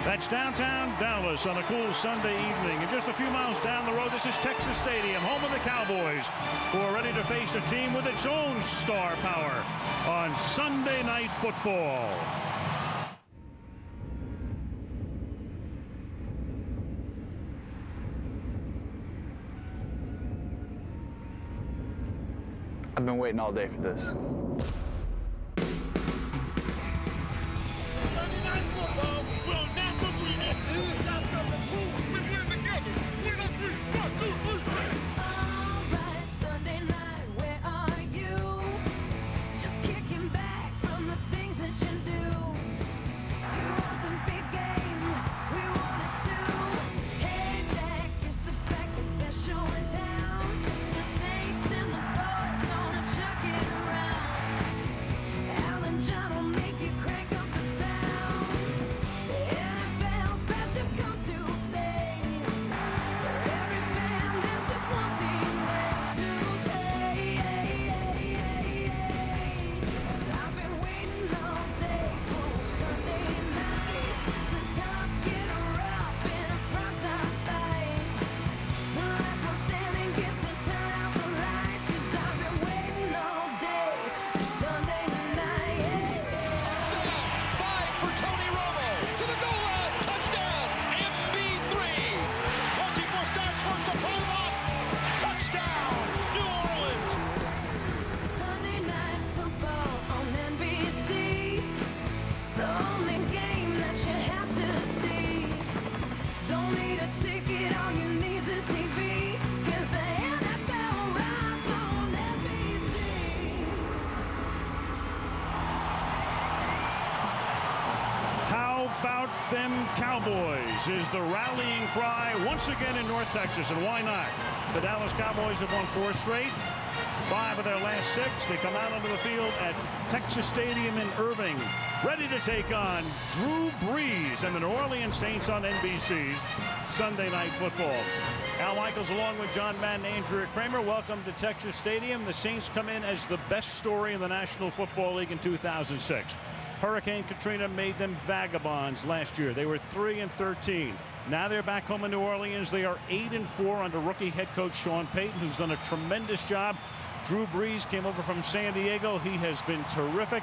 That's downtown Dallas on a cool Sunday evening. And just a few miles down the road, this is Texas Stadium, home of the Cowboys, who are ready to face a team with its own star power on Sunday Night Football. I've been waiting all day for this. Them Cowboys is the rallying cry once again in North Texas, and why not? The Dallas Cowboys have won 4 straight, 5 of their last 6. They come out onto the field at Texas Stadium in Irving, ready to take on Drew Brees and the New Orleans Saints on NBC's Sunday Night Football. Al Michaels along with John Madden, Andrea Kramer. Welcome to Texas Stadium. The Saints come in as the best story in the National Football League in 2006. Hurricane Katrina made them vagabonds last year. They were 3-13. Now they're back home in New Orleans. They are 8-4 under rookie head coach Sean Payton, who's done a tremendous job. Drew Brees came over from San Diego. He has been terrific.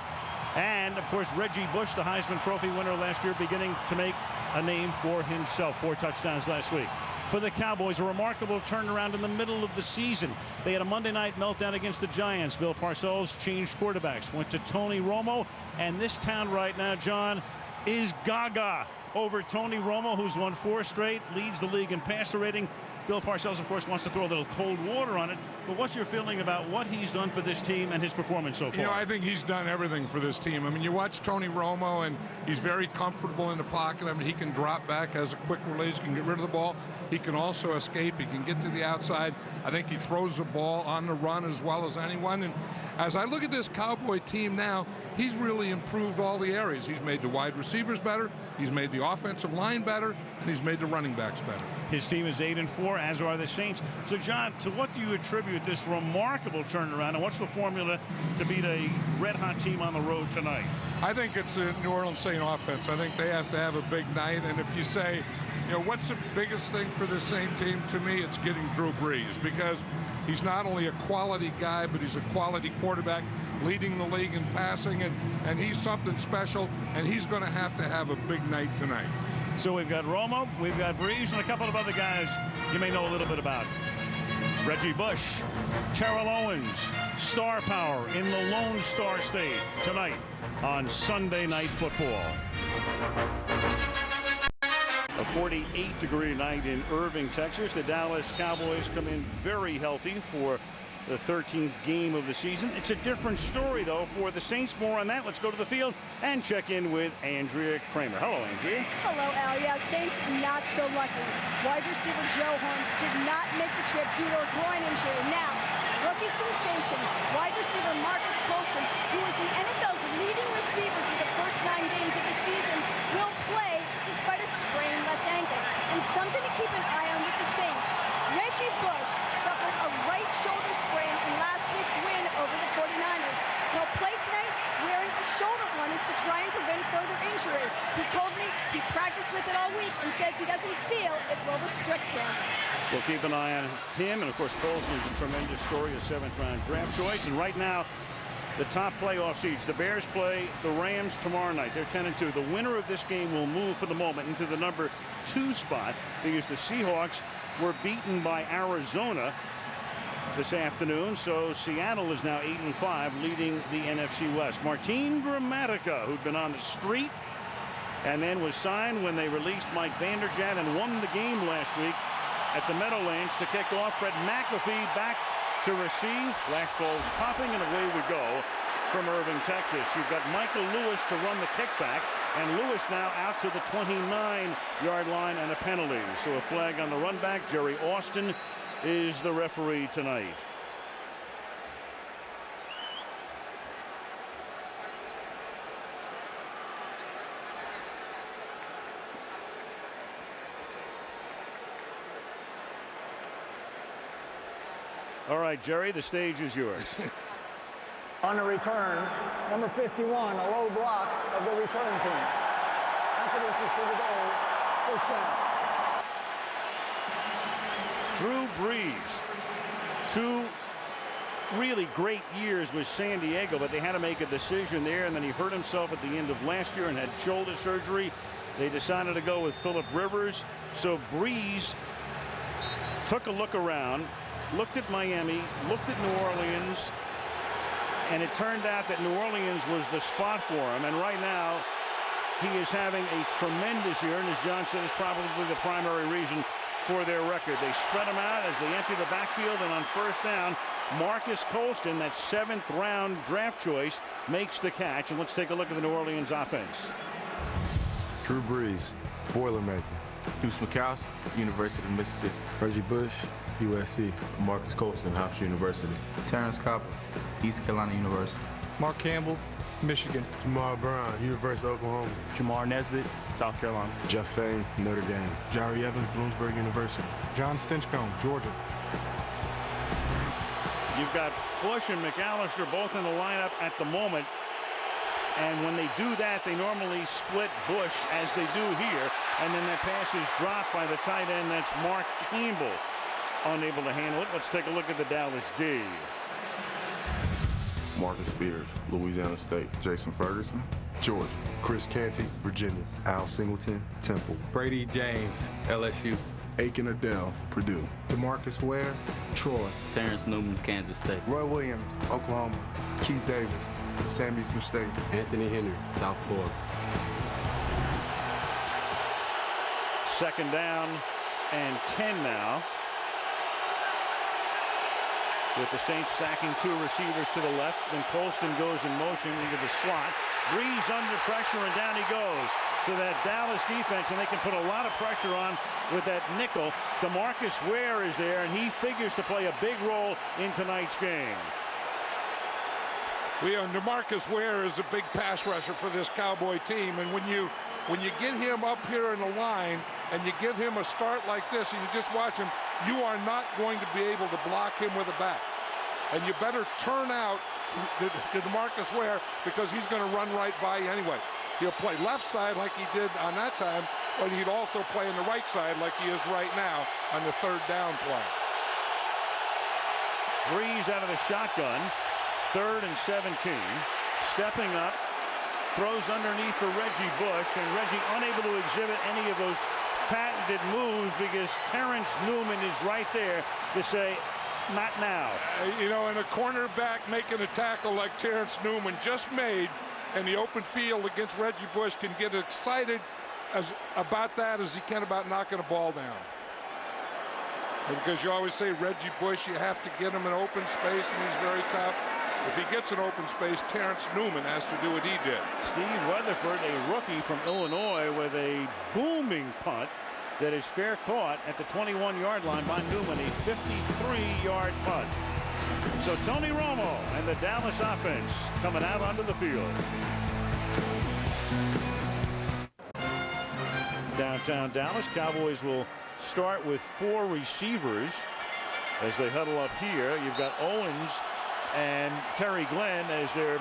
And, of course, Reggie Bush, the Heisman Trophy winner last year, beginning to make a name for himself. 4 touchdowns last week. For the Cowboys, a remarkable turnaround in the middle of the season. They had a Monday night meltdown against the Giants. Bill Parcells changed quarterbacks, went to Tony Romo, and this town right now, John, is gaga over Tony Romo, who's won 4 straight, leads the league in passer rating. Bill Parcells, of course, wants to throw a little cold water on it. But what's your feeling about what he's done for this team and his performance so far? You know, I think he's done everything for this team. I mean, you watch Tony Romo, and he's very comfortable in the pocket. I mean, he can drop back, has a quick release, can get rid of the ball. He can also escape. He can get to the outside. I think he throws the ball on the run as well as anyone. And as I look at this Cowboy team now, he's really improved all the areas. He's made the wide receivers better. He's made the offensive line better, and he's made the running backs better. His team is 8-4, as are the Saints. So, John, to what do you attribute this remarkable turnaround, and what's the formula to beat a red-hot team on the road tonight? I think it's the New Orleans Saint offense. I think they have to have a big night, and if you say, you know, what's the biggest thing for the Saint team? To me, it's getting Drew Brees, because he's not only a quality guy, but he's a quality quarterback, leading the league in passing, and he's something special, and he's going to have a big night tonight. So we've got Romo, we've got Brees, and a couple of other guys you may know a little bit about. Reggie Bush, Terrell Owens, star power in the Lone Star State tonight on Sunday Night Football. A 48-degree night in Irving, Texas. The Dallas Cowboys come in very healthy for the 13th game of the season. It's a different story, though, for the Saints. More on that. Let's go to the field and check in with Andrea Kramer. Hello, Andrea. Hello, Al. Yeah, Saints not so lucky. Wide receiver Joe Horn did not make the trip due to a groin injury. Now, rookie sensation, wide receiver Marcus Colston, who was the NFL's leading receiver through the first 9 games of the season, will play despite a sprained left ankle. And something to keep an eye on with the Saints. Reggie Bush suffered a right shoulder sprain in last week's win over the 49ers. He'll play tonight wearing a shoulder harness to try and prevent further injury. He told me he practiced with it all week and says he doesn't feel it will restrict him. We'll keep an eye on him, and of course Colson is a tremendous story, a 7th-round draft choice. And right now, the top playoff seeds. The Bears play the Rams tomorrow night. They're 10-2. The winner of this game will move for the moment into the number 2 spot because the Seahawks were beaten by Arizona this afternoon. So Seattle is now 8-5, leading the NFC West. Martin Gramatica, who'd been on the street and then was signed when they released Mike Vanderjagt and won the game last week at the Meadowlands to kick off. Fred McAfee back to receive. Flashballs popping, and away we go from Irving, Texas. You've got Michael Lewis to run the kickback, and Lewis now out to the 29-yard line and a penalty. So a flag on the run back. Jerry Austin is the referee tonight. All right, Jerry, the stage is yours. On the return, number 51, a low block of the return team. Emphasis is for the goal. First down. Drew Brees, 2 really great years with San Diego, but they had to make a decision there, and then he hurt himself at the end of last year and had shoulder surgery. They decided to go with Phillip Rivers. So Brees took a look around, looked at Miami, looked at New Orleans, and it turned out that New Orleans was the spot for him. And right now, he is having a tremendous year, and as John said, is probably the primary reason for their record. They spread him out as they empty the backfield, and on first down, Marcus Colston, that 7th-round draft choice, makes the catch. And let's take a look at the New Orleans offense. Drew Brees, Boilermaker. Deuce McCouse, University of Mississippi. Reggie Bush, USC. Marcus Colston, Hofstra University. Terrence Copper, East Carolina University. Mark Campbell, Michigan. Jamal Brown, University of Oklahoma. Jamar Nesbitt, South Carolina. Jeff Faye, Notre Dame. Jari Evans, Bloomsburg University. John Stinchcomb, Georgia. You've got Bush and McAllister both in the lineup at the moment. And when they do that, they normally split Bush as they do here. And then that pass is dropped by the tight end. That's Mark Campbell, unable to handle it. Let's take a look at the Dallas D. Marcus Spears, Louisiana State. Jason Ferguson, Georgia. Chris Canty, Virginia. Al Singleton, Temple. Brady James, LSU. Aiken Adele, Purdue. DeMarcus Ware, Troy. Terrence Newman, Kansas State. Roy Williams, Oklahoma. Keith Davis, Sam Houston State. Anthony Henry, South Florida. 2nd down and 10 now. With the Saints stacking 2 receivers to the left. Then Colston goes in motion into the slot. Brees under pressure, and down he goes. So that Dallas defense, and they can put a lot of pressure on with that nickel. DeMarcus Ware is there, and he figures to play a big role in tonight's game. DeMarcus Ware is a big pass rusher for this Cowboy team, and when you get him up here in the line and you give him a start like this and you just watch him, you are not going to be able to block him with a back. And you better turn out to DeMarcus Ware because he's going to run right by you anyway. He'll play left side like he did on that time, but he'd also play on the right side like he is right now on the 3rd down play. Brees out of the shotgun. 3rd and 17. Stepping up. Throws underneath for Reggie Bush, and Reggie unable to exhibit any of those patented moves because Terrence Newman is right there to say, not now. And a cornerback making a tackle like Terrence Newman just made in the open field against Reggie Bush can get excited about that as he can about knocking a ball down. Because you always say Reggie Bush, you have to get him in open space, and he's very tough. If he gets an open space, Terrence Newman has to do what he did. Steve Weatherford, a rookie from Illinois, with a booming punt that is fair caught at the 21-yard line by Newman, a 53-yard punt. So Tony Romo and the Dallas offense coming out onto the field. Downtown Dallas, Cowboys will start with 4 receivers as they huddle up here. You've got Owens and Terry Glenn as their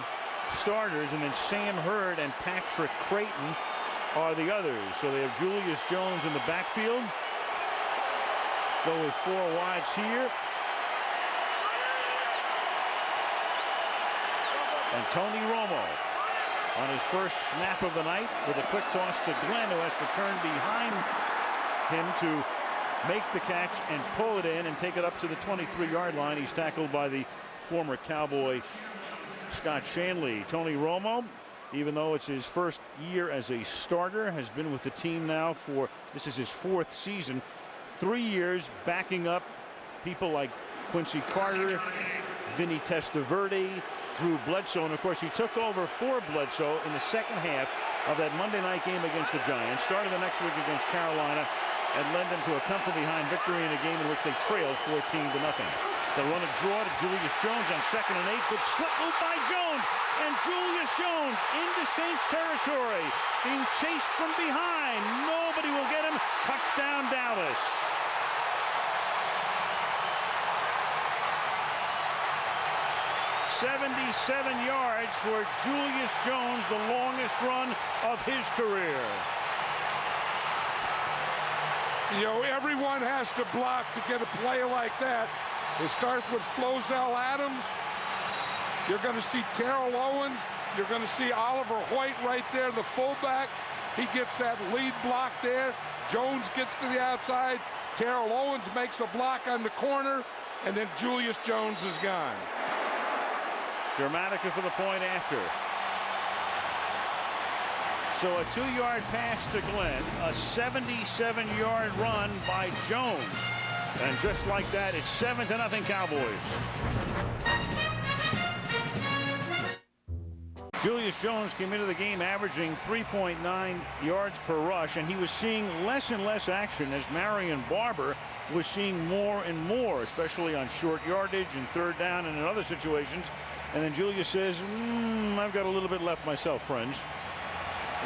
starters, and then Sam Hurd and Patrick Creighton are the others. So they have Julius Jones in the backfield. Go with 4 wides here. And Tony Romo on his first snap of the night with a quick toss to Glenn, who has to turn behind him to make the catch and pull it in and take it up to the 23-yard line. He's tackled by the former Cowboy Scott Shanley. Tony Romo, even though it's his first year as a starter, has been with the team now for, this is his 4th season, 3 years backing up people like Quincy Carter, Vinny Testaverde, Drew Bledsoe, and of course he took over for Bledsoe in the second half of that Monday night game against the Giants. Started the next week against Carolina and led them to a come from behind victory in a game in which they trailed 14-0. They run a draw to Julius Jones on 2nd and 8. Good slip move by Jones, and Julius Jones into Saints territory, being chased from behind. Nobody will get him. Touchdown Dallas. "77 yards for Julius Jones, the longest run of his career." You know, everyone has to block to get a play like that. It starts with Flozell Adams. You're going to see Terrell Owens. You're going to see Oliver Hoyt right there, the fullback. He gets that lead block there. Jones gets to the outside. Terrell Owens makes a block on the corner, and then Julius Jones is gone. Dramatica for the point after. So a 2-yard pass to Glenn, a 77-yard run by Jones. And just like that, it's 7-0 Cowboys. Julius Jones came into the game averaging 3.9 yards per rush, and he was seeing less and less action as Marion Barber was seeing more and more, especially on short yardage and 3rd down and in other situations. And then Julius says, I've got a little bit left myself, friends.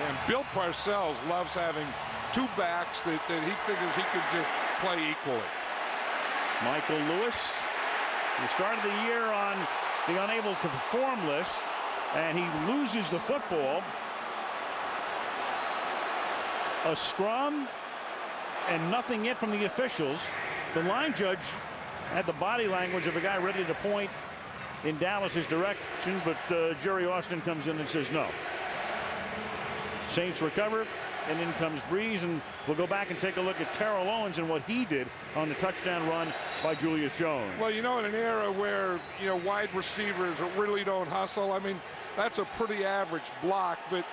And Bill Parcells loves having 2 backs that he figures he could just play equally. Michael Lewis, he started the year on the unable to perform list, and he loses the football. A scrum and nothing yet from the officials. The line judge had the body language of a guy ready to point in Dallas's direction, but Jerry Austin comes in and says no. Saints recover, and in comes Breeze, and we'll go back and take a look at Terrell Owens and what he did on the touchdown run by Julius Jones. Well, you know, in an era where, you know, wide receivers really don't hustle, I mean, that's a pretty average block, but,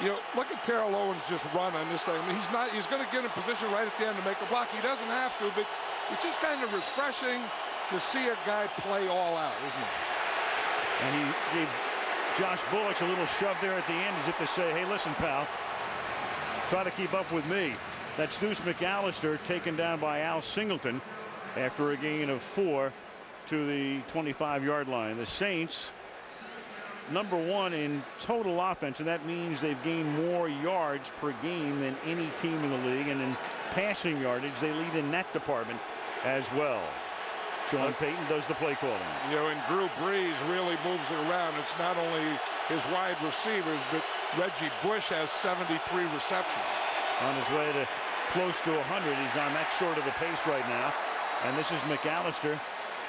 you know, look at Terrell Owens just run on this thing. I mean, he's going to get in position right at the end to make a block. He doesn't have to, but it's just kind of refreshing to see a guy play all out, isn't it? And he gave Josh Bullock a little shove there at the end as if to say, hey, listen, pal, try to keep up with me. That's Deuce McAllister taken down by Al Singleton after a gain of 4 to the 25-yard line. The Saints, #1 in total offense, and that means they've gained more yards per game than any team in the league. And in passing yardage, they lead in that department as well. Sean Payton does the play calling. You know, and Drew Brees really moves it around. It's not only his wide receivers, but Reggie Bush has 73 receptions. On his way to close to 100. He's on that sort of a pace right now. And this is McAllister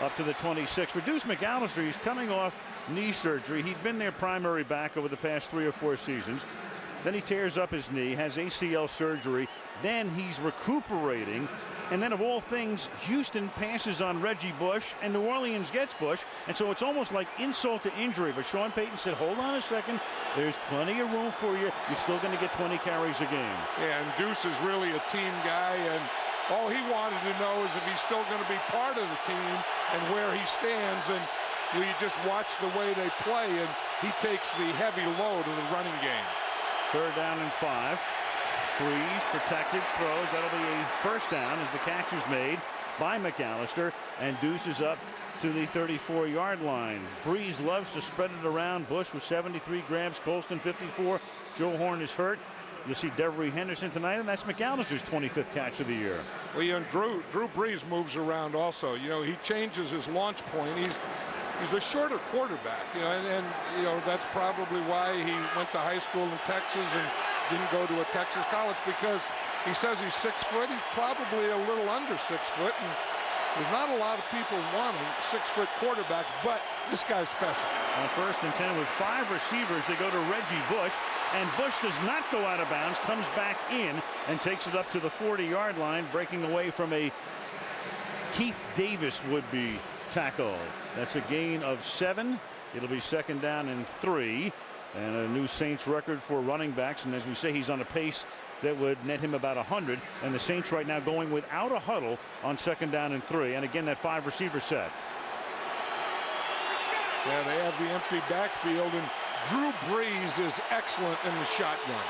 up to the 26. For Deuce McAllister, he's coming off knee surgery. He'd been their primary back over the past 3 or 4 seasons. Then he tears up his knee, has ACL surgery. Then he's recuperating. And then, of all things, Houston passes on Reggie Bush, and New Orleans gets Bush. And so it's almost like insult to injury. But Sean Payton said, hold on a second. There's plenty of room for you. You're still going to get 20 carries a game. Yeah, and Deuce is really a team guy. And all he wanted to know is if he's still going to be part of the team and where he stands. And you just watch the way they play, and he takes the heavy load of the running game. 3rd down and 5. Breeze protected, throws. That'll be a first down as the catch is made by McAllister, and Deuce is up to the 34-yard line. Breeze loves to spread it around. Bush with 73 grabs, Colston 54. Joe Horn is hurt. You'll see Devery Henderson tonight, and that's McAllister's 25th catch of the year. Well, and Drew Brees moves around also. You know, he changes his launch point. he's a shorter quarterback, you know, and you know that's probably why he went to high school in Texas and didn't go to a Texas college, because he says he's 6 foot. He's probably a little under 6 foot, and there's not a lot of people wanting 6 foot quarterbacks, but this guy's special. On 1st and 10 with 5 receivers, they go to Reggie Bush, and Bush does not go out of bounds, comes back in and takes it up to the 40-yard line, breaking away from a Keith Davis would-be tackle. That's a gain of 7. It'll be 2nd down and 3, and a new Saints record for running backs. And as we say, he's on a pace that would net him about 100. And the Saints right now going without a huddle on 2nd down and 3. And again, that 5 receiver set. Yeah, they have the empty backfield, and Drew Brees is excellent in the shotgun.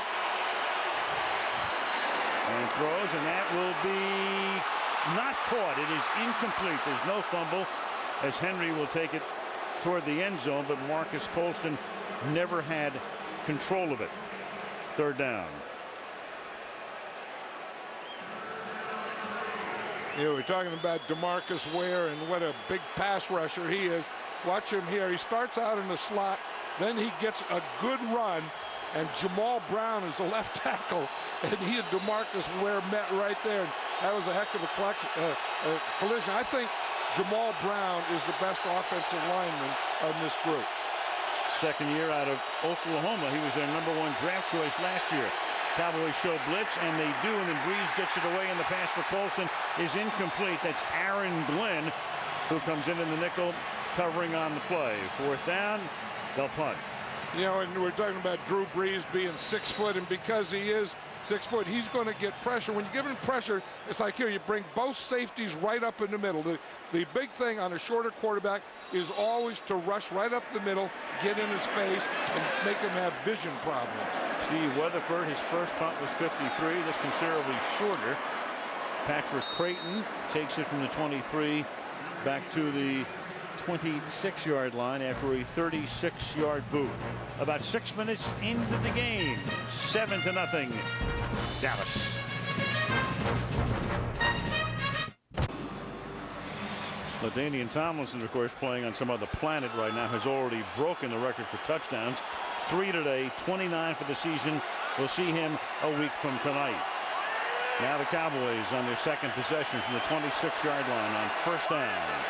And throws, and that will be not caught. It is incomplete. There's no fumble, as Henry will take it toward the end zone, but Marcus Colston never had control of it. 3rd down. You know, we're talking about DeMarcus Ware and what a big pass rusher he is. Watch him here. He starts out in the slot, then he gets a good run, and Jamal Brown is the left tackle, and he and DeMarcus Ware met right there. That was a heck of a collision. I think Jamal Brown is the best offensive lineman on this group. 2nd year out of Oklahoma. He was their #1 draft choice last year. Cowboys show blitz, and they do, and then Brees gets it away, and the pass for Colston is incomplete. That's Aaron Glenn who comes in the nickel, covering on the play. 4th down, they'll punt. You know, and we're talking about Drew Brees being 6 foot, and because he is 6 foot, he's going to get pressure. When you give him pressure, it's like here, you bring both safeties right up in the middle. The big thing on a shorter quarterback is always to rush right up the middle, get in his face, and make him have vision problems. Steve Weatherford, his first punt was 53. This considerably shorter. Patrick Creighton takes it from the 23 back to the 26-yard line after a 36-yard boot. About 6 minutes into the game. 7-0 Dallas. LaDainian Tomlinson, of course, playing on some other planet right now, has already broken the record for touchdowns. 3 today, 29 for the season. We'll see him a week from tonight. Now the Cowboys on their 2nd possession from the 26-yard line on 1st down.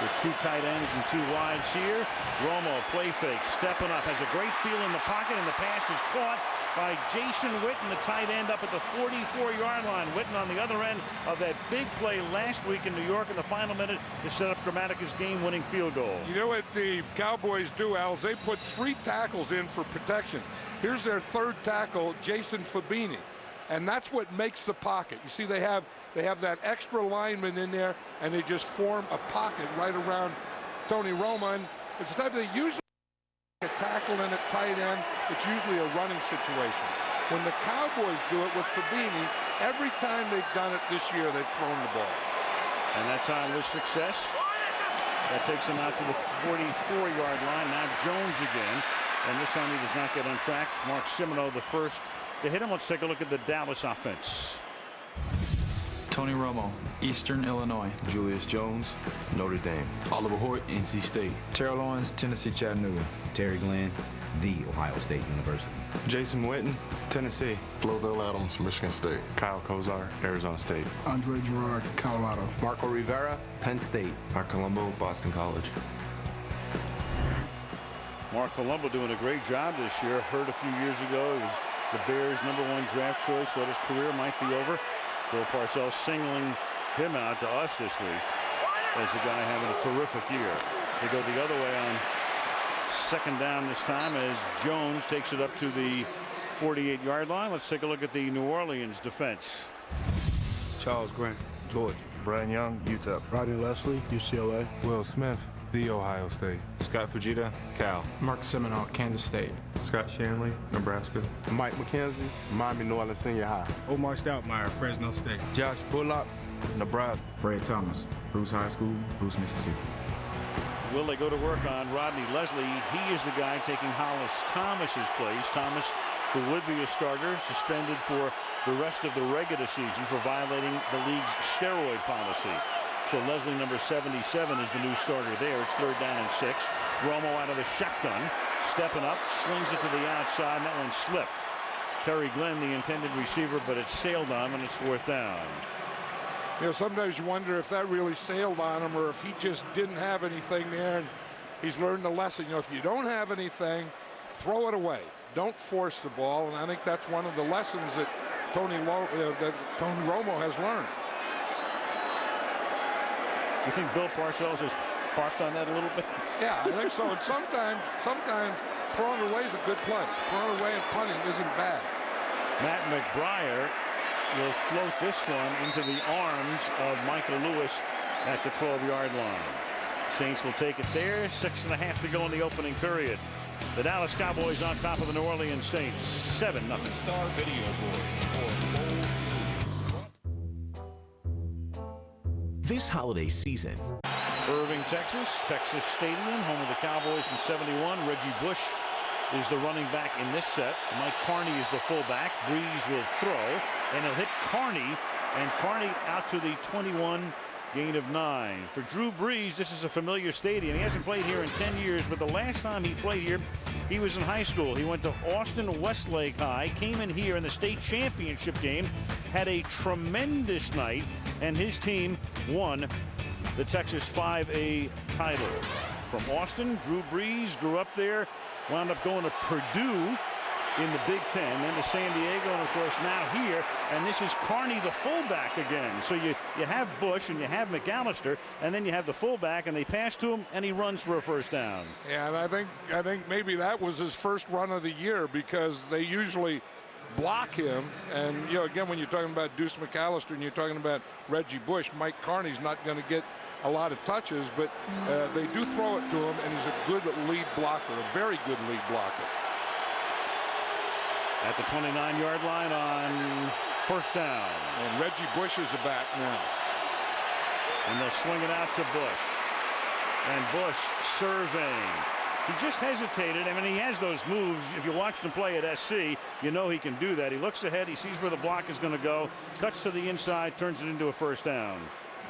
With 2 tight ends and 2 wides here. Romo, play fake, stepping up, has a great feel in the pocket, and the pass is caught by Jason Witten, the tight end, up at the 44-yard line. Witten on the other end of that big play last week in New York in the final minute to set up Grammatica's game-winning field goal. You know what the Cowboys do, Al, is they put 3 tackles in for protection. Here's their 3rd tackle, Jason Fabini, and that's what makes the pocket. You see, they have that extra lineman in there, and they just form a pocket right around Tony Romo. And it's the type they usually a tackle in at tight end. It's usually a running situation. When the Cowboys do it with Fabini, every time they've done it this year, they've thrown the ball. And that time was success. That takes him out to the 44-yard line. Now Jones again, and this time he does not get on track. Mark Simino, the first to hit him. Let's take a look at the Dallas offense. Tony Romo, Eastern Illinois. Julius Jones, Notre Dame. Oliver Hoyt, NC State. Terrell Owens, Tennessee Chattanooga. Terry Glenn, The Ohio State University. Jason Witten, Tennessee. Flozell Adams, Michigan State. Kyle Kozar, Arizona State. Andre Gerard, Colorado. Marco Rivera, Penn State. Mark Colombo, Boston College. Mark Colombo doing a great job this year. Heard a few years ago he was the Bears' #1 draft choice. Thought his career might be over. Bill Parcells singling him out to us this week as the guy having a terrific year. They go the other way on 2nd down this time as Jones takes it up to the 48-yard line. Let's take a look at the New Orleans defense. Charles Grant, Georgia. Brian Young, UTEP. Rodney Leslie, UCLA. Will Smith, The Ohio State. Scott Fujita, Cal. Mark Seminoff, Kansas State. Scott Shanley, Nebraska. Mike McKenzie, Miami Northern Senior High. Omar Stoutmeyer, Fresno State. Josh Bullock, Nebraska. Fred Thomas, Bruce High School, Bruce, Mississippi. Will they go to work on Rodney Leslie? He is the guy taking Hollis Thomas's place. Thomas, who would be a starter, suspended for the rest of the regular season for violating the league's steroid policy. So Leslie, number 77, is the new starter there. It's 3rd down and 6. Romo out of the shotgun, stepping up, slings it to the outside, and that one slipped. Terry Glenn, the intended receiver, but it sailed on him, and it's 4th down. You know, sometimes you wonder if that really sailed on him or if he just didn't have anything there, and he's learned the lesson. You know, if you don't have anything, throw it away. Don't force the ball, and I think that's one of the lessons that Tony Romo has learned. You think Bill Parcells has harped on that a little bit? Yeah, I think so. And sometimes throwing away is a good play. Throwing away and punting isn't bad. Matt McBriar will float this one into the arms of Michael Lewis at the 12-yard line. Saints will take it there. 6.5 to go in the opening period. The Dallas Cowboys on top of the New Orleans Saints, 7-0. Star video board. This holiday season, Irving, Texas Stadium, home of the Cowboys in '71. Reggie Bush is the running back in this set. Mike Carney is the fullback. Breeze will throw, and he'll hit Carney, and Carney out to the 21. Gain of 9. For Drew Brees, this is a familiar stadium. He hasn't played here in 10 years, but the last time he played here, he was in high school. He went to Austin Westlake High, came in here in the state championship game, had a tremendous night, and his team won the Texas 5A title. From Austin, Drew Brees grew up there, wound up going to Purdue in the Big Ten, then to San Diego, and of course now here, and this is Carney, the fullback again. So you have Bush and you have McAllister, and then you have the fullback, and they pass to him, and he runs for a 1st down. Yeah, and I think maybe that was his first run of the year because they usually block him. And you know, again, when you're talking about Deuce McAllister and you're talking about Reggie Bush, Mike Carney's not going to get a lot of touches, but they do throw it to him, and he's a good lead blocker, a very good lead blocker. At the 29-yard line on 1st down. And Reggie Bush is back now. And they'll swing it out to Bush. And Bush surveying. He just hesitated. I mean, he has those moves. If you watched him play at SC, you know he can do that. He looks ahead. He sees where the block is going to go. Cuts to the inside. Turns it into a 1st down.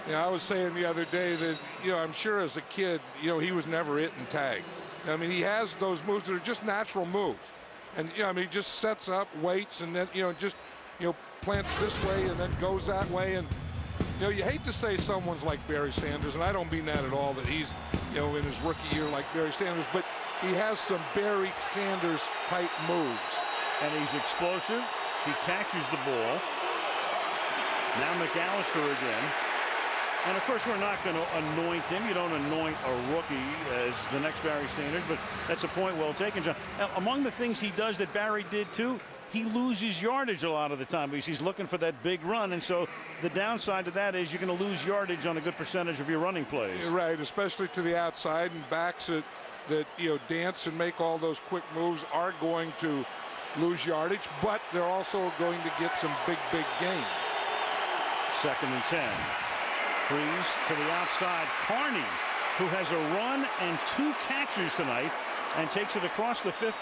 Yeah, I was saying the other day that, you know, I'm sure as a kid, you know, he was never it and tag. I mean, he has those moves that are just natural moves. And, you know, I mean, he just sets up, waits, and then, you know, just, you know, plants this way and then goes that way. And, you know, you hate to say someone's like Barry Sanders, and I don't mean that at all, that he's, you know, in his rookie year like Barry Sanders, but he has some Barry Sanders type moves. And he's explosive. He catches the ball. Now McAllister again. And, of course, we're not going to anoint him. You don't anoint a rookie as the next Barry Sanders, but that's a point well taken, John. Now, among the things he does that Barry did, too, he loses yardage a lot of the time because he's looking for that big run. And so the downside to that is you're going to lose yardage on a good percentage of your running plays. You're right, especially to the outside, and backs that you know, dance and make all those quick moves are going to lose yardage, but they're also going to get some big gains. 2nd and 10. Breeze to the outside. Carney, who has a run and 2 catches tonight, and takes it across the 50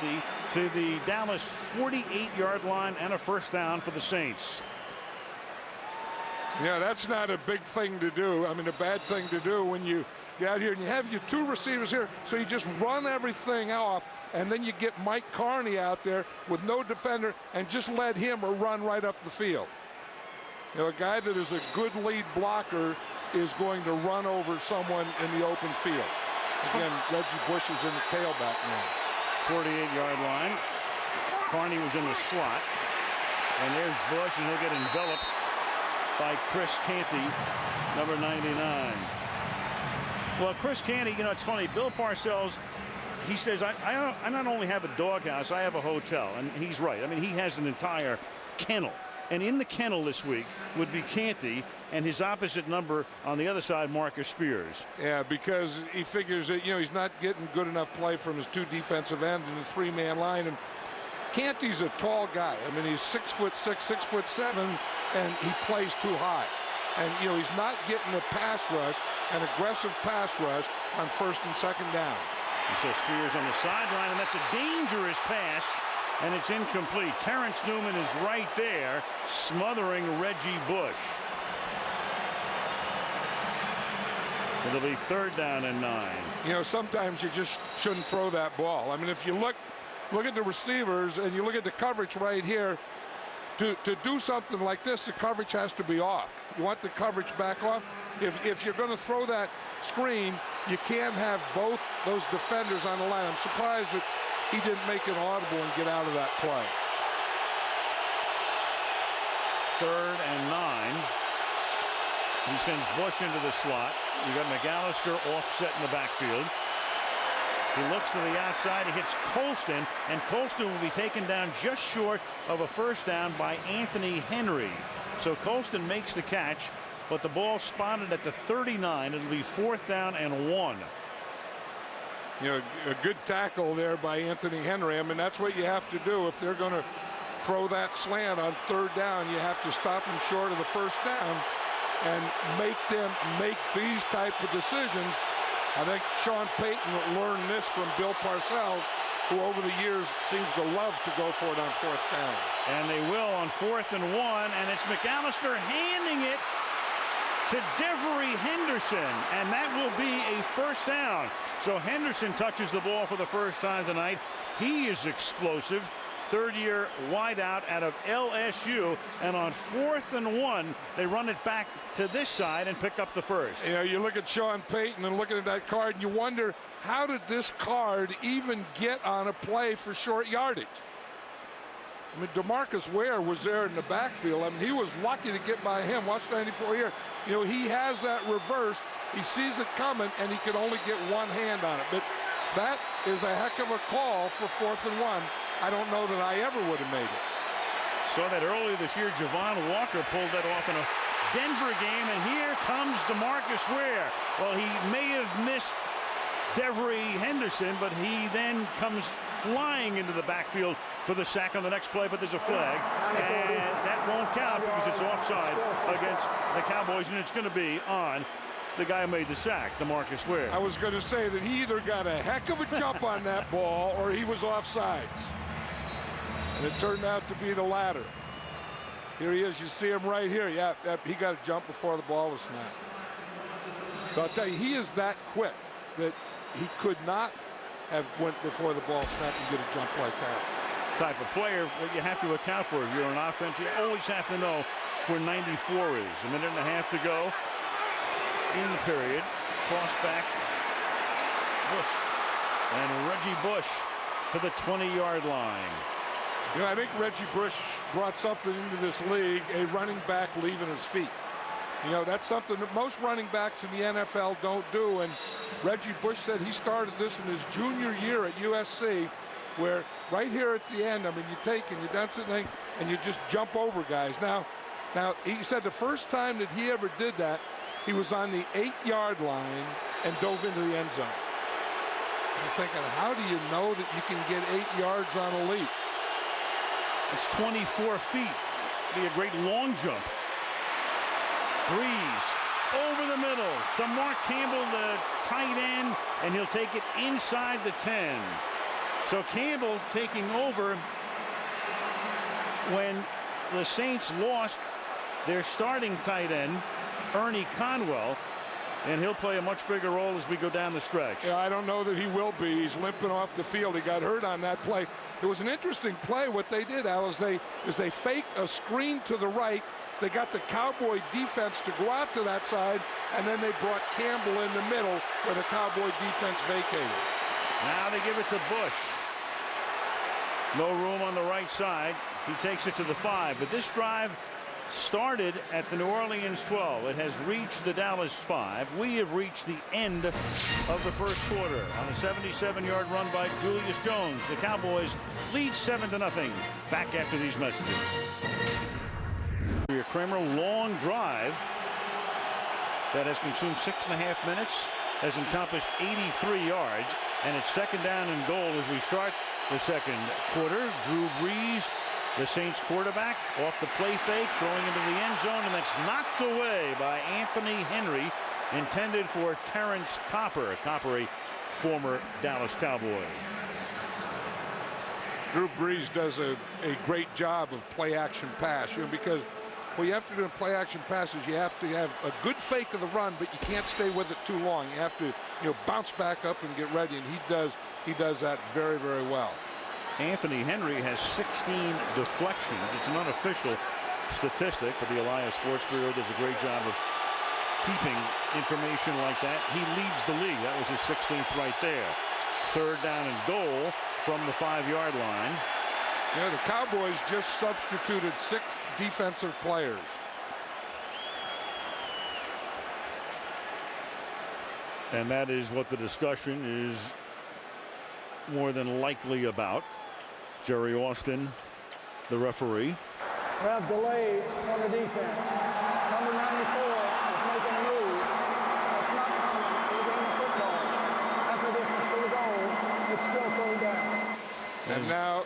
to the Dallas 48-yard line and a 1st down for the Saints. Yeah, that's not a big thing to do. I mean, a bad thing to do when you get out here and you have your 2 receivers here, so you just run everything off, and then you get Mike Carney out there with no defender and just let him run right up the field. You know, a guy that is a good lead blocker is going to run over someone in the open field. Again, Reggie Bush is in the tailback now. 48-yard line. Carney was in the slot. And there's Bush, and he'll get enveloped by Chris Canty, number 99. Well, Chris Canty, you know, it's funny. Bill Parcells, he says, I not only have a doghouse, I have a hotel. And he's right. I mean, he has an entire kennel. And in the kennel this week would be Canty, and his opposite number on the other side, Marcus Spears. Yeah, because he figures that, you know, he's not getting good enough play from his 2 defensive ends in the 3-man line. And Canty's a tall guy. I mean, he's 6'6", 6'7", and he plays too high. And, you know, he's not getting a pass rush, an aggressive pass rush on 1st and 2nd down. And so Spears on the sideline, and that's a dangerous pass. And it's incomplete. Terrence Newman is right there, smothering Reggie Bush. It'll be 3rd down and 9. You know, sometimes you just shouldn't throw that ball. I mean, if you look at the receivers and you look at the coverage right here, to do something like this, the coverage has to be off. You want the coverage back off. If you're going to throw that screen, you can't have both those defenders on the line. I'm surprised that he didn't make an audible and get out of that play. 3rd and 9. He sends Bush into the slot. You got McAllister offset in the backfield. He looks to the outside. He hits Colston, and Colston will be taken down just short of a 1st down by Anthony Henry. So Colston makes the catch, but the ball spotted at the 39. It'll be 4th down and 1. You know, a good tackle there by Anthony Henry. I mean, that's what you have to do if they're going to throw that slant on 3rd down. You have to stop them short of the 1st down and make them make these type of decisions. I think Sean Payton learned this from Bill Parcells, who over the years seems to love to go for it on 4th down. And they will on 4th and 1, and it's McAllister handing it to Devery Henderson, and that will be a 1st down. So Henderson touches the ball for the first time tonight. He is explosive. 3rd-year wideout out of LSU, and on 4th and 1, they run it back to this side and pick up the 1st. You know, you look at Sean Payton and looking at that card, and you wonder, how did this card even get on a play for short yardage? I mean, DeMarcus Ware was there in the backfield. I mean, he was lucky to get by him. Watch 94 here. You know, he has that reverse. He sees it coming, and he can only get one hand on it. But that is a heck of a call for 4th and 1. I don't know that I ever would have made it. Saw that earlier this year. Javon Walker pulled that off in a Denver game, and here comes DeMarcus Ware. Well, he may have missed Devery Henderson, but he then comes flying into the backfield for the sack on the next play, but there's a flag, and that won't count because it's offside against the Cowboys, and it's going to be on the guy who made the sack, DeMarcus Ware. I was going to say that he either got a heck of a jump on that ball or he was offsides. And it turned out to be the latter. Here he is. You see him right here. Yeah, he got a jump before the ball was snapped. So I'll tell you, he is that quick that he could not have went before the ball snapped and get a jump like that. Type of player that you have to account for. If you're on offense, you always have to know where 94 is. A minute and a half to go in the period. Toss back. Bush. And Reggie Bush to the 20-yard line. You know, I think Reggie Bush brought something into this league, a running back leaving his feet. You know, that's something that most running backs in the NFL don't do. And Reggie Bush said he started this in his junior year at USC, where right here at the end, I mean, you take and you done something and you just jump over guys. Now, he said the first time that he ever did that, he was on the 8-yard line and dove into the end zone. I'm thinking, how do you know that you can get 8 yards on a leap? It's 24 feet. Be a great long jump. Breeze over the middle to Mark Campbell, the tight end, and he'll take it inside the 10. So Campbell taking over when the Saints lost their starting tight end, Ernie Conwell, and he'll play a much bigger role as we go down the stretch. Yeah, I don't know that he will be. He's limping off the field. He got hurt on that play. It was an interesting play. What they did, Al, is they faked a screen to the right. They got the Cowboy defense to go out to that side, and then they brought Campbell in the middle where the Cowboy defense vacated. Now they give it to Bush. No room on the right side. He takes it to the 5, but this drive started at the New Orleans 12. It has reached the Dallas 5. We have reached the end of the first quarter on a 77-yard run by Julius Jones. The Cowboys lead 7-0. Back after these messages. Kramer, long drive that has consumed 6.5 minutes, has encompassed 83 yards, and it's 2nd down and goal as we start the second quarter. Drew Brees, the Saints quarterback, off the play fake, throwing into the end zone, and that's knocked away by Anthony Henry, intended for Terrence Copper. Copper, a former Dallas Cowboy. Drew Brees does a great job of play action pass, because what you have to do in play action passes, you have to have a good fake of the run, but you can't stay with it too long. You have to, bounce back up and get ready, and he does that very, very well. Anthony Henry has 16 deflections. It's an unofficial statistic, but the Elias Sports Bureau does a great job of keeping information like that. He leads the league. That was his 16th right there. 3rd down and goal from the 5-yard line. The Cowboys just substituted 6 defensive players. And that is what the discussion is more than likely about. Jerry Austin, the referee. We have delay on the defense. Number 94 is making a move. That's not coming. We're getting the football. After this is to the goal, it's still 3rd down.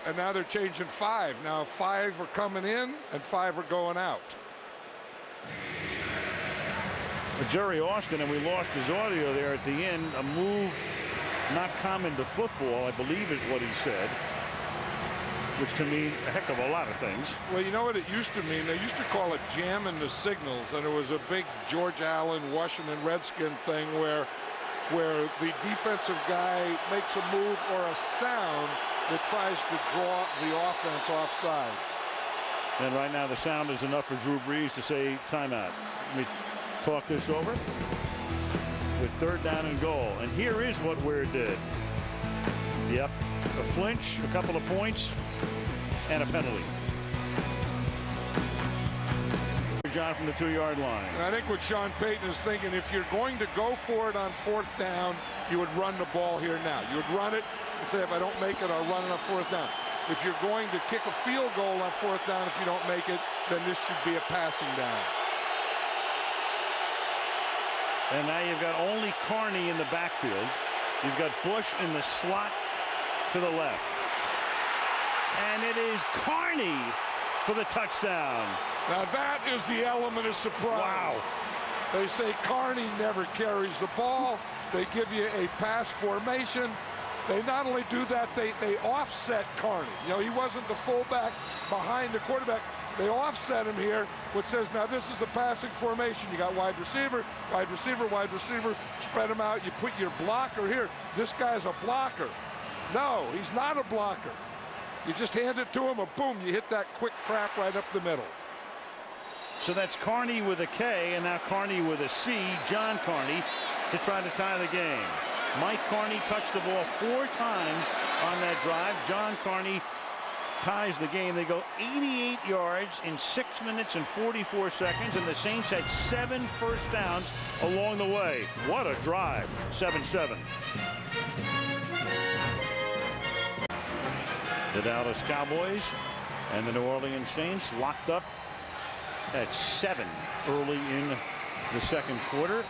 And now they're changing 5. Now 5 are coming in and 5 are going out. Jerry Austin, and we lost his audio there at the end. A move not common to football, I believe is what he said, which can mean a heck of a lot of things. Well, you know what it used to mean? They used to call it jamming the signals, and it was a big George Allen, Washington Redskin thing where the defensive guy makes a move or a sound that tries to draw the offense offside. And right now the sound is enough for Drew Brees to say timeout. Let me talk this over. With 3rd down and goal. And here is what Weir did. Yep. A flinch, a couple of points, and a penalty. John from the 2-yard line. And I think what Sean Payton is thinking, if you're going to go for it on 4th down, you would run the ball here now. You would run it and say, if I don't make it, I'll run it on 4th down. If you're going to kick a field goal on 4th down, if you don't make it, then this should be a passing down. And now you've got only Carney in the backfield. You've got Bush in the slot to the left. And it is Carney for the touchdown. Now that is the element of surprise. Wow. They say Carney never carries the ball. They give you a pass formation. They not only do that, they offset Carney. He wasn't the fullback behind the quarterback. They offset him here, which says now this is a passing formation. You got wide receiver, wide receiver, wide receiver. Spread them out. You put your blocker here. This guy's a blocker. No, he's not a blocker. You just hand it to him, and boom, you hit that quick crack right up the middle. So that's Carney with a K, and now Carney with a C, John Carney, to try to tie the game. Mike Carney touched the ball 4 times on that drive. John Carney ties the game. They go 88 yards in 6 minutes and 44 seconds, and the Saints had 7 first downs along the way. What a drive. 7-7. The Dallas Cowboys and the New Orleans Saints locked up at 7 early in the 2nd quarter,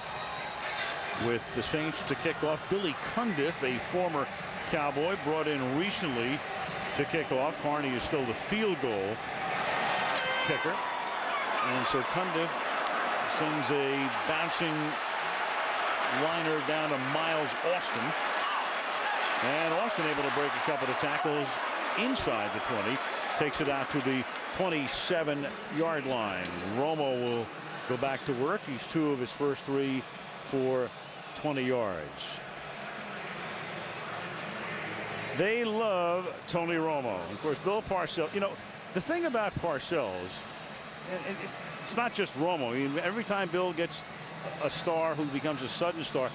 with the Saints to kick off. Billy Cundiff, a former Cowboy, brought in recently to kick off. Carney is still the field goal kicker. And so Cundiff sends a bouncing liner down to Miles Austin. And Austin able to break a couple of tackles inside the 20. Takes it out to the 27-yard line. Romo will go back to work. He's 2 of his first 3 for 20 yards. They love Tony Romo. Of course, Bill Parcells. The thing about Parcells, it's not just Romo. I mean, every time Bill gets a star who becomes a sudden star,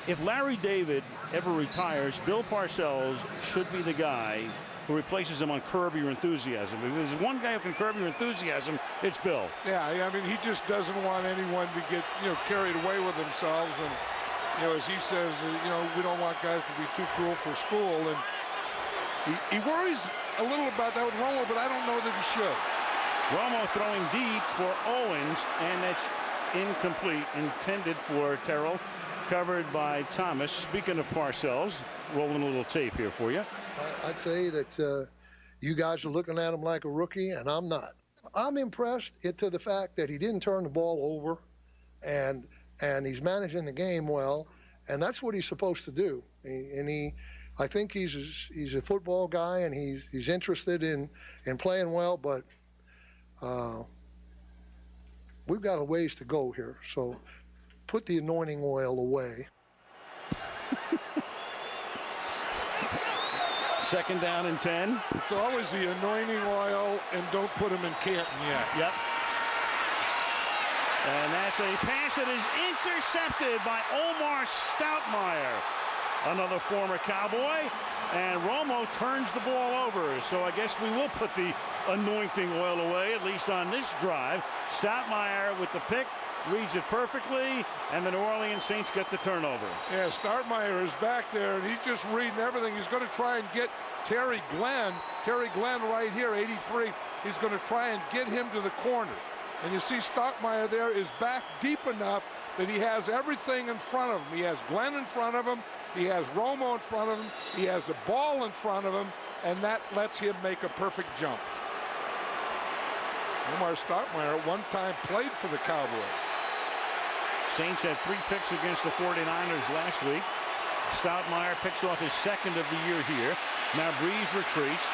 if Larry David ever retires, Bill Parcells should be the guy who replaces him on Curb Your Enthusiasm. If there's one guy who can curb your enthusiasm, it's Bill. Yeah, I mean, he just doesn't want anyone to get, carried away with themselves. And, as he says, we don't want guys to be too cool for school. And he worries a little about that with Romo, but I don't know that he should. Romo throwing deep for Owens, and that's incomplete. Intended for Terrell, covered by Thomas. Speaking of Parcells, rolling a little tape here for you. I'd say that you guys are looking at him like a rookie, and I'm not. I'm impressed to the fact that he didn't turn the ball over, and he's managing the game well, and that's what he's supposed to do. I think he's a football guy, and he's interested in playing well, but we've got a ways to go here. So put the anointing oil away. Second down and 10. It's always the anointing oil, and don't put him in Canton yet. Yep. And that's a pass that is intercepted by Omar Stoutmeyer, another former Cowboy. And Romo turns the ball over. So I guess we will put the anointing oil away, at least on this drive. Stoutmeyer with the pick, reads it perfectly, and the New Orleans Saints get the turnover. Yeah, Stoutmeyer is back there, and he's just reading everything. He's going to try and get Terry Glenn right here, 83. He's going to try and get him to the corner. And you see Stoutmeyer there is back deep enough that he has everything in front of him. He has Glenn in front of him. He has Romo in front of him. He has the ball in front of him, and that lets him make a perfect jump. Omar Stoutmeyer at one time played for the Cowboys. Saints had 3 picks against the 49ers last week. Stoutmeyer picks off his second of the year here. Now Breeze retreats.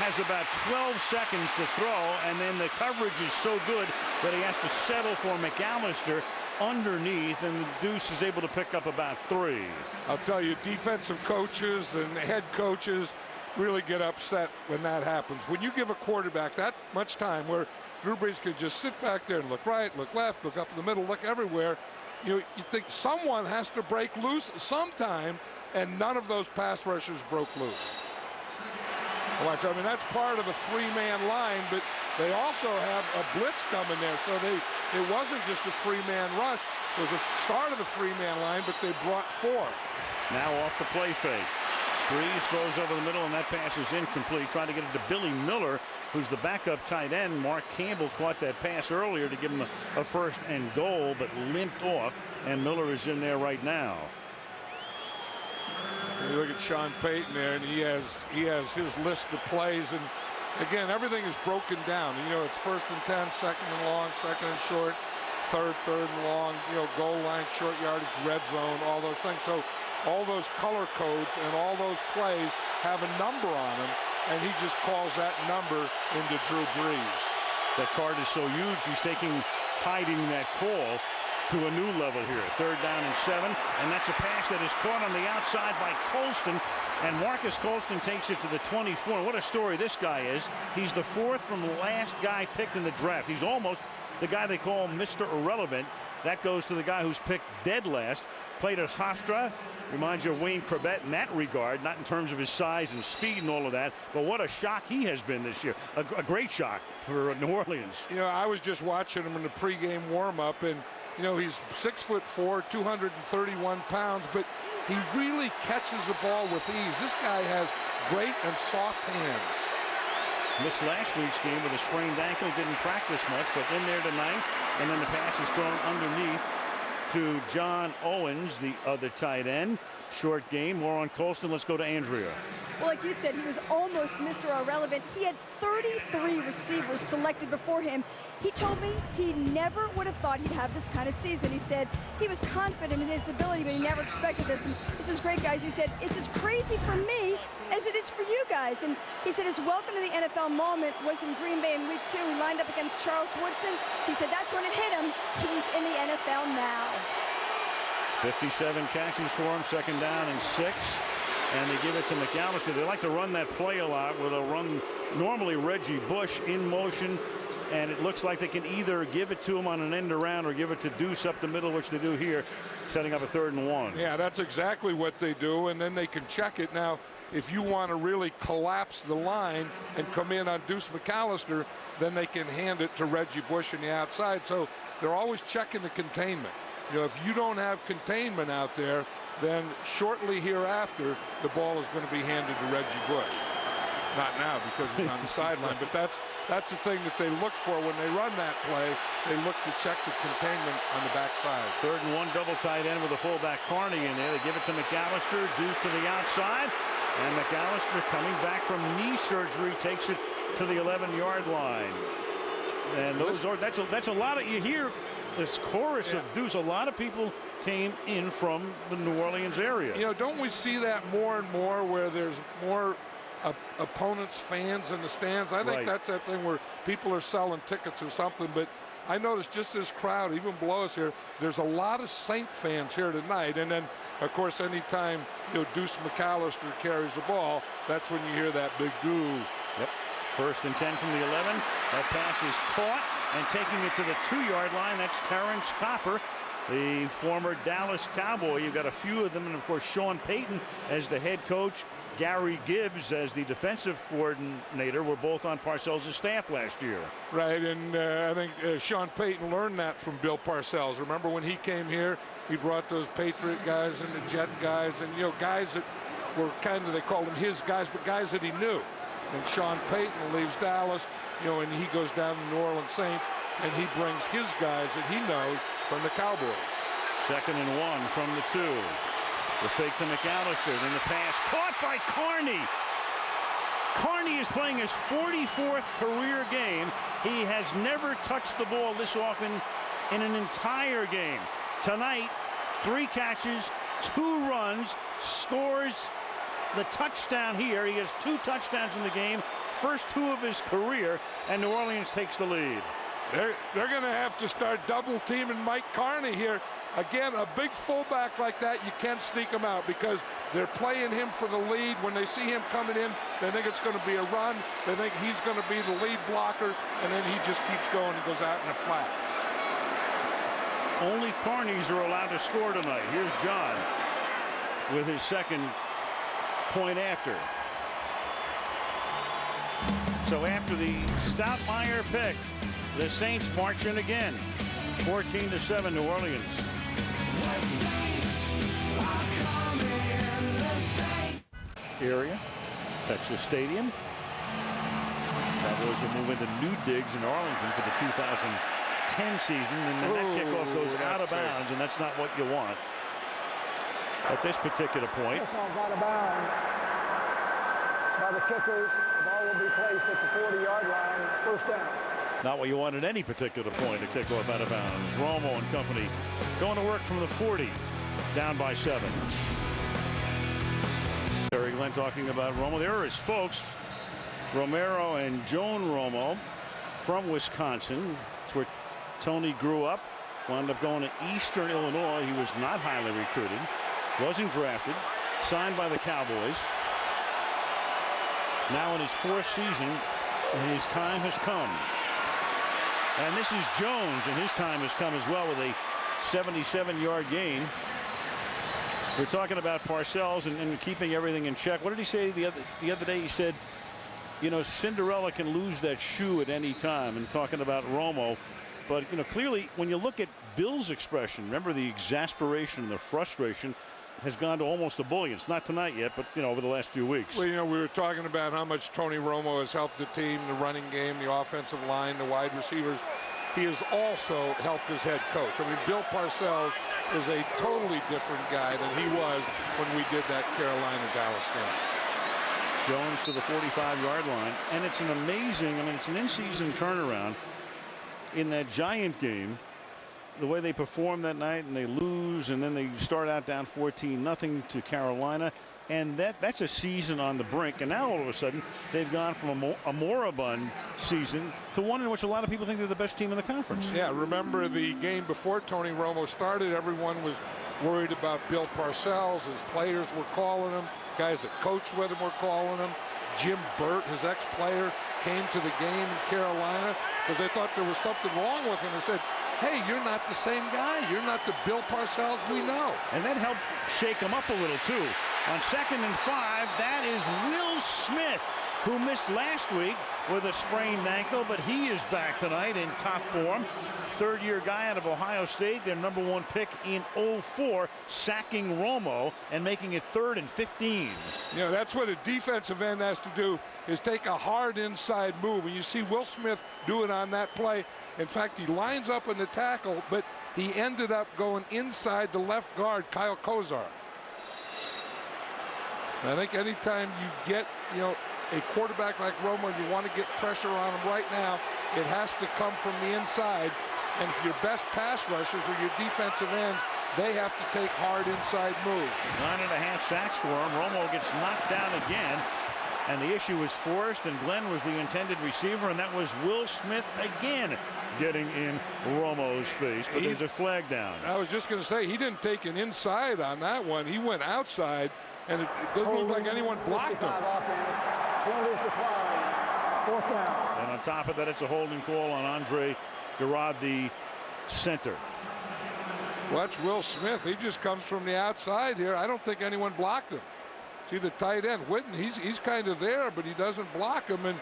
Has about 12 seconds to throw, and then the coverage is so good that he has to settle for McAllister underneath, and the Deuce is able to pick up about 3. I'll tell you, defensive coaches and head coaches really get upset when that happens. When you give a quarterback that much time where Drew Brees could just sit back there and look right, look left, look up in the middle, look everywhere, you think someone has to break loose sometime, and none of those pass rushers broke loose. Watch, I mean, that's part of a 3-man line, but they also have a blitz coming there, so it wasn't just a 3-man rush. It was a start of the 3-man line, but they brought 4. Now off the play fake. Breeze throws over the middle, and that pass is incomplete. Trying to get it to Billy Miller, who's the backup tight end. Mark Campbell caught that pass earlier to give him a first and goal, but limped off, and Miller is in there right now. You look at Sean Payton there, and he has his list of plays, and again, everything is broken down. You know, it's 1st and 10, 2nd and long, 2nd and short, 3rd and long, goal line, short yardage, red zone, all those things. So all those color codes and all those plays have a number on them, and he just calls that number into Drew Brees. That card is so huge, he's hiding that call to a new level here. 3rd down and 7, and that's a pass that is caught on the outside by Colston, and Marcus Colston takes it to the 24. What a story this guy is. He's the 4th from the last guy picked in the draft. He's almost the guy they call Mr. Irrelevant. That goes to the guy who's picked dead last. Played at Hofstra. Reminds you of Wayne Corbett in that regard, not in terms of his size and speed and all of that, but what a shock he has been this year. A great shock for New Orleans. I was just watching him in the pregame warm-up, and he's 6'4", 231 pounds, but he really catches the ball with ease. This guy has great and soft hands. Missed last week's game with a sprained ankle, didn't practice much, but in there tonight, and then the pass is thrown underneath to John Owens, the other tight end. Short game, more on Colston. Let's go to Andrea. Well, like you said, he was almost Mr. Irrelevant. He had 33 receivers selected before him. He told me he never would have thought he'd have this kind of season. He said he was confident in his ability, but he never expected this. And this is great, guys. He said, it's as crazy for me as it is for you guys. And he said his welcome to the NFL moment was in Green Bay in week 2. He lined up against Charles Woodson. He said that's when it hit him. He's in the NFL now. 57 catches for him, 2nd down and 6. And they give it to McAllister. They like to run that play a lot where they'll run normally Reggie Bush in motion. And it looks like they can either give it to him on an end around or give it to Deuce up the middle, which they do here, setting up a 3rd and 1. Yeah, that's exactly what they do, and then they can check it. Now, if you want to really collapse the line and come in on Deuce McAllister, then they can hand it to Reggie Bush on the outside. So they're always checking the containment. If you don't have containment out there, then shortly hereafter, the ball is going to be handed to Reggie Bush. Not now because he's on the sideline, but that's the thing that they look for when they run that play. They look to check the containment on the backside. 3rd and 1, double tight end with a fullback Carney in there. They give it to McAllister, Deuce to the outside, and McAllister coming back from knee surgery takes it to the 11-yard line. And that's a lot of, you hear this chorus of Deuce. A lot of people came in from the New Orleans area. Don't we see that more and more where there's more opponents' fans in the stands. I think Right. that's that thing where people are selling tickets or something. But I noticed just this crowd, even below us here, there's a lot of Saint fans here tonight. And then, of course, anytime Deuce McAllister carries the ball, that's when you hear that big goo. Yep. 1st and 10 from the 11. That pass is caught and taking it to the 2-yard line. That's Terrence Copper, the former Dallas Cowboy. You've got a few of them, and of course Sean Payton as the head coach, Gary Gibbs as the defensive coordinator were both on Parcells' staff last year. Right, and I think Sean Payton learned that from Bill Parcells. Remember when he came here, he brought those Patriot guys and the Jet guys, and guys that were kind of, they called them his guys, but guys that he knew. And Sean Payton leaves Dallas, and he goes down to New Orleans Saints, and he brings his guys that he knows from the Cowboys. 2nd and 1 from the 2. The fake to McAllister, then the pass caught by Carney. Carney is playing his 44th career game. He has never touched the ball this often in an entire game. Tonight, 3 catches, 2 runs, scores the touchdown here. He has 2 touchdowns in the game, first 2 of his career, and New Orleans takes the lead. They're going to have to start double teaming Mike Carney here. Again, a big fullback like that, you can't sneak him out because they're playing him for the lead. When they see him coming in, they think it's going to be a run. They think he's going to be the lead blocker, and then he just keeps going and goes out in a flat. Only Carneys are allowed to score tonight. Here's John with his 2nd point after. So after the Stoutmeyer pick, the Saints march in again. 14-7 New Orleans. Area, Texas Stadium. Cowboys will move into new digs in Arlington for the 2010 season, and then that kickoff goes out of bounds, and that's not what you want at this particular point. Kickoff out of bounds by the kickers. The ball will be placed at the 40-yard line. 1st down. Not what you want at any particular point, a kickoff out of bounds. Romo and company going to work from the 40, down by 7. Terry Glenn talking about Romo. There are his folks, Romero and Joan Romo from Wisconsin. It's where Tony grew up, wound up going to Eastern Illinois. He was not highly recruited, wasn't drafted, signed by the Cowboys. Now in his 4th season, and his time has come. And this is Jones, and his time has come as well with a 77-yard gain. We're talking about Parcells and keeping everything in check. What did he say the other day? He said, Cinderella can lose that shoe at any time, and talking about Romo. But, clearly when you look at Bill's expression, remember the exasperation and the frustration has gone to almost ebullience. Not tonight yet, but, over the last few weeks. Well, we were talking about how much Tony Romo has helped the team, the running game, the offensive line, the wide receivers. He has also helped his head coach. I mean, Bill Parcells is a totally different guy than he was when we did that Carolina-Dallas game. Jones to the 45-yard line, and it's an amazing, it's an in-season turnaround in that Giant game. The way they perform that night, and they lose, and then they start out down 14-0 to Carolina, and that's a season on the brink. And now all of a sudden they've gone from a moribund season to one in which a lot of people think they're the best team in the conference. Yeah, remember the game before Tony Romo started, everyone was worried about Bill Parcells. His players were calling him, guys that coached with him were calling him. Jim Burt, his ex-player, came to the game in Carolina because they thought there was something wrong with him. They said, hey, you're not the same guy. You're not the Bill Parcells we know. And that helped shake him up a little, too. On 2nd and 5, that is Will Smith, who missed last week with a sprained ankle, but he is back tonight in top form. 3rd-year guy out of Ohio State, their #1 pick in 2004, sacking Romo and making it 3rd and 15. That's what a defensive end has to do, is take a hard inside move. And you see Will Smith do it on that play. In fact, he lines up in the tackle, but he ended up going inside the left guard, Kyle Kozar. And I think anytime you get, a quarterback like Romo, you want to get pressure on him right now, it has to come from the inside. And if your best pass rushers or your defensive ends, they have to take hard inside moves. 9.5 sacks for him. Romo gets knocked down again. and the issue was forced, and Glenn was the intended receiver, and that was Will Smith again getting in Romo's face, but there's a flag down. I was just going to say, he didn't take an inside on that one. He went outside, and it doesn't look like anyone blocked him. And on top of that, it's a holding call on Andre Garrard, the center. Watch Will Smith. He just comes from the outside here. I don't think anyone blocked him. See the tight end, Witten, he's kind of there, but he doesn't block him, and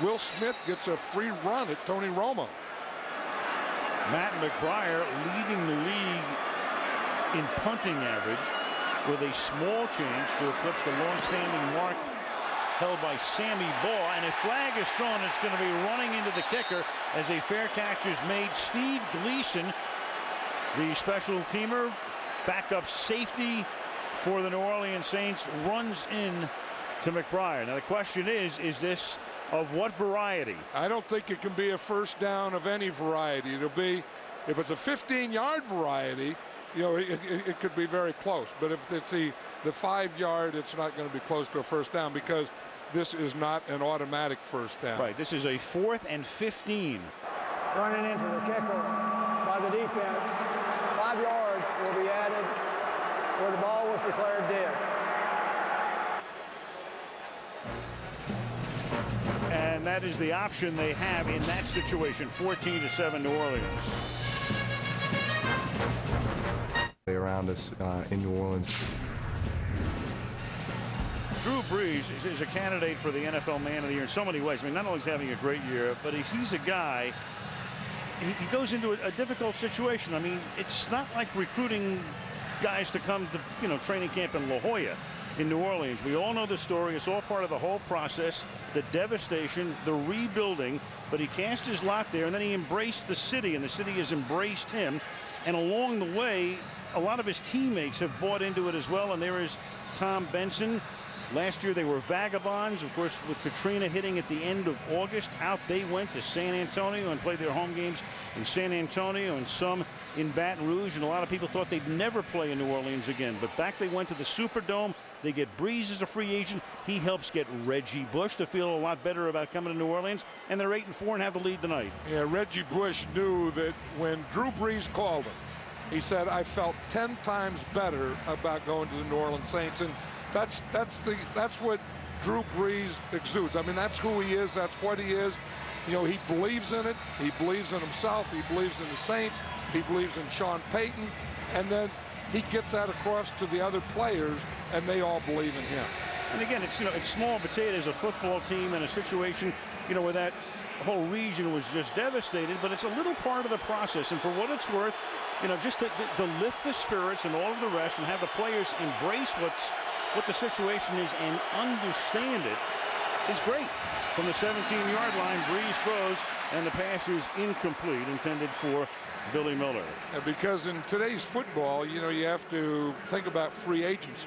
Will Smith gets a free run at Tony Romo. Matt McBriar leading the league in punting average with a small change to eclipse the long-standing mark held by Sammy Baugh, and a flag is thrown. It's going to be running into the kicker as a fair catch is made. Steve Gleason, the special teamer, backup safety for the New Orleans Saints, runs in to McBriar. Now the question is this of what variety? I don't think it can be a first down of any variety. It'll be, if it's a 15-yard variety, you know, it could be very close. But if it's the 5-yard, it's not going to be close to a first down because this is not an automatic first down. Right. This is a 4th and 15. Running into the kicker by the defense. 5 yards will be added where the ball was declared dead. And that is the option they have in that situation. 14-7 New Orleans. Around us in New Orleans. Drew Brees is a candidate for the NFL Man of the Year in so many ways. I mean, not only is he having a great year, but he's a guy, he goes into a difficult situation. I mean, it's not like recruiting guys to come to, you know, training camp in La Jolla in New Orleans. We all know the story. It's all part of the whole process, the devastation, the rebuilding, but he cast his lot there, and then he embraced the city, and the city has embraced him. And along the way, a lot of his teammates have bought into it as well, and there is Tom Benson. Last year they were vagabonds. Of course, with Katrina hitting at the end of August, out they went to San Antonio and played their home games in San Antonio and some in Baton Rouge. And a lot of people thought they'd never play in New Orleans again. But back they went to the Superdome. They get Brees as a free agent. He helps get Reggie Bush to feel a lot better about coming to New Orleans. And they're 8-4 and have the lead tonight. Yeah, Reggie Bush knew that when Drew Brees called him, he said, I felt 10 times better about going to the New Orleans Saints. And that's what Drew Brees exudes. I mean, that's who he is. That's what he is. You know, he believes in it. He believes in himself. He believes in the Saints. He believes in Sean Payton. And then he gets that across to the other players, and they all believe in him. And again, it's, you know, it's small potatoes, a football team in a situation, you know, where that whole region was just devastated, but it's a little part of the process. And for what it's worth, you know, just to lift the spirits and all of the rest and have the players embrace what the situation is and understand it is great. From the 17-yard line, Brees throws, and the pass is incomplete, intended for Billy Miller. And because in today's football, you know, you have to think about free agency.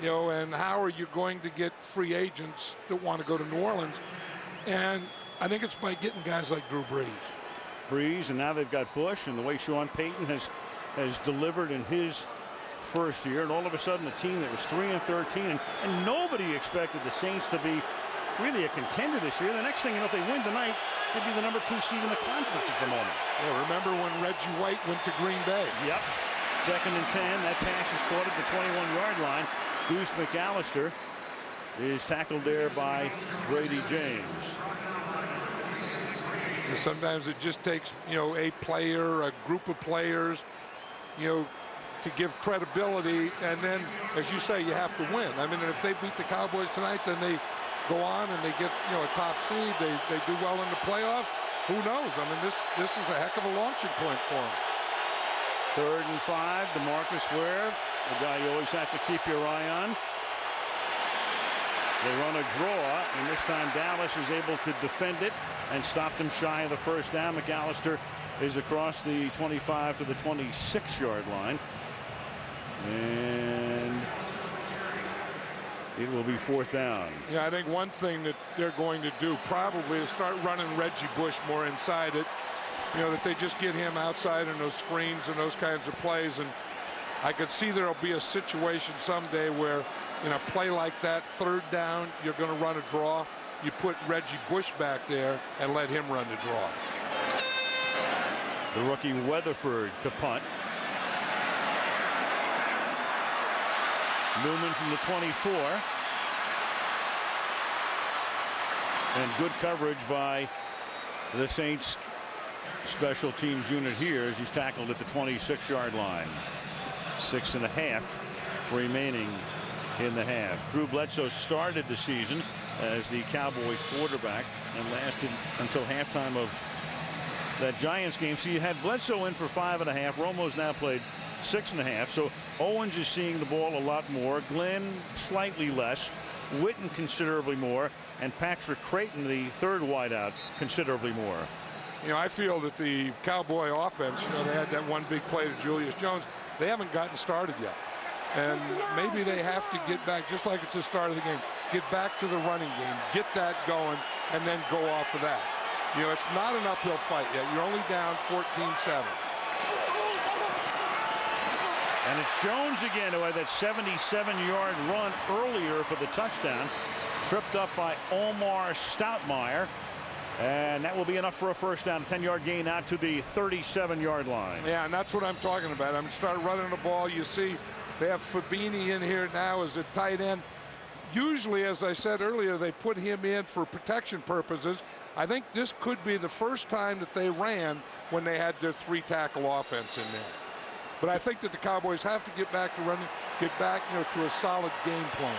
You know, and how are you going to get free agents that want to go to New Orleans? And I think it's by getting guys like Drew Brees. And now they've got Bush, and the way Sean Payton has delivered in his first year, and all of a sudden a team that was 3-13, and nobody expected the Saints to be really a contender this year. The next thing you know, if they win tonight, they'd be the #2 seed in the conference at the moment. Yeah, remember when Reggie White went to Green Bay? Yep. 2nd and 10. That pass is caught at the 21-yard line. Deuce McAllister is tackled there by Brady James. And sometimes it just takes, you know, a player, a group of players, you know, to give credibility, and then, as you say, you have to win. I mean, if they beat the Cowboys tonight, then they go on and they get, you know, a top seed. They do well in the playoffs. Who knows? I mean, this is a heck of a launching point for them. 3rd and 5, DeMarcus Ware, a guy you always have to keep your eye on. They run a draw, and this time Dallas is able to defend it and stop them shy of the first down. McAllister is across the 25 to the 26-yard line. And it will be 4th down. Yeah, I think one thing that they're going to do probably is start running Reggie Bush more inside it. You know, that they just get him outside in those screens and those kinds of plays. And I could see there'll be a situation someday where, in a play like that, 3rd down, you're going to run a draw. You put Reggie Bush back there and let him run the draw. The rookie Weatherford to punt. Newman from the 24. And good coverage by the Saints special teams unit here as he's tackled at the 26-yard line. 6.5 remaining in the half. Drew Bledsoe started the season as the Cowboy quarterback and lasted until halftime of that Giants game. So you had Bledsoe in for 5.5. Romo's now played 6.5. So Owens is seeing the ball a lot more. Glenn slightly less. Witten considerably more. And Patrick Creighton, the 3rd wideout, considerably more. You know, I feel that the Cowboy offense, you know, they had that one big play to Julius Jones. They haven't gotten started yet. And maybe they have to get back, just like it's the start of the game, get back to the running game, get that going, and then go off of that. You know, it's not an uphill fight yet. You're only down 14-7. And it's Jones again who had that 77-yard run earlier for the touchdown. Tripped up by Omar Stoutmire. And that will be enough for a first down. 10-yard gain out to the 37-yard line. Yeah, and that's what I'm talking about. I'm start running the ball. You see they have Fabini in here now as a tight end. Usually, as I said earlier, they put him in for protection purposes. I think this could be the first time that they ran when they had their 3-tackle offense in there. But I think that the Cowboys have to get back to running, get back, you know, to a solid game plan.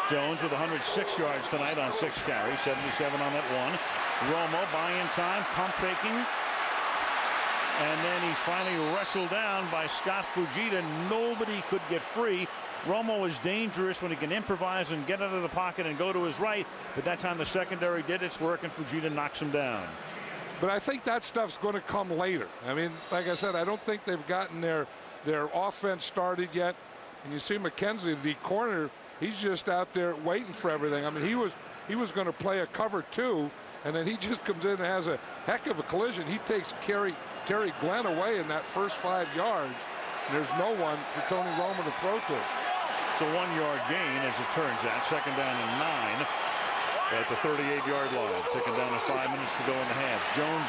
Jones with 106 yards tonight on 6 carries, 77 on that one. Romo buying time, pump faking. And then he's finally wrestled down by Scott Fujita. Nobody could get free. Romo is dangerous when he can improvise and get out of the pocket and go to his right. But that time the secondary did its work and Fujita knocks him down. But I think that stuff's going to come later. I mean, like I said, I don't think they've gotten their offense started yet. And you see McKenzie, the corner, he's just out there waiting for everything. I mean, he was going to play a cover 2, and then he just comes in and has a heck of a collision. He takes Terry Glenn away in that first 5 yards. And there's no one for Tony Romo to throw to. It's a 1-yard gain, as it turns out. 2nd down and 9 at the 38-yard line. Ticking down to 5 minutes to go in the half. Jones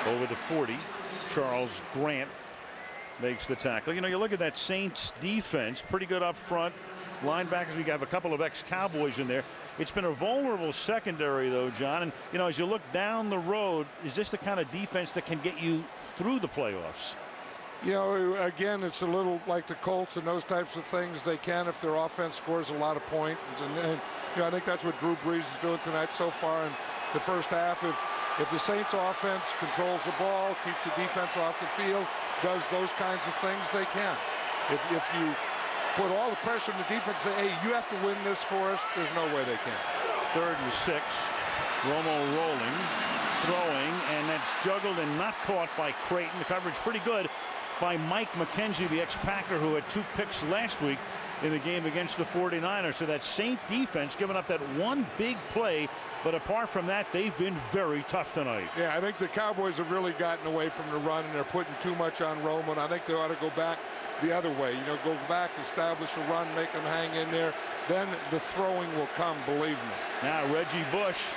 again over the 40. Charles Grant makes the tackle. You know, you look at that Saints defense, pretty good up front. Linebackers, we have a couple of ex-Cowboys in there. It's been a vulnerable secondary, though, John. And, you know, as you look down the road, is this the kind of defense that can get you through the playoffs? You know, again, it's a little like the Colts and those types of things. They can if their offense scores a lot of points. And you know, I think that's what Drew Brees is doing tonight so far in the first half. If the Saints offense controls the ball, keeps the defense off the field, does those kinds of things, they can. If you put all the pressure on the defense, say, hey, you have to win this for us, there's no way they can. 3rd and 6. Romo rolling, throwing, and that's juggled and not caught by Creighton. The coverage pretty good by Mike McKenzie, the ex-Packer, who had 2 picks last week in the game against the 49ers. So that Saint defense giving up that one big play, but apart from that, they've been very tough tonight. Yeah, I think the Cowboys have really gotten away from the run, and they're putting too much on Romo, and I think they ought to go back the other way. You know, go back, establish a run, make them hang in there. Then the throwing will come, believe me. Now Reggie Bush,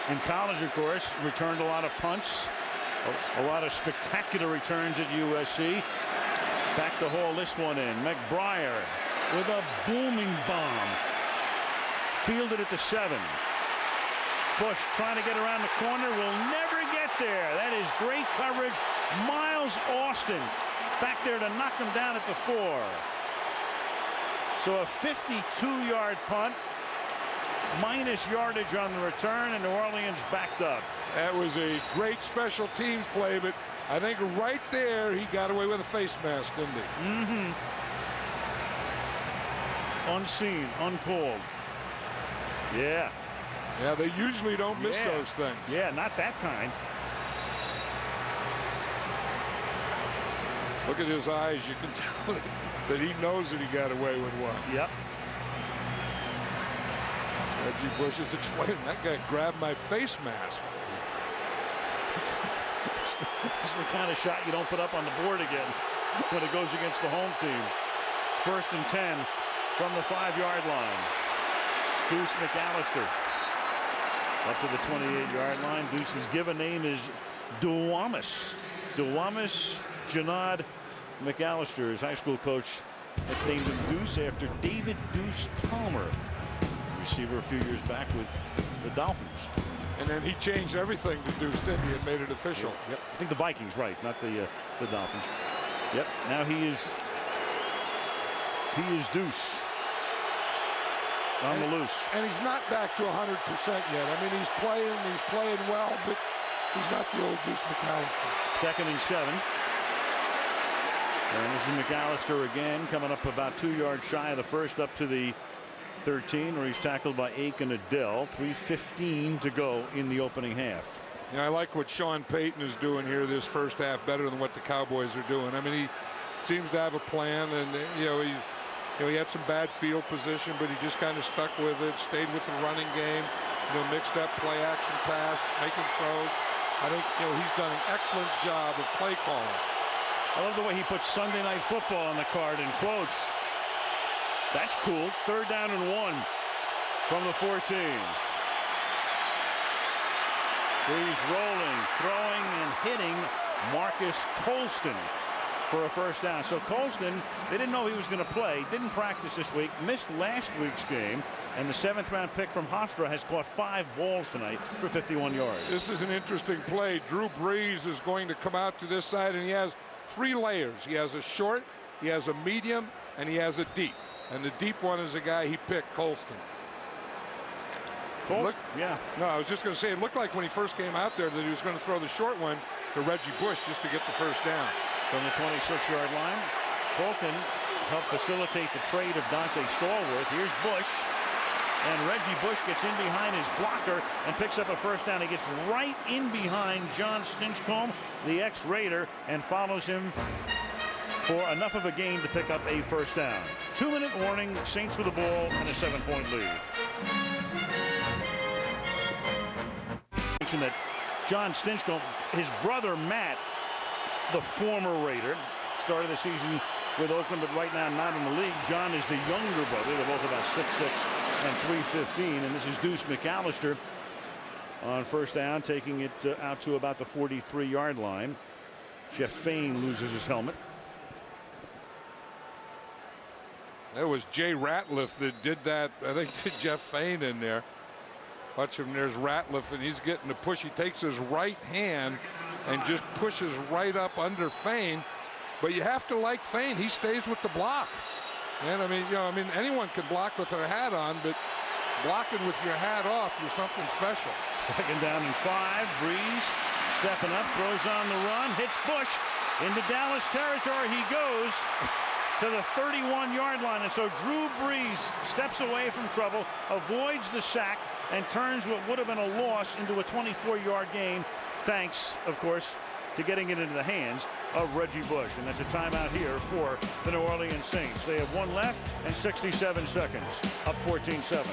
in college, of course, returned a lot of punts. A lot of spectacular returns at USC. Back to haul this one in. McBriar with a booming bomb. Fielded at the 7. Bush trying to get around the corner, will never get there. That is great coverage. Miles Austin back there to knock him down at the 4. So a 52-yard punt, minus yardage on the return, and New Orleans backed up. That was a great special teams play, but I think right there he got away with a face mask, didn't he? Mm-hmm. Unseen, uncalled. Yeah. Yeah, they usually don't miss those things. Yeah, not that kind. Look at his eyes. You can tell that he knows that he got away with one. Yep. Reggie Bush is explaining, that guy grabbed my face mask. It's the kind of shot you don't put up on the board again when it goes against the home team. 1st and 10 from the 5-yard line. Deuce McAllister up to the 28-yard line. Deuce's given name is Duwamis Janad McAllister. His high school coach had named him Deuce after David Deuce Palmer, receiver a few years back with the Dolphins. And then he changed everything to Deuce, didn't he, and made it official. Yep. I think the Vikings, right, not the Dolphins. Yep. Now he is Deuce on the loose. And he's not back to 100% yet. I mean, he's playing well, but he's not the old Deuce McAllister. 2nd and 7. And this is McAllister again, coming up about 2 yards shy of the first, up to the 13, where he's tackled by Aiken Adele. 3:15 to go in the opening half. Yeah, I like what Sean Payton is doing here this first half better than what the Cowboys are doing. I mean, he seems to have a plan, and he had some bad field position, but he just kind of stuck with it, stayed with the running game, mixed up play action pass, making throws. I think he's done an excellent job of play calling. I love the way he puts Sunday Night Football on the card in quotes. That's cool. 3rd down and 1 from the 14. Breeze rolling, throwing, and hitting Marcus Colston for a first down. So Colston, they didn't know he was going to play, didn't practice this week, missed last week's game, and the 7th-round pick from Hofstra has caught 5 balls tonight for 51 yards. This is an interesting play. Drew Brees is going to come out to this side, and he has 3 layers. He has a short, he has a medium, and he has a deep. And the deep one is the guy he picked, Colston. Yeah. No, I was just going to say, it looked like when he first came out there that he was going to throw the short one to Reggie Bush just to get the first down. From the 26-yard line, Colston helped facilitate the trade of Dante Stallworth. Here's Bush. And Reggie Bush gets in behind his blocker and picks up a first down. He gets right in behind John Stinchcomb, the ex-Raider, and follows him for enough of a gain to pick up a first down. 2-minute warning, Saints with the ball and a 7-point lead. That John Stinchcomb, his brother Matt, the former Raider, started the season with Oakland, but right now not in the league. John is the younger brother. They're both about 6'6" and 315. And this is Deuce McAllister on first down, taking it out to about the 43-yard line. Jeff Fain loses his helmet. That was Jay Ratliff that did that. I think did Jeff Fain in there. Watch him. There's Ratliff, and he's getting the push. He takes his right hand and just pushes right up under Fain. But you have to like Fain. He stays with the block. And I mean, anyone can block with their hat on, but blocking with your hat off is something special. 2nd down and 5. Breeze stepping up, throws on the run, hits Bush into Dallas territory. He goes to the 31-yard line. And so Drew Brees steps away from trouble, avoids the sack, and turns what would have been a loss into a 24-yard gain, thanks, of course, to getting it into the hands of Reggie Bush. And that's a timeout here for the New Orleans Saints. They have 1 left and 67 seconds, up 14-7.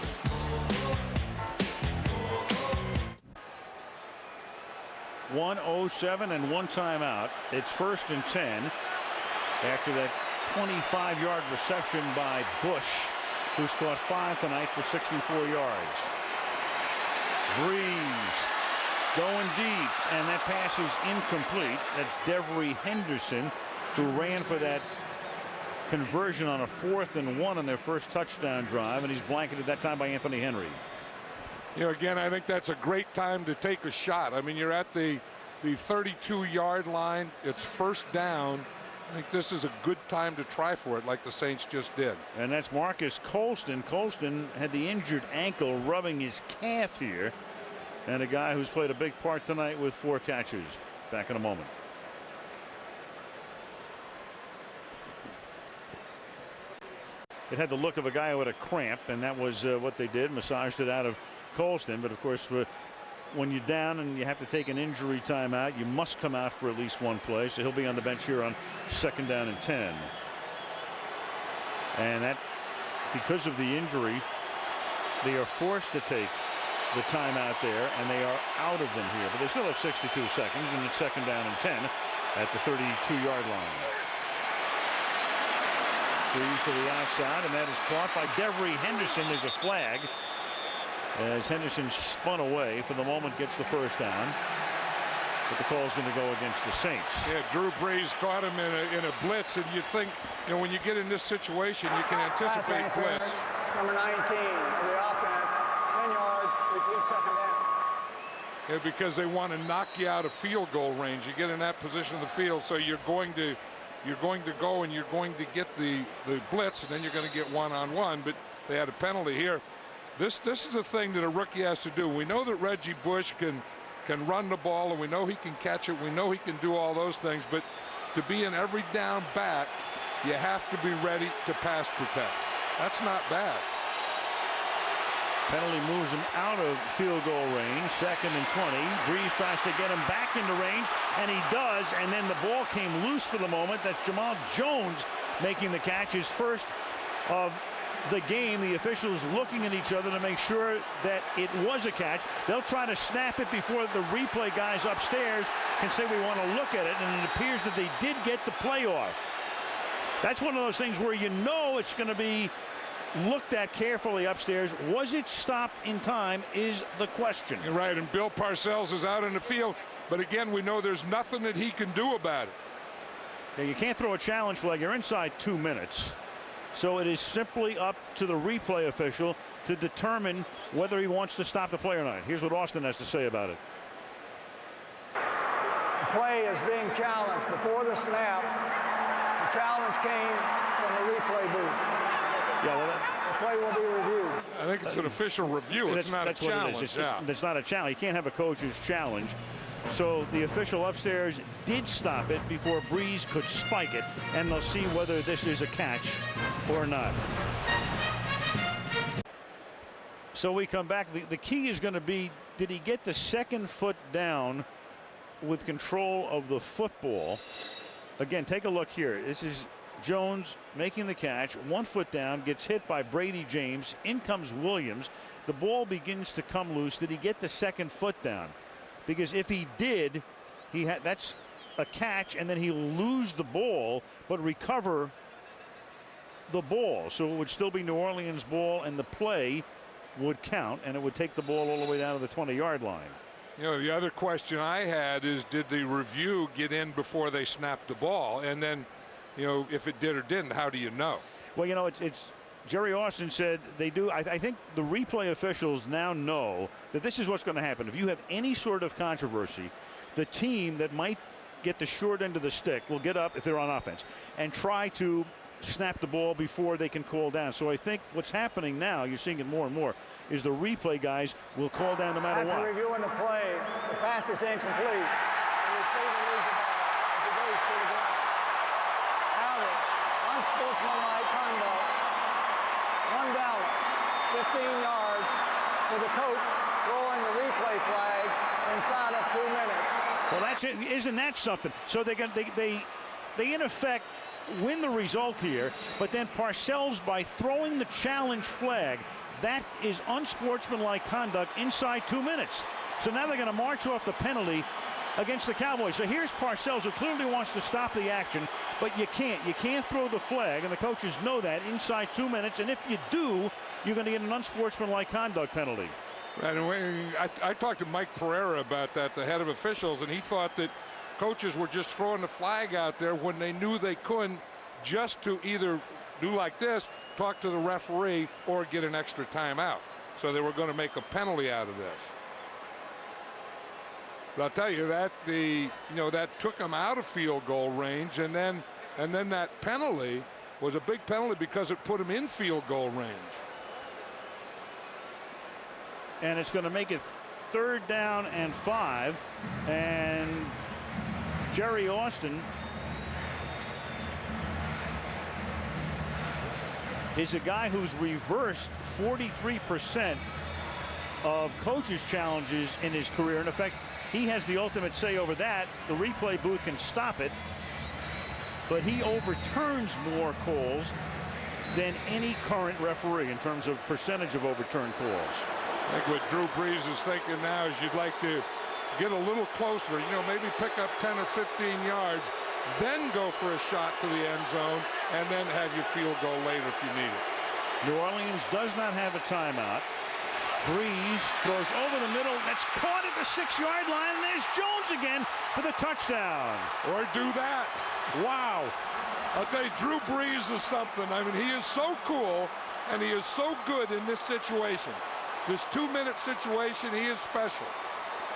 .107 and 1 timeout. It's 1st and 10 after that 25-yard reception by Bush, who's caught 5 tonight for 64 yards. Breeze going deep, and that pass is incomplete. That's Devery Henderson, who ran for that conversion on a 4th and 1 on their first touchdown drive, and he's blanketed that time by Anthony Henry. Again, I think that's a great time to take a shot. I mean, you're at the 32-yard line. It's 1st down. I think this is a good time to try for it, like the Saints just did. And that's Marcus Colston. Colston had the injured ankle, rubbing his calf here. And a guy who's played a big part tonight with 4 catches. Back in a moment. It had the look of a guy who had a cramp, and that was what they did, massaged it out of Colston. But of course, when you're down and you have to take an injury timeout, you must come out for at least 1 play. So he'll be on the bench here on 2nd down and 10. And that, because of the injury, they are forced to take the timeout there, and they are out of them here. But they still have 62 seconds, and it's 2nd down and 10 at the 32-yard line. Breeze to the outside, and that is caught by Devery Henderson. There's a flag as Henderson spun away. For the moment, gets the first down. But the call is going to go against the Saints. Yeah, Drew Brees caught him in a blitz, and you think, when you get in this situation, you can anticipate blitz. Number 19 of the offense, 10 yards, repeat 2nd down. Yeah, because they want to knock you out of field goal range. You get in that position of the field, so you're going to go and you're going to get the blitz, and then you're going to get one-on-one. But they had a penalty here. This is a thing that a rookie has to do. We know that Reggie Bush can run the ball, and we know he can catch it. We know he can do all those things. But to be an every down back, you have to be ready to pass protect. That's not bad. Penalty moves him out of field goal range. 2nd and 20. Breeze tries to get him back into range, and he does. And then the ball came loose for the moment. That's Jamal Jones making the catch, his first of the game. The officials looking at each other to make sure that it was a catch. They'll try to snap it before the replay guys upstairs can say we want to look at it, and it appears that they did get the play off. That's one of those things where you know it's going to be looked at carefully upstairs. Was it stopped in time is the question. You're right, and Bill Parcells is out in the field, but again, we know there's nothing that he can do about it. Yeah, you can't throw a challenge flag. You're inside 2 minutes. So it is simply up to the replay official to determine whether he wants to stop the play or not. Here's what Austin has to say about it. The play is being challenged. Before the snap, the challenge came from the replay booth. Yeah, well, the play will be reviewed. I think it's an official review. It's not a challenge. What it is. It's not a challenge. You can't have a coach's challenge. So the official upstairs did stop it before Breeze could spike it, and they'll see whether this is a catch or not. So we come back. The key is going to be, did he get the 2nd foot down with control of the football? Again, take a look here. This is Jones making the catch, 1 foot down, gets hit by Brady James. In comes Williams. The ball begins to come loose. Did he get the 2nd foot down? Because if he did, that's a catch, and then he'll lose the ball but recover the ball. So it would still be New Orleans ball, and the play would count, and it would take the ball all the way down to the 20-yard line. The other question I had is, did the review get in before they snapped the ball? And then, if it did or didn't, how do you know? Well, it's Jerry Austin said they do. I think the replay officials now know that this is what's going to happen. If you have any sort of controversy, the team that might get the short end of the stick will get up if they're on offense and try to snap the ball before they can call down. So I think what's happening now, you're seeing it more and more, is the replay guys will call down no matter what. After reviewing the play, the pass is incomplete. The receiver leaves the ball as it goes to the ground. However, unsportsmanlike conduct, 1 down, 15 yards for the coach throwing the replay flag inside of 2 minutes. Well, that's it. Isn't that something? So they in effect win the result here, but then Parcells, by throwing the challenge flag, that is unsportsmanlike conduct inside 2 minutes. So now they're going to march off the penalty against the Cowboys. So here's Parcells, who clearly wants to stop the action, but you can't. You can't throw the flag, and the coaches know that, inside 2 minutes. And if you do, you're going to get an unsportsmanlike conduct penalty. Right, and I talked to Mike Pereira about that, the head of officials, and he thought that coaches were just throwing the flag out there when they knew they couldn't, just to either do like this, talk to the referee, or get an extra timeout. So they were going to make a penalty out of this. But I'll tell you that that took them out of field goal range, and then that penalty was a big penalty because it put them in field goal range. And it's going to make it 3rd down and 5, and Jerry Austin is a guy who's reversed 43% of coaches' challenges in his career. In effect, he has the ultimate say over that. The replay booth can stop it, but he overturns more calls than any current referee in terms of percentage of overturned calls. I think what Drew Brees is thinking now is you'd like to get a little closer, you know, maybe pick up 10 or 15 yards, then go for a shot to the end zone, and then have your field goal later if you need it. New Orleans does not have a timeout. Brees throws over the middle. That's caught at the 6-yard line, and there's Jones again for the touchdown. Or do that. Wow. I'll tell you, Drew Brees is something. I mean, he is so cool, and he is so good in this situation. This 2-minute situation, he is special.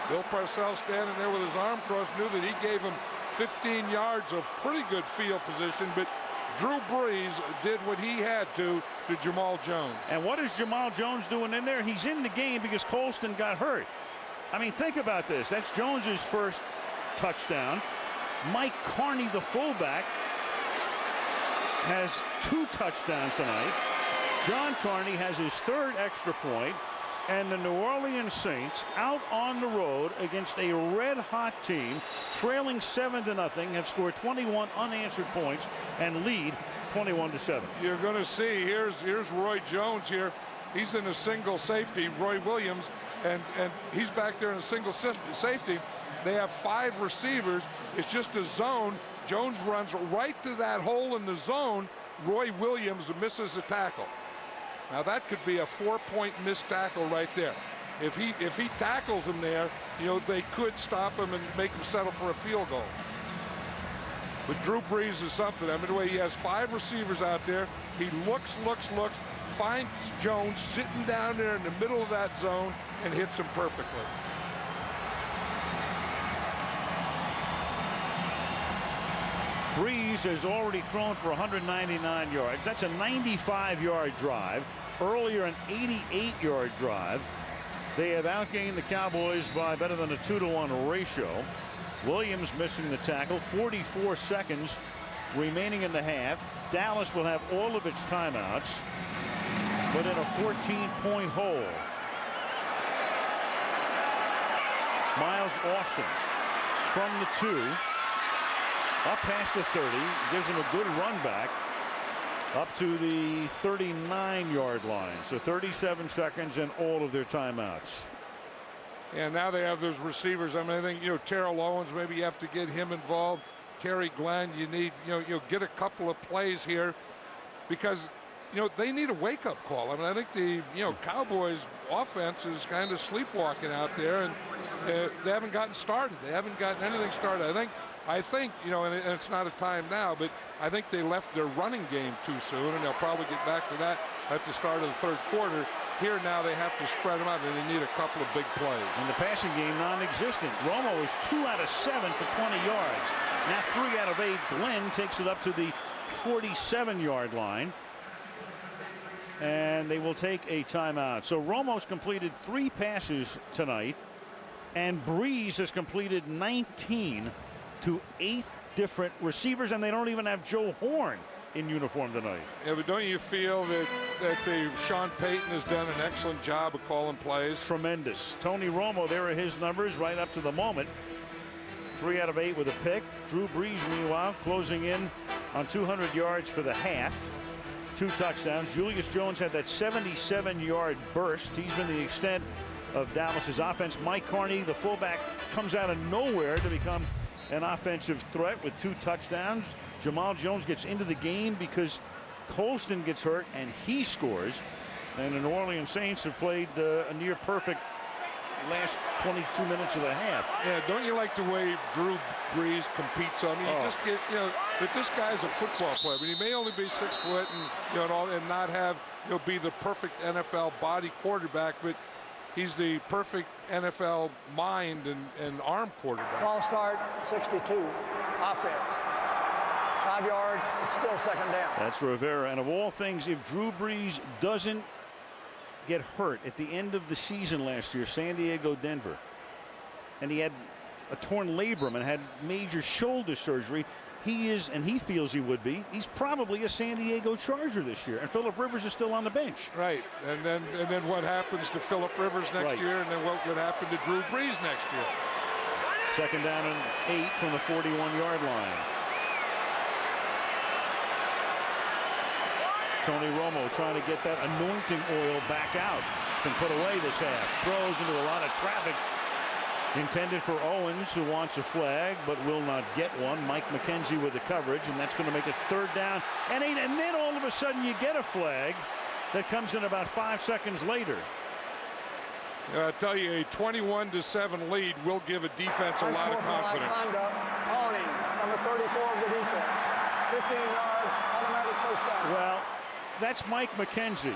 Bill Parcells standing there with his arm crossed knew that he gave him 15 yards of pretty good field position, but Drew Brees did what he had to Jamal Jones. And what is Jamal Jones doing in there? He's in the game because Colston got hurt. I mean, think about this. That's Jones's first touchdown. Mike Carney, the fullback, has 2 touchdowns tonight. John Carney has his 3rd extra point. And the New Orleans Saints out on the road against a red-hot team, trailing 7-0, have scored 21 unanswered points and lead 21-7. You're going to see, here's Roy Jones here. He's in a single safety, Roy Williams, and he's back there in a single safety. They have 5 receivers. It's just a zone. Jones runs right to that hole in the zone. Roy Williams misses a tackle. Now that could be a 4-point missed tackle right there. If he tackles him there, you know, they could stop him and make him settle for a field goal. But Drew Brees is something. I mean, the way he has 5 receivers out there, he looks, finds Jones sitting down there in the middle of that zone and hits him perfectly. Brees has already thrown for 199 yards. That's a 95-yard drive. Earlier, an 88-yard drive. They have outgained the Cowboys by better than a 2-to-1 ratio. Williams missing the tackle. 44 seconds remaining in the half. Dallas will have all of its timeouts, but in a 14-point hole. Miles Austin from the 2. Up past the 30, gives him a good run back up to the 39-yard line. So 37 seconds and all of their timeouts. And now they have those receivers. I mean, I think, you know, Terrell Owens, maybe you have to get him involved. Terry Glenn, you need, you know, get a couple of plays here because, you know, they need a wake-up call. I mean, I think the, you know, Cowboys offense is kind of sleepwalking out there, and they haven't gotten started. They haven't gotten anything started. I think, you know, and it's not a time now, but I think they left their running game too soon, and they'll probably get back to that at the start of the 3rd quarter. Here now they have to spread them out, and they need a couple of big plays. And the passing game non-existent. Romo is 2 out of 7 for 20 yards. Now 3 out of 8. Glenn takes it up to the 47-yard line. And they will take a timeout. So Romo's completed 3 passes tonight, and Brees has completed 19 to 8 different receivers, and they don't even have Joe Horn in uniform tonight. Yeah, but don't you feel that Sean Payton has done an excellent job of calling plays? Tremendous. Tony Romo, there are his numbers right up to the moment. 3 out of 8 with a pick. Drew Brees, meanwhile, closing in on 200 yards for the half. 2 touchdowns. Julius Jones had that 77-yard burst. He's been the extent of Dallas's offense. Mike Carney, the fullback, comes out of nowhere to become an offensive threat with 2 touchdowns. Jamal Jones gets into the game because Colston gets hurt and he scores. And the New Orleans Saints have played a near perfect last 22 minutes of the half. Yeah, don't you like the way Drew Brees competes on? You just get, you know, that this guy's a football player. I mean, he may only be 6 foot and, you know, and not have, you know, be the perfect NFL body quarterback, but he's the perfect NFL mind and arm quarterback. Ball start, 62. Offense. 5 yards, it's still 2nd down. That's Rivera. And of all things, if Drew Brees doesn't get hurt at the end of the season last year, San Diego, Denver, and he had a torn labrum and had major shoulder surgery, he is, and he feels he would be, he's probably a San Diego Charger this year. And Phillip Rivers is still on the bench. Right. And then what happens to Phillip Rivers next year, and then what would happen to Drew Brees next year? 2nd down and 8 from the 41-yard line. Tony Romo trying to get that anointing oil back out. been put away this half. Throws into a lot of traffic. Intended for Owens, who wants a flag, but will not get one. Mike McKenzie with the coverage, and that's going to make it 3rd down and 8. And then all of a sudden you get a flag that comes in about 5 seconds later. I tell you, a 21-7 lead will give a defense a lot of confidence. Taunting, number 34 of the defense. 15 yards, automatic first down. Well, that's Mike McKenzie,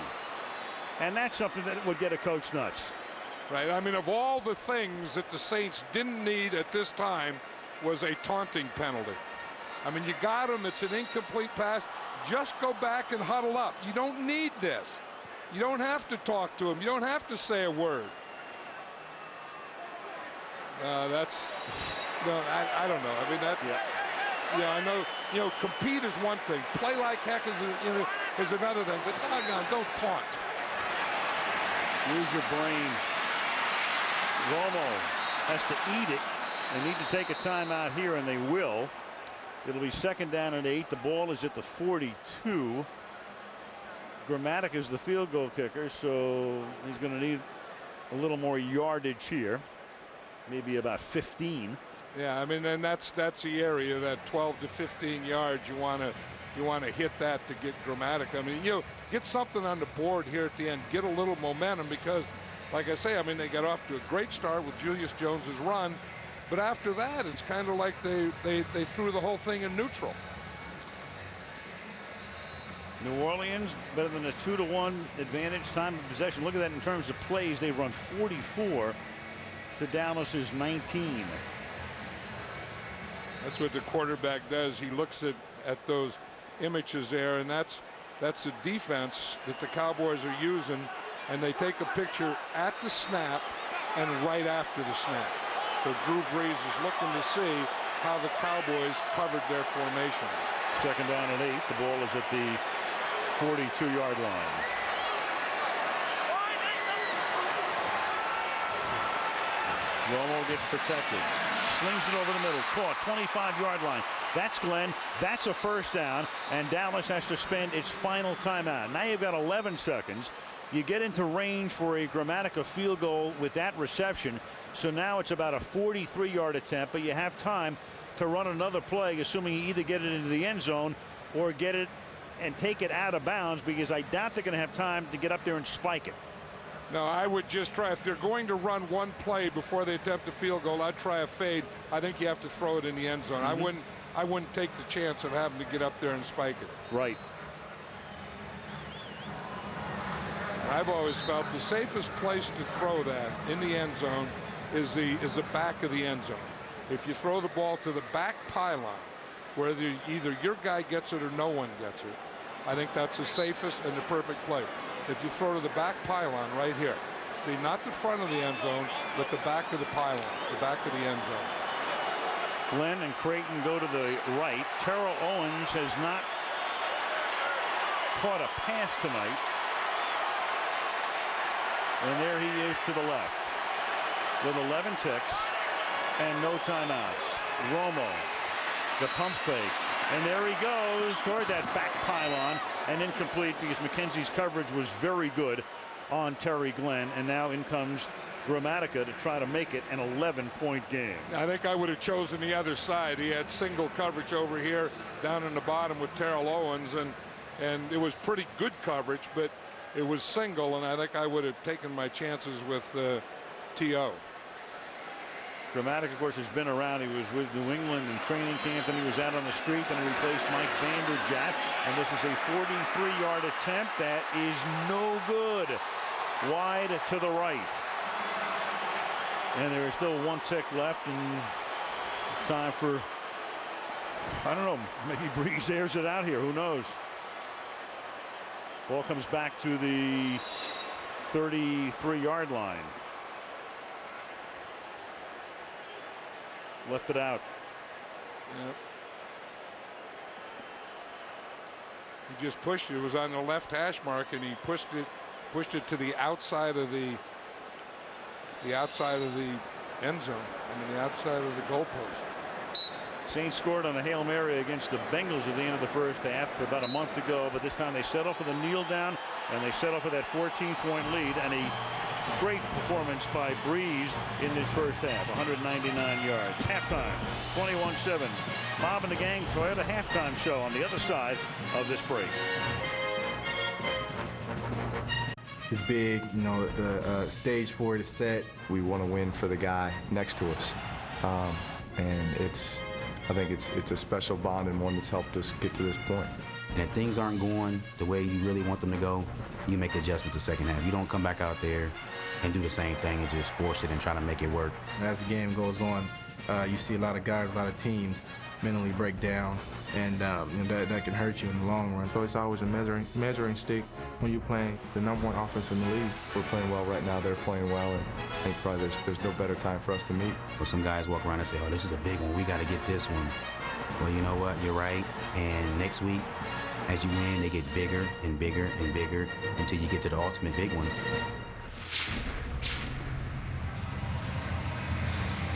and that's something that would get a coach nuts. Right. I mean, of all the things that the Saints didn't need at this time was a taunting penalty. I mean, you got him. It's an incomplete pass. Just go back and huddle up. You don't need this. You don't have to talk to him. You don't have to say a word. I don't know. I mean, that. Yeah, I know. You know, compete is one thing. Play like heck is another thing. But doggone, don't taunt. Use your brain. Romo has to eat it. They need to take a timeout here, and they will. It'll be 2nd down and 8. The ball is at the 42. Gramatica is the field goal kicker, so he's going to need a little more yardage here. Maybe about 15. Yeah, I mean, and that's the area, that 12 to 15 yards. You want to hit that to get Gramatica. I mean, you know, get something on the board here at the end. Get a little momentum because, like I say, I mean, they got off to a great start with Julius Jones's run, but after that, it's kind of like they threw the whole thing in neutral. New Orleans better than a 2-1 advantage time of possession. Look at that in terms of plays. They've run 44 to Dallas's 19. That's what the quarterback does. He looks at those images there, and that's the defense that the Cowboys are using, and they take a picture at the snap and right after the snap. So Drew Brees is looking to see how the Cowboys covered their formation. 2nd down and 8. The ball is at the 42-yard line. Romo gets protected. Slings it over the middle. Caught. 25-yard line. That's Glenn. That's a 1st down. And Dallas has to spend its final timeout. Now you've got 11 seconds. You get into range for a Gramatica field goal with that reception. So now it's about a 43-yard attempt, but you have time to run another play, assuming you either get it into the end zone or get it and take it out of bounds, because I doubt they're going to have time to get up there and spike it. No, I would just try, if they're going to run one play before they attempt a field goal, I'd try a fade. I think you have to throw it in the end zone. I wouldn't take the chance of having to get up there and spike it. Right. I've always felt the safest place to throw that in the end zone is the back of the end zone. If you throw the ball to the back pylon, where either your guy gets it or no one gets it, I think that's the safest and the perfect play. If you throw to the back pylon right here, see, not the front of the end zone, but the back of the pylon, the back of the end zone. Glenn and Creighton go to the right. Terrell Owens has not caught a pass tonight. And there he is to the left with 11 ticks and no timeouts. Romo, the pump fake. And there he goes toward that back pylon, and incomplete because McKenzie's coverage was very good on Terry Glenn. And now in comes Gramatica to try to make it an 11-point game. I think I would have chosen the other side. He had single coverage over here down in the bottom with Terrell Owens, and it was pretty good coverage, but it was single, and I think I would have taken my chances with T.O. Gramatica, of course, has been around. He was with New England in training camp, then he was out on the street, then he replaced Mike Vanderjagt. And this is a 43-yard attempt that is no good. Wide to the right. And there is still 1 tick left, and time for, I don't know, maybe Breeze airs it out here. Who knows? Ball comes back to the 33-yard line. Left it out. Yep. He just pushed it. It was on the left hash mark, and he pushed it to the outside of the end zone. I mean, the outside of the goalpost. Saints scored on a Hail Mary against the Bengals at the end of the first half about a month ago, but this time they settle for the kneel down and they settle for that 14-point lead, and a great performance by Breeze in this first half. 199 yards. Halftime 21-7. Bob and the gang Toyota halftime show on the other side of this break. It's big, you know, the stage for it is set. We want to win for the guy next to us. And I think it's a special bond and one that's helped us get to this point. And if things aren't going the way you really want them to go, you make adjustments the second half. You don't come back out there and do the same thing and just force it and try to make it work. As the game goes on, you see a lot of guys, a lot of teams mentally break down, and you know, that can hurt you in the long run. So it's always a measuring stick when you're playing the #1 offense in the league. We're playing well right now. They're playing well, and I think probably there's no better time for us to meet. But some guys walk around and say, oh, this is a big one. We got to get this one. Well, you know what? You're right. And next week, as you win, they get bigger and bigger and bigger until you get to the ultimate big one.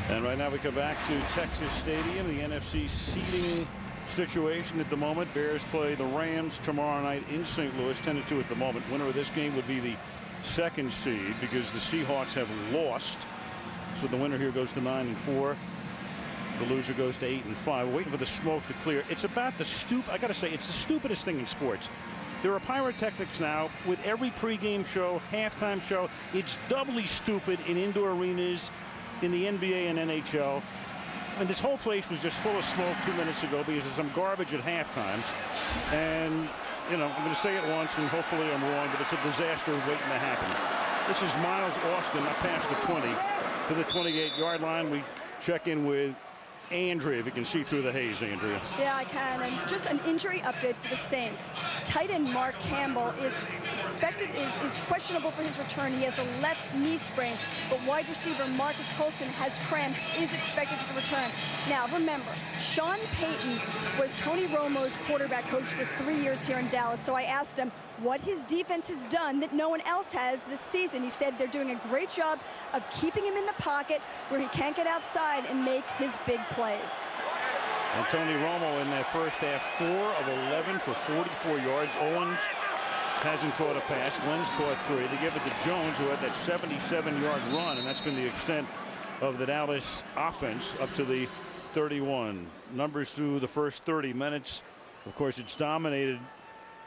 And right now we come back to Texas Stadium, the NFC seeding situation at the moment. Bears play the Rams tomorrow night in St. Louis, 10-2 at the moment. Winner of this game would be the 2nd seed because the Seahawks have lost. So the winner here goes to 9-4. The loser goes to 8-5. We're waiting for the smoke to clear. It's about the I got to say, it's the stupidest thing in sports. There are pyrotechnics now with every pregame show, halftime show. It's doubly stupid in indoor arenas, in the NBA and NHL. And this whole place was just full of smoke 2 minutes ago because of some garbage at halftime. And, you know, I'm going to say it once and hopefully I'm wrong, but it's a disaster waiting to happen. This is Miles Austin up past the 20 to the 28-yard line. We check in with Andrea, if you can see through the haze, Andrea. Yeah, I can. And just an injury update for the Saints. Tight end Mark Campbell is questionable for his return. He has a left knee sprain, but wide receiver Marcus Colston has cramps, is expected to return. Now, remember, Sean Payton was Tony Romo's quarterback coach for 3 years here in Dallas, so I asked him what his defense has done that no one else has this season. He said they're doing a great job of keeping him in the pocket where he can't get outside and make his big plays. And Tony Romo in that first half, 4 of 11 for 44 yards. Owens hasn't caught a pass. Glenn's caught 3. They give it to Jones, who had that 77-yard run, and that's been the extent of the Dallas offense up to the 31. Numbers through the first 30 minutes. Of course, it's dominated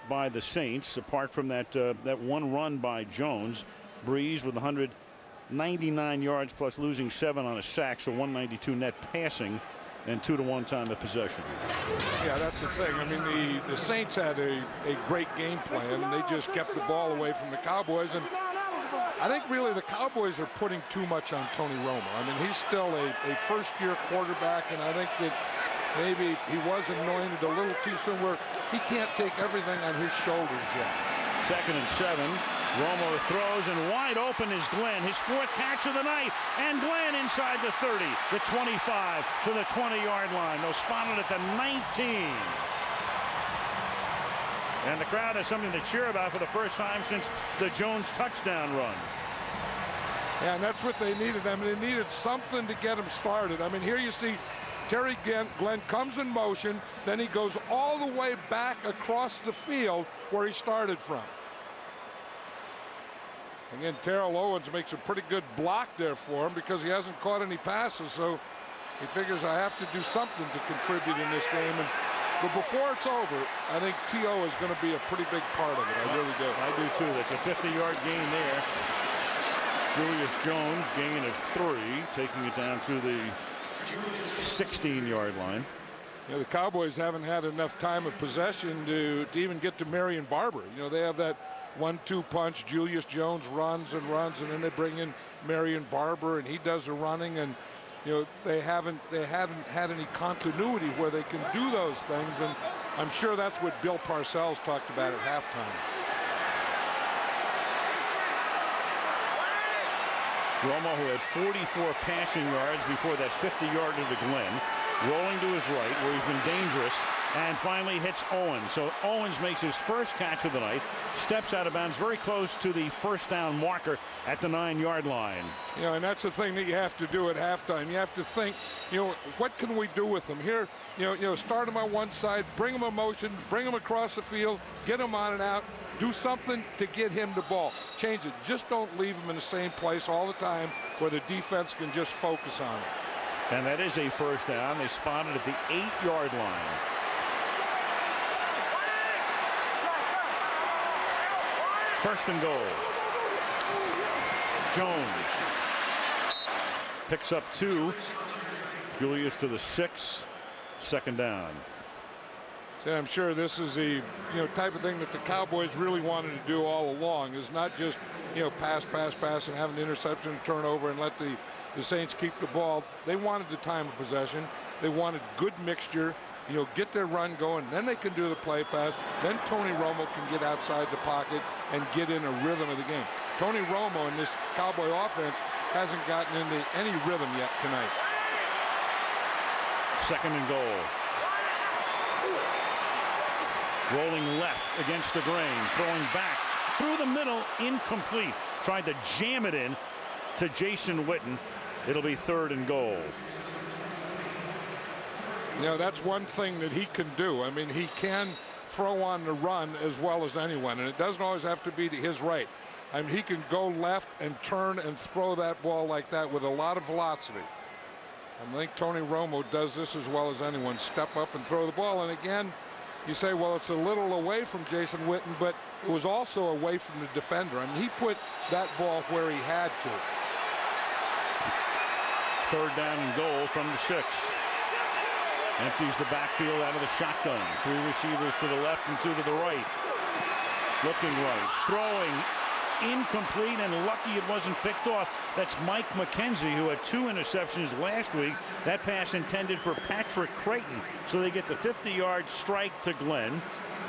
by the Saints, apart from that one run by Jones. Breeze with 199 yards plus losing 7 on a sack, so 192 net passing and 2-1 time of possession. Yeah, that's the thing. I mean, the Saints had a great game plan, and they just kept the ball away from the Cowboys. And I think really the Cowboys are putting too much on Tony Romo. I mean, he's still a first-year quarterback, and I think that maybe he was anointed a little too soon, where he can't take everything on his shoulders yet. 2nd and 7. Romo throws, and wide open is Glenn, his 4th catch of the night. And Glenn inside the 30, the 25 to the 20-yard line. They'll spot it at the 19. And the crowd has something to cheer about for the first time since the Jones touchdown run. Yeah, and that's what they needed. I mean, they needed something to get him started. I mean, here you see Terry Glenn comes in motion, then he goes all the way back across the field where he started from. Again, Terrell Owens makes a pretty good block there for him because he hasn't caught any passes, so he figures I have to do something to contribute in this game. But before it's over, I think T.O. is going to be a pretty big part of it. I really do. I do too. That's a 50-yard gain there. Julius Jones, gain of 3, taking it down to the 16-yard line. You know, the Cowboys haven't had enough time of possession to even get to Marion Barber. You know, they have that 1-2 punch. Julius Jones runs, and then they bring in Marion Barber, and he does the running. And you know, they haven't had any continuity where they can do those things. And I'm sure that's what Bill Parcells talked about at halftime. Romo, who had 44 passing yards before that 50-yarder to Glenn, rolling to his right, where he's been dangerous and finally hits Owens. So Owens makes his first catch of the night, steps out of bounds very close to the first down marker at the 9-yard line. You know, and that's the thing that you have to do at halftime. You have to think, you know, what can we do with them here? You know, start them on one side, bring them in motion, bring them across the field, get them on and out, do something to get him the ball. Change it. Just don't leave him in the same place all the time where the defense can just focus on it. And that is a first down. They spotted at the 8-yard line. First and goal. Jones picks up 2. Julius to the 6. Second down. See, I'm sure this is the type of thing that the Cowboys really wanted to do all along, is not just pass and have an interception and turnover and let the Saints keep the ball. They wanted the time of possession. They wanted good mixture. Get their run going, then they can do the play pass. Then Tony Romo can get outside the pocket and get in a rhythm of the game. Tony Romo in this Cowboy offense hasn't gotten into any rhythm yet tonight. Second and goal. Rolling left against the grain, throwing back through the middle, incomplete. Tried to jam it in to Jason Witten. It'll be third and goal. That's one thing that he can do. I mean, he can throw on the run as well as anyone, and it doesn't always have to be to his right. I mean, he can go left and turn and throw that ball like that with a lot of velocity. I think Tony Romo does this as well as anyone. Step up and throw the ball. And again, you say, well, it's a little away from Jason Witten, but it was also away from the defender. I mean, he put that ball where he had to. Third down and goal from the 6. Empties the backfield out of the shotgun. 3 receivers to the left and 2 to the right. Looking right. Throwing incomplete, and lucky it wasn't picked off. That's Mike McKenzie, who had 2 interceptions last week. That pass intended for Patrick Creighton. So they get the 50-yard strike to Glenn.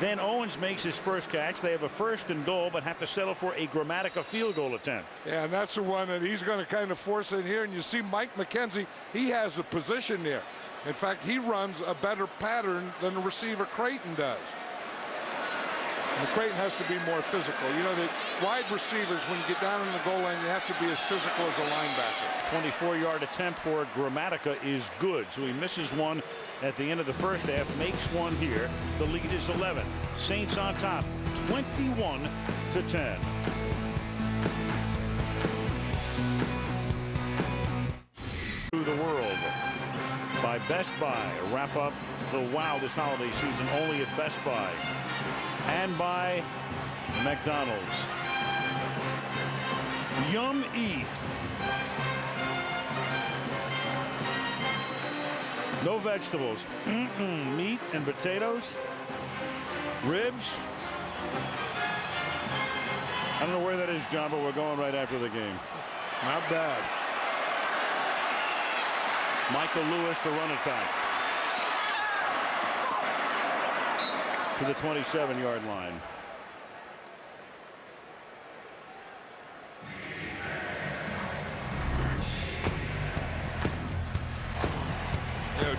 Then Owens makes his first catch. They have a first and goal, but have to settle for a Grammatica field goal attempt. Yeah, and that's the one that he's going to kind of force in here. And you see Mike McKenzie, he has the position there. In fact, he runs a better pattern than the receiver Creighton does. And Creighton has to be more physical. The wide receivers, when you get down in the goal line, you have to be as physical as a linebacker. 24-yard attempt for Grammatica is good. So he misses one at the end of the first half, makes one here. The lead is 11. Saints on top, 21-10. Through the world by Best Buy. Wrap up the wow this holiday season only at Best Buy. And by McDonald's. Yum Eat. No vegetables. Meat and potatoes. Ribs. I don't know where that is, John, but we're going right after the game. Not bad. Michael Lewis to run it back to the 27-yard line.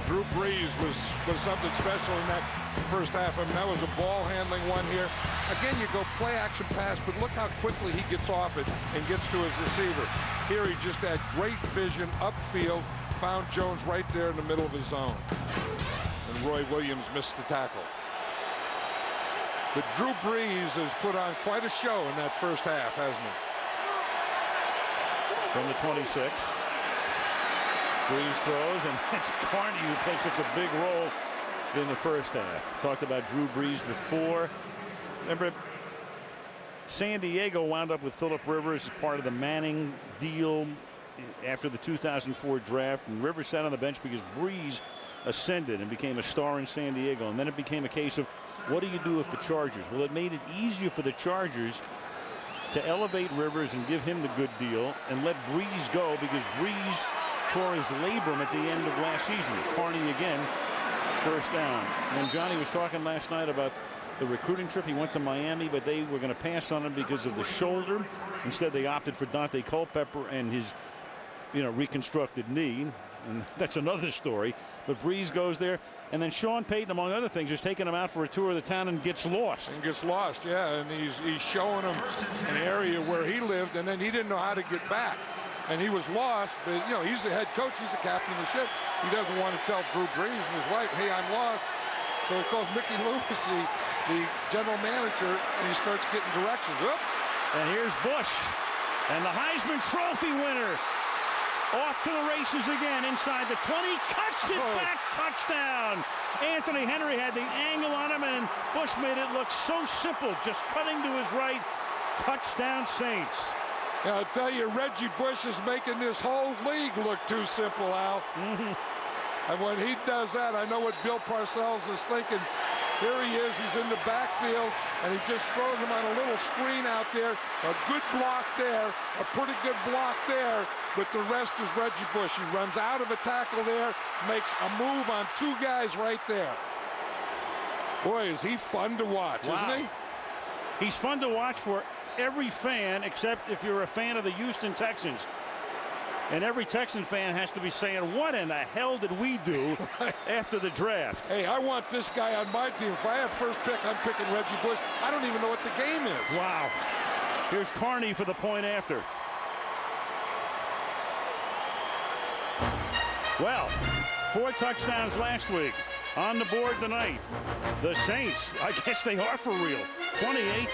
Drew Brees was something special in that first half. I mean, that was a ball handling one here. Again, you go play action pass, but look how quickly he gets off it and gets to his receiver. Here he just had great vision upfield, found Jones right there in the middle of his zone. And Roy Williams missed the tackle. But Drew Brees has put on quite a show in that first half, hasn't he? From the 26. Brees throws, and it's Carney who plays such a big role in the first half. Talked about Drew Brees before. Remember, San Diego wound up with Phillip Rivers as part of the Manning deal after the 2004 draft, and Rivers sat on the bench because Brees ascended and became a star in San Diego. And then it became a case of, what do you do with the Chargers? Well, it made it easier for the Chargers to elevate Rivers and give him the good deal and let Brees go, because Brees tore his labrum at the end of last season. Carney again, first down. And Johnny was talking last night about the recruiting trip. He went to Miami, but they were going to pass on him because of the shoulder. Instead, they opted for Dante Culpepper and his reconstructed knee. and that's another story. But Breeze goes there, and then Sean Payton, among other things, is taking him out for a tour of the town and gets lost. Yeah, and he's showing him an area where he lived, and then he didn't know how to get back. And he was lost, but, you know, he's the head coach. He's the captain of the ship. He doesn't want to tell Drew Brees and his wife, hey, I'm lost. So he calls Mickey Lewis, the general manager, and he starts getting directions. Oops. And here's Bush, and the Heisman Trophy winner off to the races again inside the 20, cuts it back, touchdown. Anthony Henry had the angle on him, and Bush made it look so simple, just cutting to his right. Touchdown, Saints. Yeah, I'll tell you, Reggie Bush is making this whole league look too simple, Al. And when he does that, I know what Bill Parcells is thinking. Here he is, he's in the backfield, and he just throws him on a little screen out there. A good block there, a pretty good block there, but the rest is Reggie Bush. He runs out of a tackle there, makes a move on two guys right there. Boy, is he fun to watch, isn't he? He's fun to watch for every fan, except if you're a fan of the Houston Texans. And every Texan fan has to be saying, what in the hell did we do after the draft? Hey, I want this guy on my team. If I have first pick, I'm picking Reggie Bush. I don't even know what the game is. Wow. Here's Carney for the point after. Well, 4 touchdowns last week. On the board tonight. The Saints, I guess they are for real. 28-10.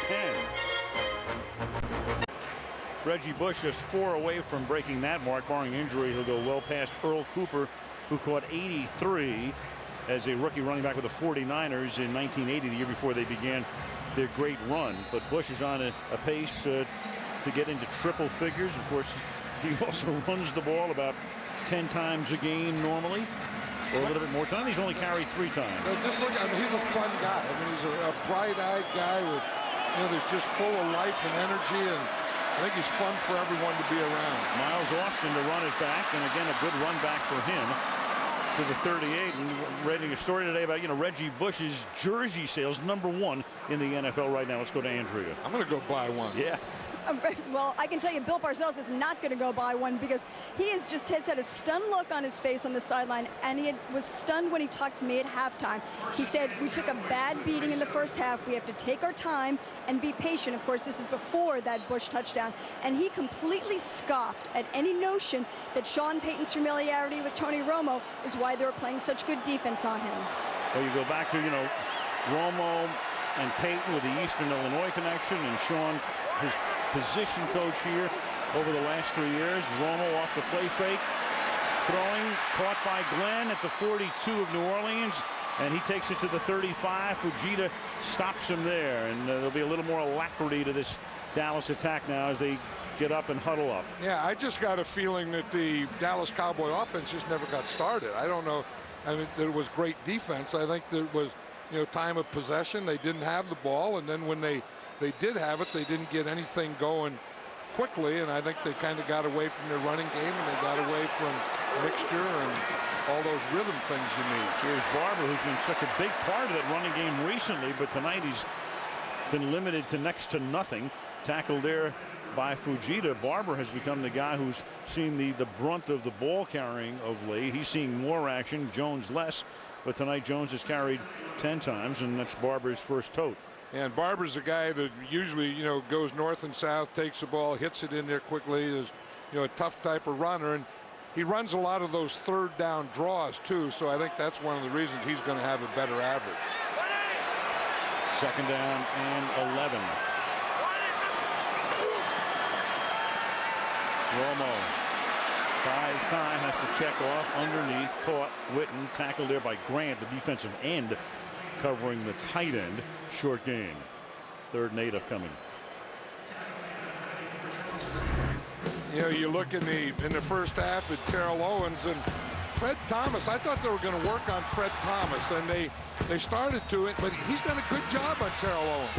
Reggie Bush just 4 away from breaking that mark. Barring injury, he'll go well past Earl Cooper, who caught 83 as a rookie running back with the 49ers in 1980, the year before they began their great run. But Bush is on a pace to get into triple figures. Of course, he also runs the ball about 10 times a game normally, or a little bit more time. He's only carried 3 times. No, just look, I mean, he's a fun guy. I mean, he's a bright-eyed guy with, you know, that's just full of life and energy, and I think he's fun for everyone to be around. Miles Austin to run it back, and again, a good run back for him to the 38. And reading a story today about, you know, Reggie Bush's jersey sales, #1 in the NFL right now. Let's go to Andrea. I'm going to go buy one. Yeah. Well, I can tell you Bill Parcells is not going to go buy one because he has had a stunned look on his face on the sideline, and he was stunned when he talked to me at halftime. He said, we took a bad beating in the first half. We have to take our time and be patient. Of course, this is before that Bush touchdown. And he completely scoffed at any notion that Sean Payton's familiarity with Tony Romo is why they were playing such good defense on him. Well, you go back to, you know, Romo and Payton with the Eastern Illinois connection, and Sean, his position coach here over the last 3 years. Romo off the play fake, throwing, caught by Glenn at the 42 of New Orleans, and he takes it to the 35. Fujita stops him there, and there'll be a little more alacrity to this Dallas attack now as they get up and huddle up. Yeah, I just got a feeling that the Dallas Cowboy offense just never got started. I don't know. I mean, there was great defense. I think there was, you know, time of possession. They didn't have the ball, and then when they did have it, they didn't get anything going quickly, and I think they kind of got away from their running game, and they got away from mixture and all those rhythm things you need. Here's Barber, who's been such a big part of that running game recently, but tonight he's been limited to next to nothing. Tackled there by Fujita. Barber has become the guy who's seen the brunt of the ball carrying of late. He's seeing more action, Jones less, but tonight Jones has carried 10 times, and that's Barber's first tote. And Barber's a guy that usually, you know, goes north and south, takes the ball, hits it in there quickly, is, you know, a tough type of runner, and he runs a lot of those 3rd down draws too, so I think that's one of the reasons he's going to have a better average. 2nd down and 11. Romo buys time, has to check off underneath, caught Witten, tackled there by Grant, the defensive end, covering the tight end. Short gain. 3rd and 8 upcoming. You know, you look in the first half at Terrell Owens and Fred Thomas. I thought they were going to work on Fred Thomas, and they started to it, but he's done a good job on Terrell Owens.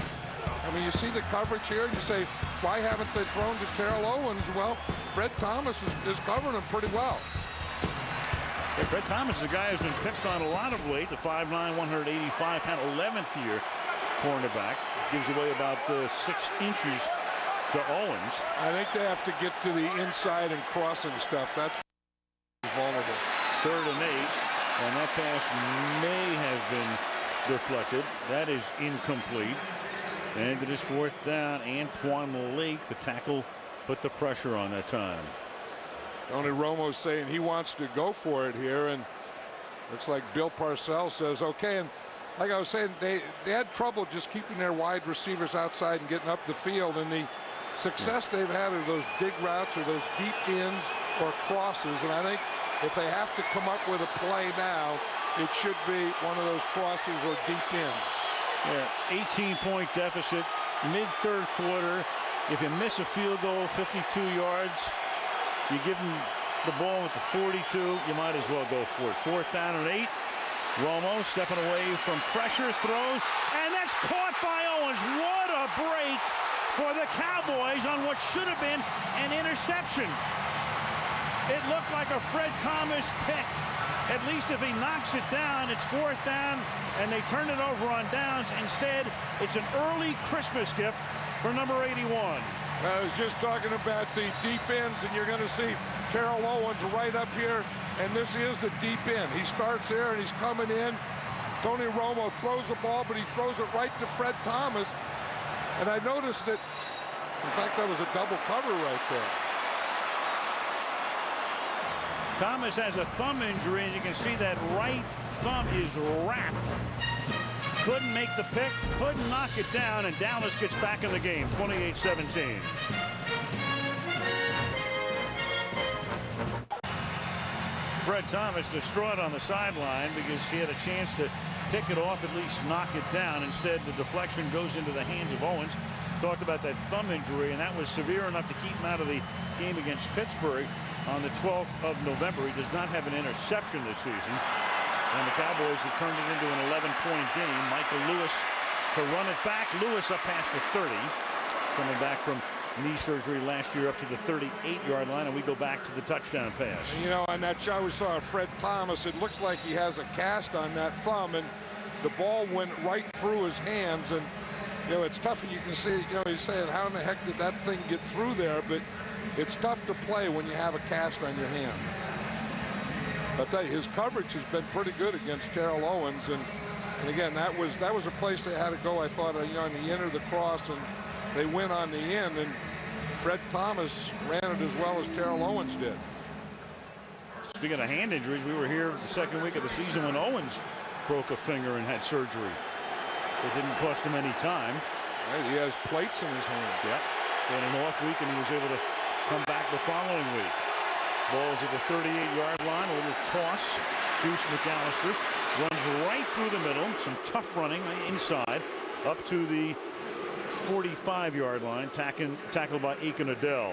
I mean, you see the coverage here, and you say, why haven't they thrown to Terrell Owens? Well, Fred Thomas is covering him pretty well. Yeah, Fred Thomas is a guy who's been picked on a lot of late. The 5'9", 185-pound, 11th year cornerback. Gives away about 6 inches to Owens. I think they have to get to the inside and crossing stuff. That's vulnerable. 3rd and 8. And that pass may have been deflected. That is incomplete. And it is 4th down. Antoine Lake, the tackle, put the pressure on that time. Tony Romo saying he wants to go for it here, and looks like Bill Parcells says okay. And like I was saying, they had trouble just keeping their wide receivers outside and getting up the field, and the success they've had are those dig routes or those deep ins or crosses. And I think if they have to come up with a play now, it should be one of those crosses or deep ins. Yeah, 18-point deficit, mid-3rd quarter. If you miss a field goal, 52 yards, you give them the ball at the 42, you might as well go for it. 4th down and 8. Romo stepping away from pressure, throws, and that's caught by Owens. What a break for the Cowboys on what should have been an interception. It looked like a Fred Thomas pick. At least if he knocks it down, it's 4th down, and they turn it over on downs. Instead, it's an early Christmas gift for number 81. I was just talking about the deep ends, and you're going to see Terrell Owens right up here, and this is a deep end. He starts there, and he's coming in. Tony Romo throws the ball, but he throws it right to Fred Thomas. And I noticed that, in fact, that was a double cover right there. Thomas has a thumb injury, and you can see that right thumb is wrapped. Couldn't make the pick, couldn't knock it down, and Dallas gets back in the game, 28-17. Fred Thomas distraught on the sideline because he had a chance to pick it off, at least knock it down. Instead, the deflection goes into the hands of Owens. Talked about that thumb injury, and that was severe enough to keep him out of the game against Pittsburgh on the 12th of November. He does not have an interception this season. And the Cowboys have turned it into an 11-point game. Michael Lewis to run it back. Lewis up past the 30. Coming back from knee surgery last year up to the 38-yard line, and we go back to the touchdown pass. You know, on that shot we saw Fred Thomas, it looks like he has a cast on that thumb, and the ball went right through his hands. And, you know, it's tough. You can see, you know, he's saying, how in the heck did that thing get through there? But it's tough to play when you have a cast on your hand. I'll tell you, his coverage has been pretty good against Terrell Owens, and again, that was a place they had to go. I thought, you know, and he entered the cross, and they went on the end, and Fred Thomas ran it as well as Terrell Owens did. Speaking of hand injuries, we were here the second week of the season when Owens broke a finger and had surgery. It didn't cost him any time. Right, he has plates in his hand. Yeah, and an off week, and he was able to come back the following week. Ball's at the 38-yard line, a little toss. Deuce McAllister runs right through the middle. Some tough running inside up to the 45-yard line, tackled by Aiken Adele.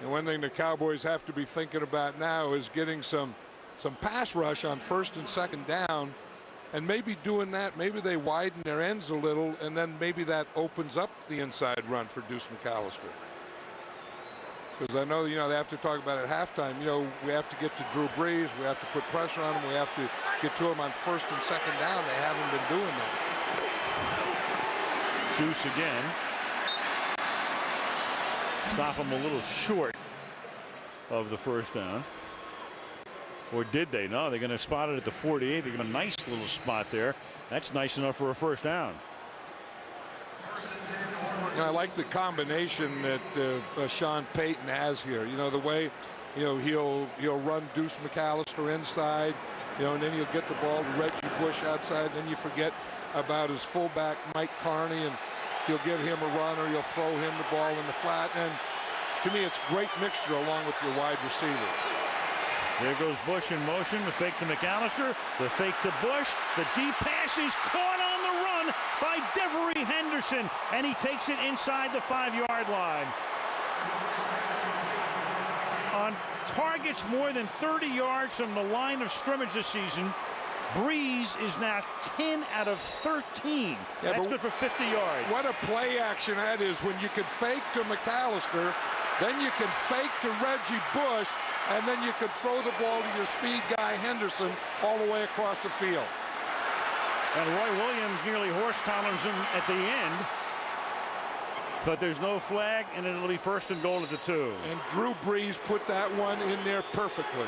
And one thing the Cowboys have to be thinking about now is getting some pass rush on 1st and 2nd down, and maybe doing that. Maybe they widen their ends a little, and then maybe that opens up the inside run for Deuce McAllister. Because I know, you know, they have to talk about it at halftime. You know, we have to get to Drew Brees. We have to put pressure on him. We have to get to him on 1st and 2nd down. They haven't been doing that. Deuce again. Stop him a little short of the 1st down. Or did they? No, they're going to spot it at the 48. They give him a nice little spot there. That's nice enough for a 1st down. I like the combination that Sean Payton has here. You know, the way, you know, he'll run Deuce McAllister inside, you know, and then he'll get the ball to Reggie Bush outside. Then you forget about his fullback Mike Carney, and he'll give him a run, or he'll throw him the ball in the flat. And to me, it's a great mixture along with your wide receiver. There goes Bush in motion. The fake to McAllister. The fake to Bush. The deep pass is caught on the run by Devery Henderson, and he takes it inside the 5-yard line. On targets more than 30 yards from the line of scrimmage this season, Brees is now 10 out of 13. Yeah, that's good for 50 yards. What a play action that is when you can fake to McAllister, then you can fake to Reggie Bush, and then you can throw the ball to your speed guy Henderson all the way across the field. And Roy Williams nearly horse columns him at the end. But there's no flag, and it'll be 1st and goal at the 2. And Drew Brees put that one in there perfectly.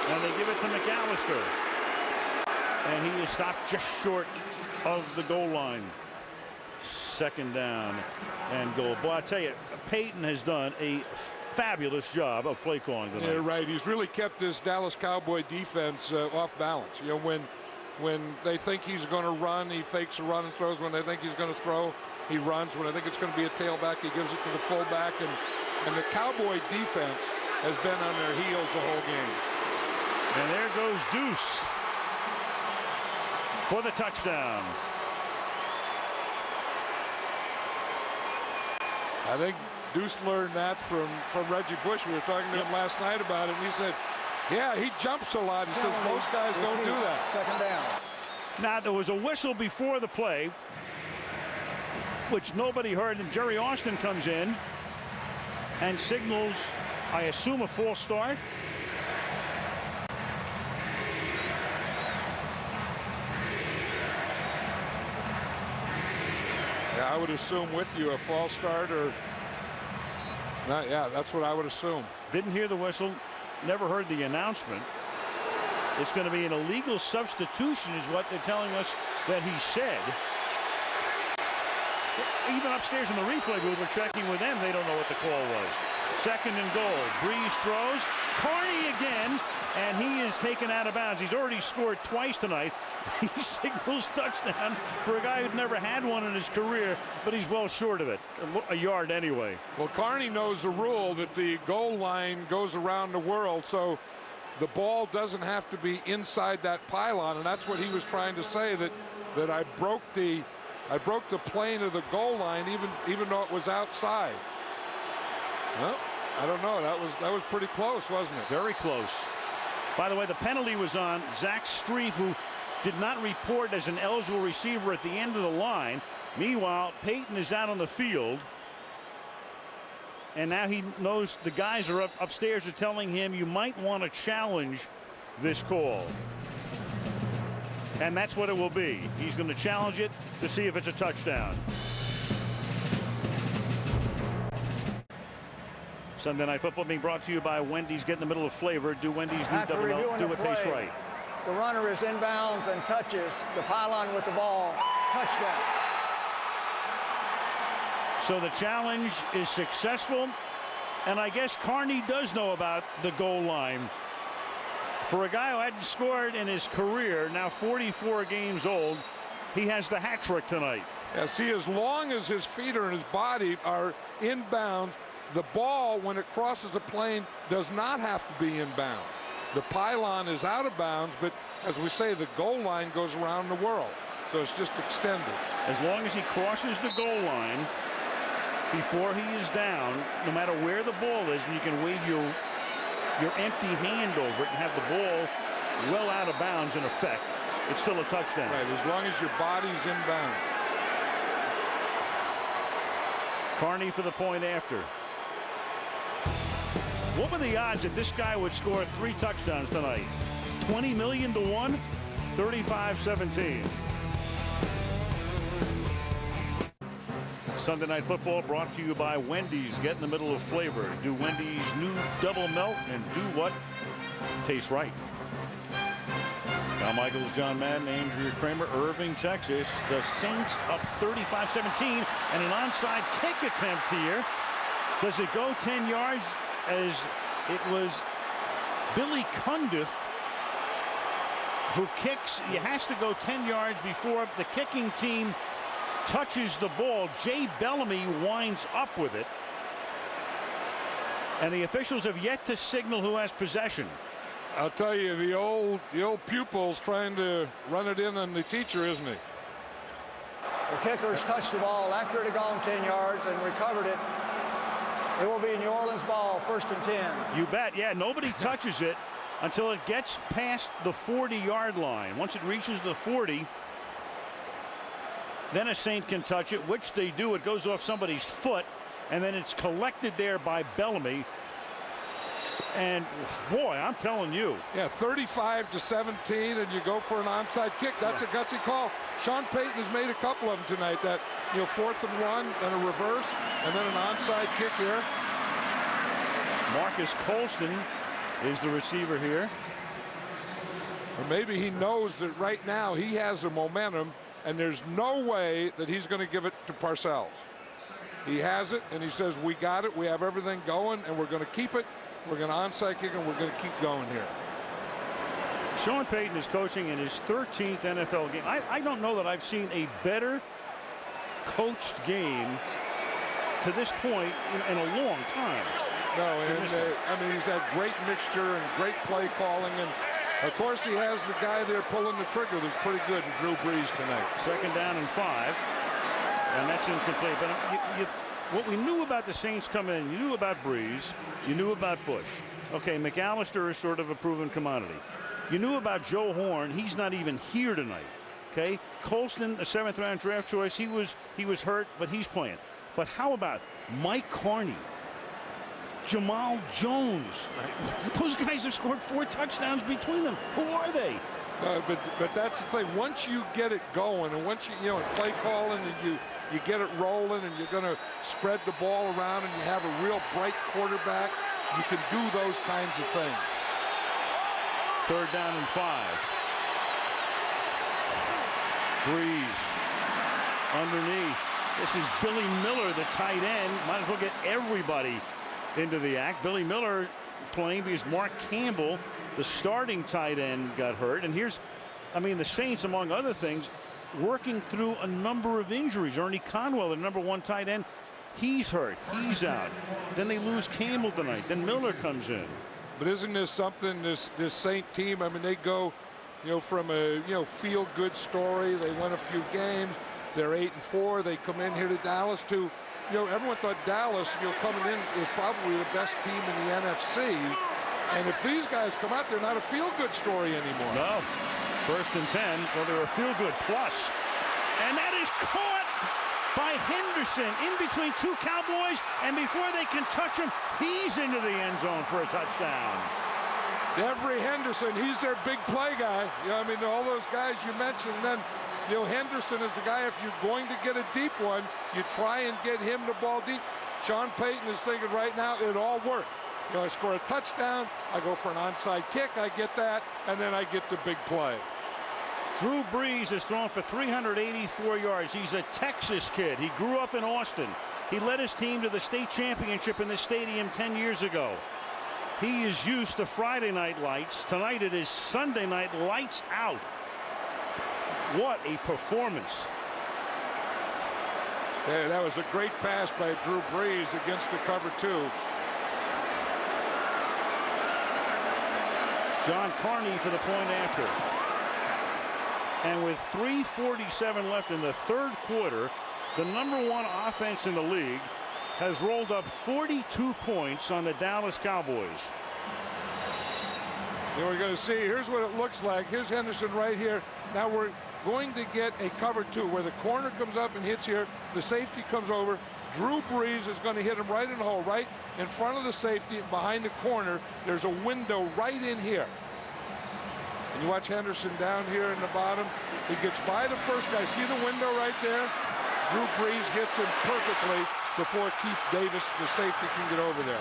And they give it to McAllister. And he is stopped just short of the goal line. Second down and goal. Boy, I tell you, Peyton has done a fabulous job of play calling tonight. Yeah, right. He's really kept this Dallas Cowboy defense off balance. You know, when they think he's going to run, he fakes a run and throws. When they think he's going to throw, he runs. When I think it's going to be a tailback, he gives it to the fullback. And the Cowboy defense has been on their heels the whole game. And there goes Deuce for the touchdown. I think Deuce learned that from Reggie Bush. We were talking to him last night about it, and he said, yeah, he jumps a lot. He says most guys don't do that. Second down. Now, there was a whistle before the play, which nobody heard, and Jerry Austin comes in and signals, I assume, a false start. Yeah, I would assume with you a false start or not. Yeah, that's what I would assume. Didn't hear the whistle, never heard the announcement. It's going to be an illegal substitution is what they're telling us that he said. Even upstairs in the replay booth, we're checking with them. They don't know what the call was. Second and goal. Breeze throws. Carney again, and he is taken out of bounds. He's already scored twice tonight. He signals touchdown for a guy who'd never had one in his career, but he's well short of it. A yard anyway. Well, Carney knows the rule that the goal line goes around the world, so the ball doesn't have to be inside that pylon, and that's what he was trying to say, that I broke the plane of the goal line even though it was outside. Well, I don't know. That was pretty close, wasn't it? Very close. By the way, the penalty was on Zach Strief, who did not report as an eligible receiver at the end of the line. Meanwhile, Peyton is out on the field. And now he knows the guys are upstairs are telling him you might want to challenge this call. And that's what it will be. He's going to challenge it to see if it's a touchdown. Sunday Night Football being brought to you by Wendy's. Get in the middle of flavor. Do Wendy's new double milk. Do what tastes right. The runner is inbounds and touches the pylon with the ball. Touchdown. So the challenge is successful. And I guess Carney does know about the goal line. For a guy who hadn't scored in his career, now 44 games old, he has the hat trick tonight. Yeah, see, as long as his feet and his body are inbounds, the ball, when it crosses a plane, does not have to be inbounds. The pylon is out of bounds, but as we say, the goal line goes around the world. So it's just extended. As long as he crosses the goal line before he is down, no matter where the ball is, and you can wave your empty hand over it and have the ball well out of bounds in effect, it's still a touchdown. Right, as long as your body's inbound. Carney for the point after. What were the odds that this guy would score 3 touchdowns tonight? 20 million to 1, 35-17. Sunday Night Football brought to you by Wendy's. Get in the middle of flavor. Do Wendy's new double milk and do what tastes right. Al Michaels, John Madden, Andrea Kramer, Irving, Texas. The Saints up 35-17 and an onside kick attempt here. Does it go 10 yards? As it was Billy Cundiff who kicks. He has to go 10 yards before the kicking team touches the ball. Jay Bellamy winds up with it. And the officials have yet to signal who has possession. I'll tell you, the old pupil's trying to run it in on the teacher, isn't he? The kickers touched the ball after it had gone 10 yards and recovered it. It will be New Orleans ball, 1st and 10. You bet. Yeah, nobody touches it until it gets past the 40-yard line. Once it reaches the 40, then a Saint can touch it, which they do. It goes off somebody's foot, and then it's collected there by Bellamy. And boy, I'm telling you. Yeah, 35-17, and you go for an onside kick. That's a gutsy call. Sean Payton has made a couple of them tonight. That 4th and 1, then a reverse, and then an onside kick here. Marcus Colston is the receiver here. Or maybe he knows that right now he has the momentum, and there's no way that he's going to give it to Parcells. He has it, and he says, we got it, we have everything going, and we're going to keep it. We're going to onside kick, and we're going to keep going here. Sean Payton is coaching in his 13th NFL game. I don't know that I've seen a better coached game to this point in a long time. No, and I mean, he's that great mixture and great play calling, and of course he has the guy there pulling the trigger that's pretty good in Drew Brees tonight. 2nd down and 5, and that's incomplete. But what we knew about the Saints coming in, you knew about Brees, you knew about Bush. Okay, McAllister is sort of a proven commodity. You knew about Joe Horn. He's not even here tonight. Okay, Colston, a 7th-round draft choice. He was hurt, but he's playing. But how about Mike Carney, Jamal Jones? Those guys have scored 4 touchdowns between them. Who are they? But that's the thing. Once you get it going, and once you play calling, and you get it rolling, and you're going to spread the ball around, and you have a real bright quarterback, you can do those kinds of things. 3rd down and 5. Brees underneath. This is Billy Miller, the tight end. Might as well get everybody into the act. Billy Miller playing because Mark Campbell, the starting tight end, got hurt. And here's, I mean, the Saints, among other things, working through a number of injuries. Ernie Conwell, the #1 tight end, he's hurt. He's out. Then they lose Campbell tonight. Then Miller comes in. But isn't this something, this Saint team? I mean, they go, from a feel-good story. They win a few games. They're 8-4. They come in here to Dallas to, everyone thought Dallas, coming in is probably the best team in the NFC. And if these guys come out, they're not a feel-good story anymore. No. 1st and 10. Well, they're a feel-good plus. And that is caught by Henderson in between 2 Cowboys, and before they can touch him, he's into the end zone for a touchdown. Every Henderson, he's their big play guy. I mean, all those guys you mentioned. Then, Henderson is the guy, if you're going to get a deep one, you try and get him the ball deep. Sean Payton is thinking right now, it all worked. I score a touchdown, I go for an onside kick, I get that, and then I get the big play. Drew Brees has thrown for 384 yards. He's a Texas kid. He grew up in Austin. He led his team to the state championship in this stadium 10 years ago. He is used to Friday night lights. Tonight it is Sunday night lights out. What a performance. Yeah, that was a great pass by Drew Brees against the cover 2. John Carney for the point after. And with 3:47 left in the 3rd quarter, the #1 offense in the league has rolled up 42 points on the Dallas Cowboys. Then we're going to see, here's what it looks like. Here's Henderson right here. Now we're going to get a cover 2 where the corner comes up and hits here. The safety comes over. Drew Brees is going to hit him right in the hole, right in front of the safety, behind the corner. There's a window right in here. And you watch Henderson down here in the bottom. He gets by the first guy. See the window right there? Drew Brees hits him perfectly before Keith Davis, the safety, can get over there.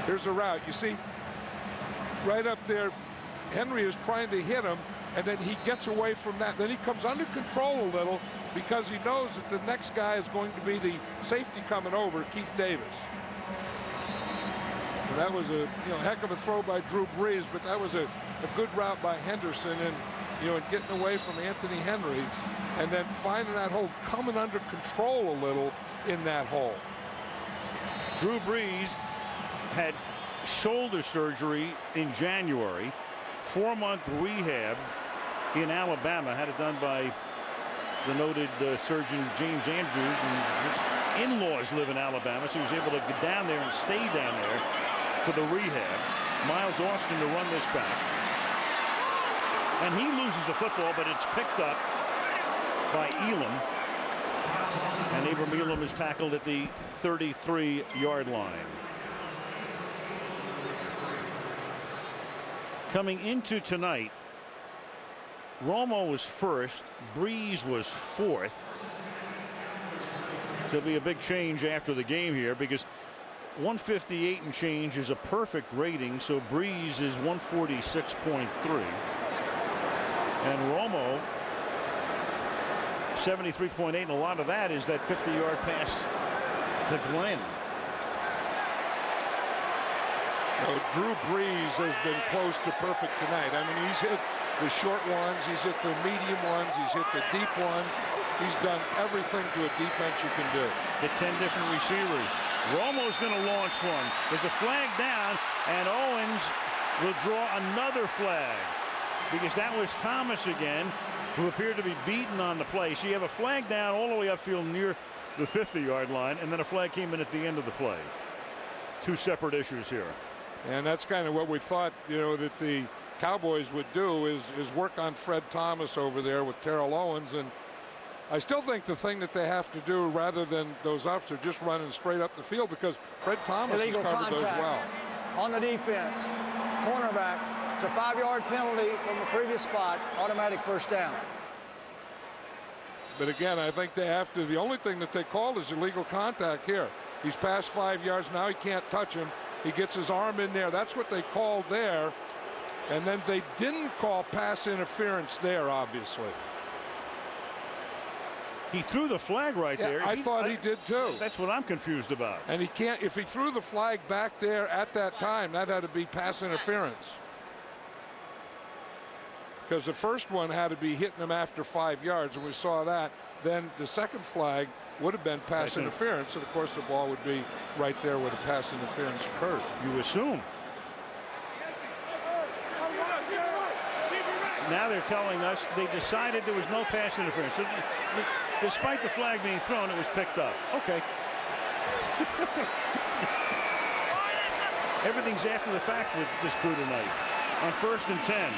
Here's a route. You see, right up there, Henry is trying to hit him, and then he gets away from that. Then he comes under control a little because he knows that the next guy is going to be the safety coming over, Keith Davis. So that was a heck of a throw by Drew Brees, but that was a good route by Henderson, and and getting away from Anthony Henry, and then finding that hole, coming under control a little in that hole. Drew Brees had shoulder surgery in January, 4-month rehab in Alabama, had it done by the noted surgeon James Andrews, and his in-laws live in Alabama, so he was able to get down there and stay down there for the rehab. Miles Austin to run this back, and he loses the football, but it's picked up by Elam, and Abram Elam is tackled at the 33-yard line. Coming into tonight, Romo was 1st, Brees was 4th. There'll be a big change after the game here because 158 and change is a perfect rating, so Breeze is 146.3. And Romo 73.8, and a lot of that is that 50-yard pass to Glenn. Drew Brees has been close to perfect tonight. I mean, he's hit the short ones, he's hit the medium ones, he's hit the deep ones. He's done everything to a defense you can do. The 10 different receivers. Romo's going to launch one. There's a flag down, and Owens will draw another flag because that was Thomas again, who appeared to be beaten on the play. So you have a flag down all the way upfield near the 50-yard line, and then a flag came in at the end of the play. Two separate issues here. And that's kind of what we thought, you know, that the Cowboys would do is work on Fred Thomas over there with Terrell Owens. And I still think the thing that they have to do rather than those ups are just running straight up the field because Fred Thomas has covered those well. On the defense, cornerback, it's a 5-yard penalty from the previous spot, automatic first down. But again, I think they have to, the only thing that they called is illegal contact here. He's past 5 yards, now he can't touch him. He gets his arm in there. That's what they called there. And then they didn't call pass interference there, obviously. He threw the flag right there. I thought he did too. That's what I'm confused about. And he can't, if he threw the flag back there at that time, that had to be pass interference. Because the first one had to be hitting him after 5 yards, and we saw that. Then the second flag would have been pass interference, and of course the ball would be right there where the pass interference occurred. You assume. Now they're telling us they decided there was no pass interference. So, despite the flag being thrown, it was picked up. Okay. Everything's after the fact with this crew tonight. On 1st and 10.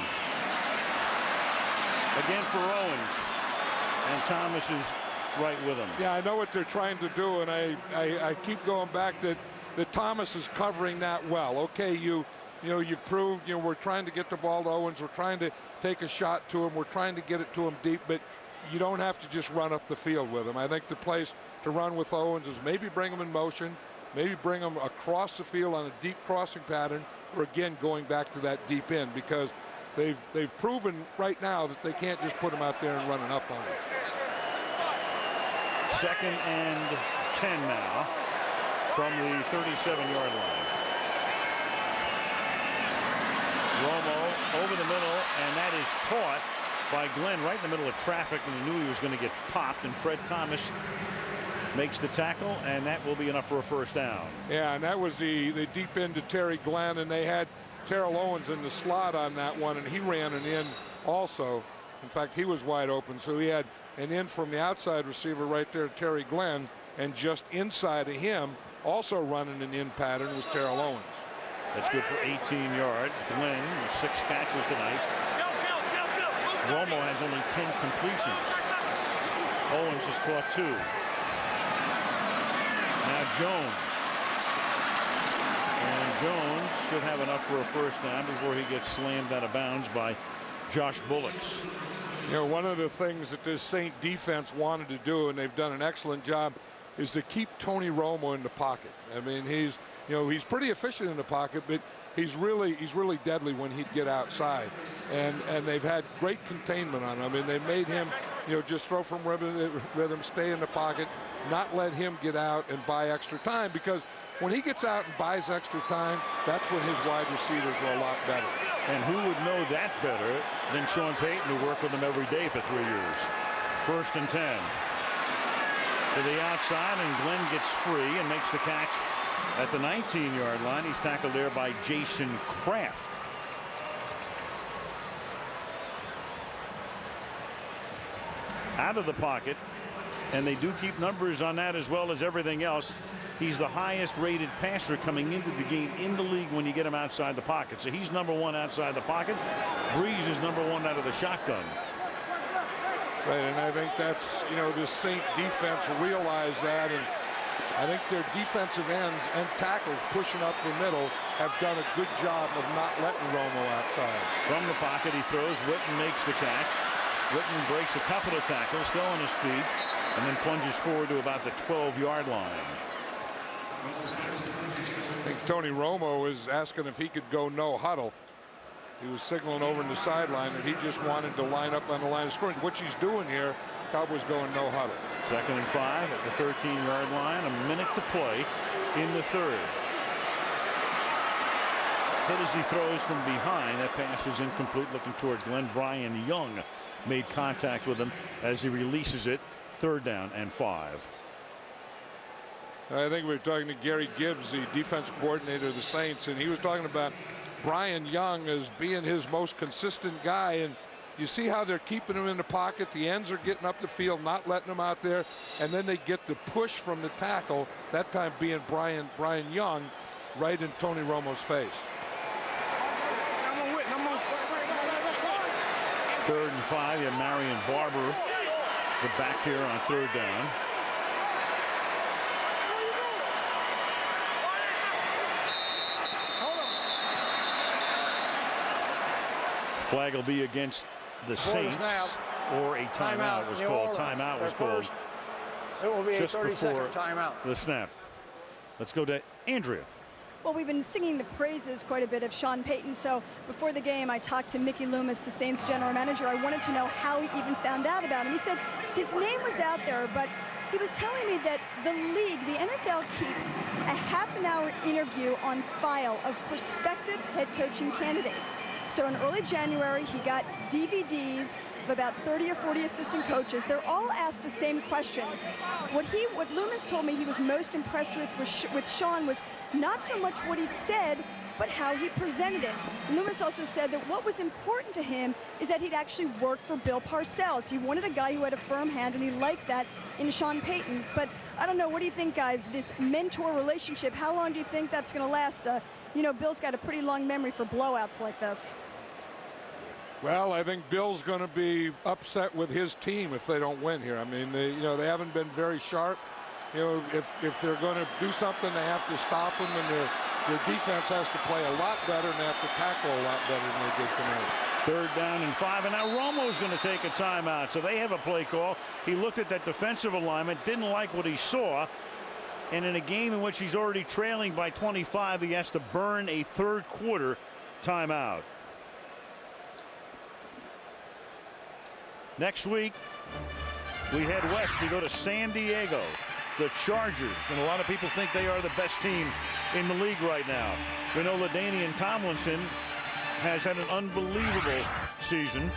Again for Owens. And Thomas is right with him. Yeah, I know what they're trying to do, and I keep going back that Thomas is covering that well. Okay, you know, you've proved, you know, we're trying to get the ball to Owens. We're trying to take a shot to him. We're trying to get it to him deep, but you don't have to just run up the field with him. I think the place to run with Owens is maybe bring him in motion, maybe bring him across the field on a deep crossing pattern, or again, going back to that deep end, because they've proven right now that they can't just put him out there and running up on him. 2nd and 10 now from the 37-yard line. Romo over the middle, and that is caught by Glenn right in the middle of traffic, and he knew he was going to get popped, and Fred Thomas makes the tackle, and that will be enough for a first down. Yeah, and that was the deep end to Terry Glenn, and they had Terrell Owens in the slot on that one, and he ran an in also. In fact, he was wide open, so he had an in from the outside receiver right there, Terry Glenn, and just inside of him, also running an in pattern, was Terrell Owens. That's good for 18 yards. Glenn with 6 catches tonight. Romo has only 10 completions. Owens has caught 2. Now Jones. And Jones should have enough for a first down before he gets slammed out of bounds by Josh Bullocks. You know, one of the things that this Saint defense wanted to do, and they've done an excellent job, is to keep Tony Romo in the pocket. I mean, he's pretty efficient in the pocket, but he's really deadly when he'd get outside. And they've had great containment on him. I mean, they made him, you know, just throw from rhythm, stay in the pocket, not let him get out and buy extra time, because when he gets out and buys extra time, that's when his wide receivers are a lot better. And who would know that better than Sean Payton, who worked with him every day for 3 years. 1st and 10. To the outside, and Glenn gets free and makes the catch at the 19-yard line. He's tackled there by Jason Kraft. Out of the pocket, and they do keep numbers on that as well as everything else. He's the highest rated passer coming into the game in the league when you get him outside the pocket. So he's #1 outside the pocket. Breeze is #1 out of the shotgun. Right, and I think that's, you know, this Saint defense realized that, and I think their defensive ends and tackles pushing up the middle have done a good job of not letting Romo outside. From the pocket he throws. Witten makes the catch. Witten breaks a couple of tackles, still on his feet, and then plunges forward to about the 12-yard line. I think Tony Romo is asking if he could go no huddle. He was signaling over in the sideline that he just wanted to line up on the line of scrimmage, which he's doing here. Cowboys going no huddle. 2nd and 5 at the 13-yard line. A minute to play in the third. Hit as he throws from behind. That pass is incomplete, looking toward Glenn. Brian Young made contact with him as he releases it. 3rd down and 5. I think we were talking to Gary Gibbs, the defensive coordinator of the Saints, and he was talking about Brian Young as being his most consistent guy. And you see how they're keeping him in the pocket. The ends are getting up the field, not letting him out there. And then they get the push from the tackle, that time being Brian Young, right in Tony Romo's face. 3rd and 5. You have Marion Barber, the back here on 3rd down. Flag will be against the Saints, or a timeout was called. Timeout was called. It will be a just 30-second timeout. The snap. Let's go to Andrea. Well, we've been singing the praises quite a bit of Sean Payton. So before the game, I talked to Mickey Loomis, the Saints general manager. I wanted to know how he even found out about him. He said his name was out there, but he was telling me that the league, the NFL, keeps a half-an-hour interview on file of prospective head coaching candidates. So in early January, he got DVDs of about 30 or 40 assistant coaches. They're all asked the same questions. What Loomis told me he was most impressed with Sean was not so much what he said, but how he presented it. Loomis also said that what was important to him is that he'd actually worked for Bill Parcells. He wanted a guy who had a firm hand, and he liked that in Sean Payton. But I don't know, what do you think, guys, this mentor relationship, how long do you think that's going to last? You know, Bill's got a pretty long memory for blowouts like this. Well, I think Bill's going to be upset with his team if they don't win here. I mean, they haven't been very sharp. You know, if they're going to do something, they have to stop them, and their defense has to play a lot better, and they have to tackle a lot better than they did tonight. 3rd down and 5, and now Romo's going to take a timeout. So they have a play call. He looked at that defensive alignment, didn't like what he saw, and in a game in which he's already trailing by 25, he has to burn a 3rd quarter timeout. Next week, we head west. We go to San Diego, the Chargers, and a lot of people think they are the best team in the league right now. We know LaDainian Tomlinson has had an unbelievable season,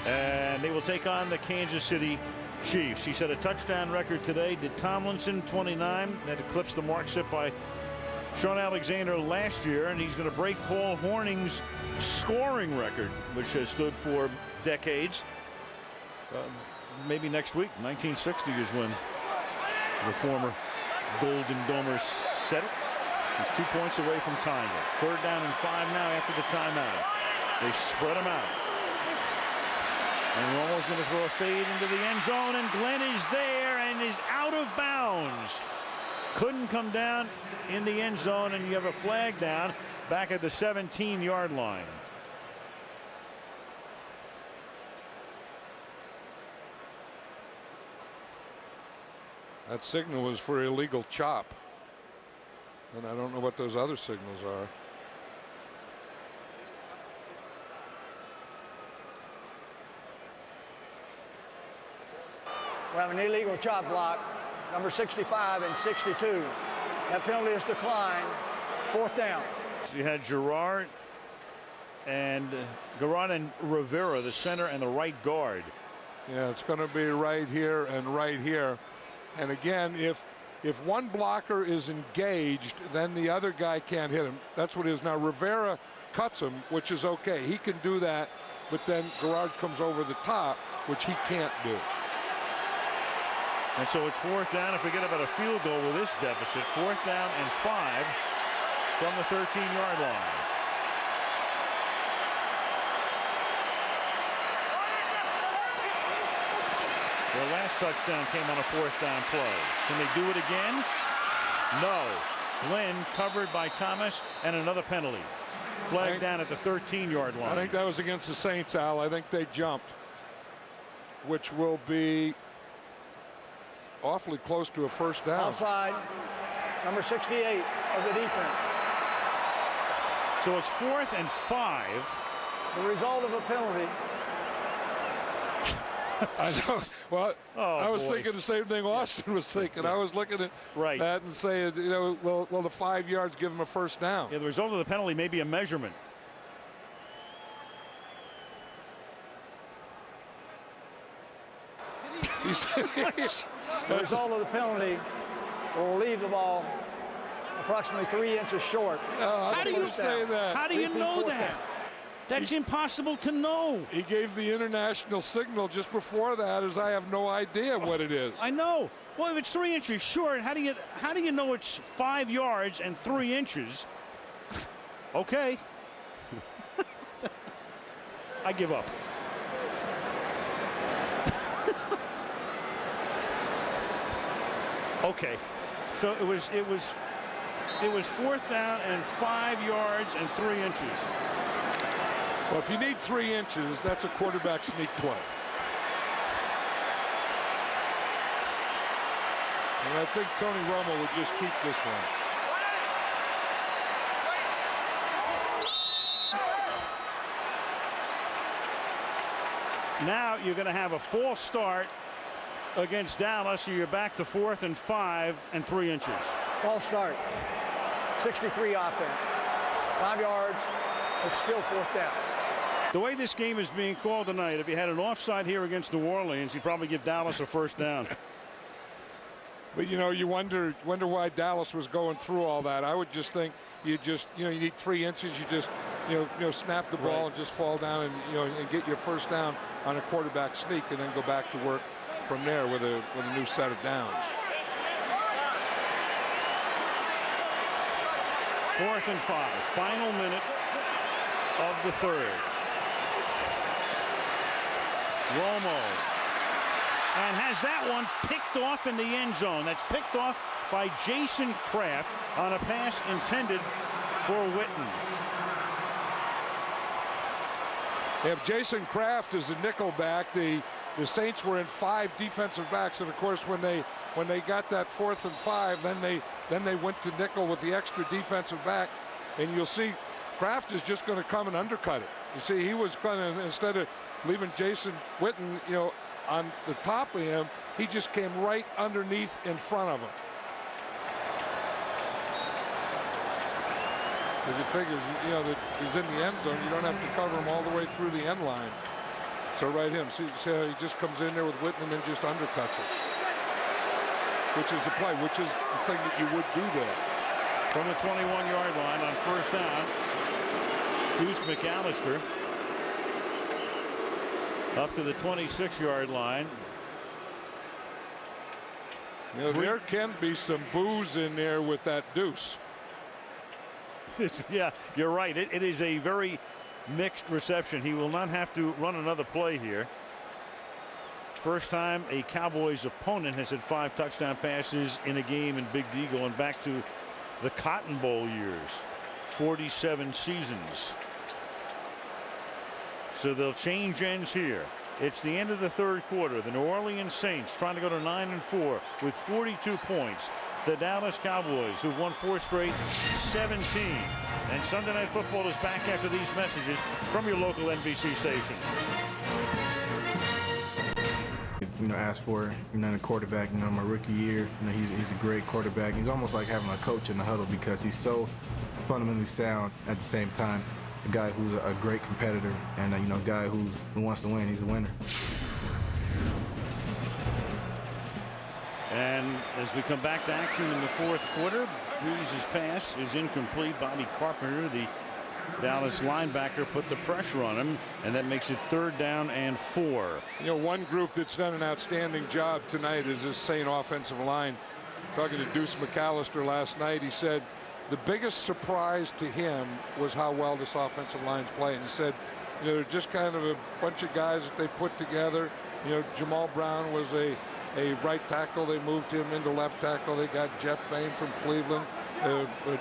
and they will take on the Kansas City Chiefs. He set a touchdown record today. Did Tomlinson, 29, that eclipsed the mark set by Sean Alexander last year, and he's going to break Paul Hornung's scoring record, which has stood for decades. Maybe next week. 1960 is when the former Golden Domer set it. He's 2 points away from tying it. 3rd down and 5 now after the timeout. They spread him out. And Romo's going to throw a fade into the end zone, and Glenn is there and is out of bounds. Couldn't come down in the end zone, and you have a flag down back at the 17-yard line. That signal was for illegal chop. And I don't know what those other signals are. We have an illegal chop block, number 65 and 62. That penalty is declined. 4th down. So you had Gerard and Rivera, the center and the right guard. Yeah, it's going to be right here and right here. And again, if one blocker is engaged, then the other guy can't hit him. That's what it is. Now, Rivera cuts him, which is okay. He can do that, but then Gerard comes over the top, which he can't do. And so it's 4th down. If we get about a field goal with this deficit, 4th down and 5 from the 13-yard line. Their last touchdown came on a 4th down play. Can they do it again? No. Glenn covered by Thomas, and another penalty. Flag down at the 13-yard line. I think that was against the Saints, Al. I think they jumped, which will be awfully close to a 1st down. Outside. number 68 of the defense. So it's 4th and 5. The result of a penalty. I know. Well, I was boy. thinking the same thing Austin was thinking. I was looking at that and saying, you know, well, the 5 yards give him a first down. Yeah, the result of the penalty may be a measurement. The result of the penalty will leave the ball approximately 3 inches short. How do you say that? How do you know that? That's impossible to know. He gave the international signal just before that, as I have no idea what it is. I know. Well, if it's 3 inches short, how do you know it's 5 yards and 3 inches? Okay. I give up. Okay. So it was 4th down and 5 yards and 3 inches. Well, if you need 3 inches, that's a quarterback sneak play. And I think Tony Romo would just keep this one. Now you're going to have a false start against Dallas, so you're back to 4th and 5 and 3 inches. False start. 63 offense. 5 yards. It's still 4th down. The way this game is being called tonight, if you had an offside here against New Orleans, you'd probably give Dallas a first down. But, you know, you wonder why Dallas was going through all that. I would just think you need 3 inches. You just, snap the ball and just fall down and get your first down on a quarterback sneak and then go back to work from there with a new set of downs. 4th and 5, final minute of the third. Romo, and has that one picked off in the end zone. That's picked off by Jason Kraft on a pass intended for Witten. If Jason Kraft is a nickel back, the Saints were in 5 defensive backs, and of course when they got that 4th and 5, then they went to nickel with the extra defensive back, and you'll see Kraft is just going to come and undercut it. You see, he was going to, instead of leaving Jason Witten, on the top of him, he just came right underneath in front of him. Because he figures, that he's in the end zone. You don't have to cover him all the way through the end line. So right him. See how he just comes in there with Witten and then just undercuts it. Which is the play, which is the thing that you would do there. From the 21-yard line on first down, Deuce McAllister up to the 26-yard line. There can be some boos in there with that Deuce. Yeah, you're right. It is a very mixed reception. He will not have to run another play here. First time a Cowboys opponent has had 5 touchdown passes in a game in Big D, going back to the Cotton Bowl years, 47 seasons. So they'll change ends here. It's the end of the third quarter. The New Orleans Saints trying to go to 9-4 with 42 points. The Dallas Cowboys, who've won 4 straight, 17. And Sunday Night Football is back after these messages from your local NBC station. Asked for, in a quarterback, my rookie year, he's a great quarterback. He's almost like having a coach in the huddle because he's so fundamentally sound at the same time. A guy who's a great competitor and, a guy who wants to win. He's a winner. And as we come back to action in the fourth quarter, Breeze's pass is incomplete. Bobby Carpenter, the Dallas linebacker, put the pressure on him, and that makes it 3rd down and 4. One group that's done an outstanding job tonight is this Saint offensive line. Talking to Deuce McAllister last night, he said the biggest surprise to him was how well this offensive line's playing. He said, they're just kind of a bunch of guys that they put together. Jamal Brown was a right tackle. They moved him into left tackle. They got Jeff Fain from Cleveland.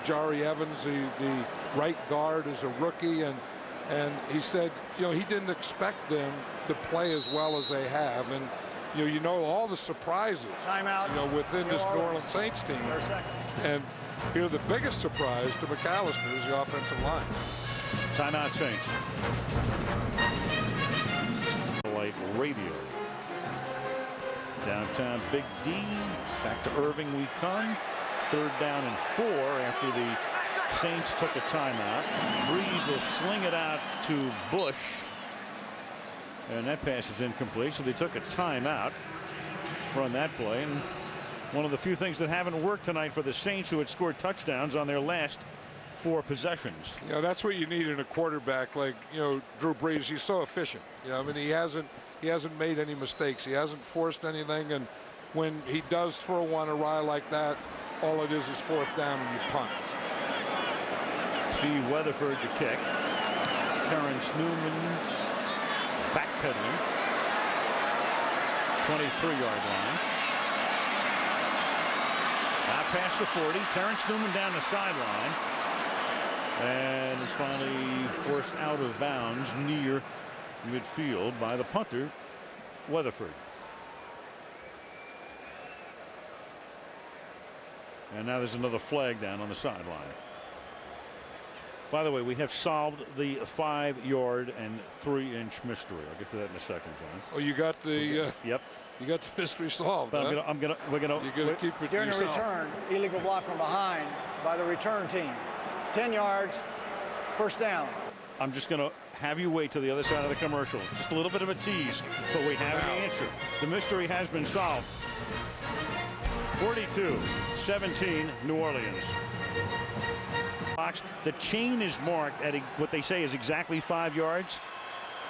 Jari Evans, the right guard, is a rookie, and he said, he didn't expect them to play as well as they have, and all the surprises, Timeout. within this New Orleans Saints team. And here the biggest surprise to McAllister is the offensive line. Timeout, Saints. Light radio. Downtown Big D. Back to Irving we come. 3rd down and 4 after the Saints took a timeout. Breeze will sling it out to Bush. And that pass is incomplete. So they took a timeout. Run that play. And one of the few things that haven't worked tonight for the Saints, who had scored touchdowns on their last 4 possessions. You know, that's what you need in a quarterback like, you know, Drew Brees. He's so efficient. You know, I mean, he hasn't made any mistakes. He hasn't forced anything. And when he does throw one awry like that, all it is 4th down and you punt. Steve Weatherford to kick. Terrence Newman backpedaling. 23-yard line. Now past the 40. Terrence Newman down the sideline. And is finally forced out of bounds near midfield by the punter, Weatherford. And now there's another flag down on the sideline. By the way, we have solved the 5-yard and 3-inch mystery. I'll get to that in a second, John. Oh, you got the yep. You got the mystery solved. But huh? we're gonna keep it during the yourself. return, illegal block from behind by the return team. 10 yards, 1st down. I'm just gonna have you wait to the other side of the commercial. Just a little bit of a tease, but we have the answer. The mystery has been solved. 42-17, New Orleans. The chain is marked at what they say is exactly 5 yards.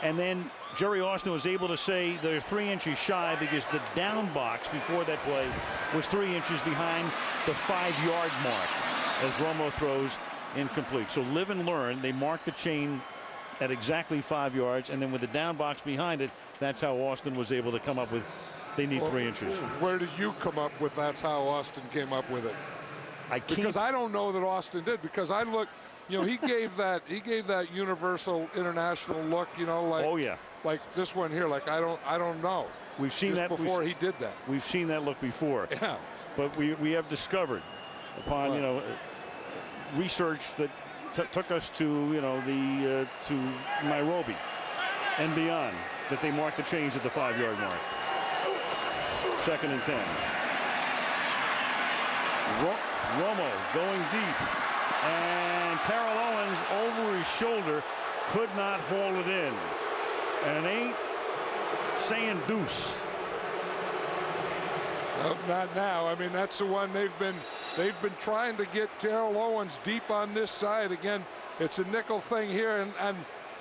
And then Jerry Austin was able to say they're 3 inches shy because the down box before that play was 3 inches behind the 5-yard mark as Romo throws incomplete. So live and learn. They marked the chain at exactly 5 yards, and then with the down box behind it, that's how Austin was able to come up with they need 3 inches. Where did you come up with that's how Austin came up with it? Because I don't know that Austin did, because I looked, you know, he gave that universal international look, you know, like, oh yeah, like this one here, like I don't know. We've seen that before he did that. We've seen that look before. Yeah. But we have discovered upon you know research that took us to to Nairobi and beyond that they marked the chains at the 5-yard mark. 2nd and 10. Romo going deep, and Terrell Owens over his shoulder could not hold it in, and ain't saying deuce. Nope, not now. I mean, that's the one they've been trying to get Terrell Owens deep on this side. Again, it's a nickel thing here, and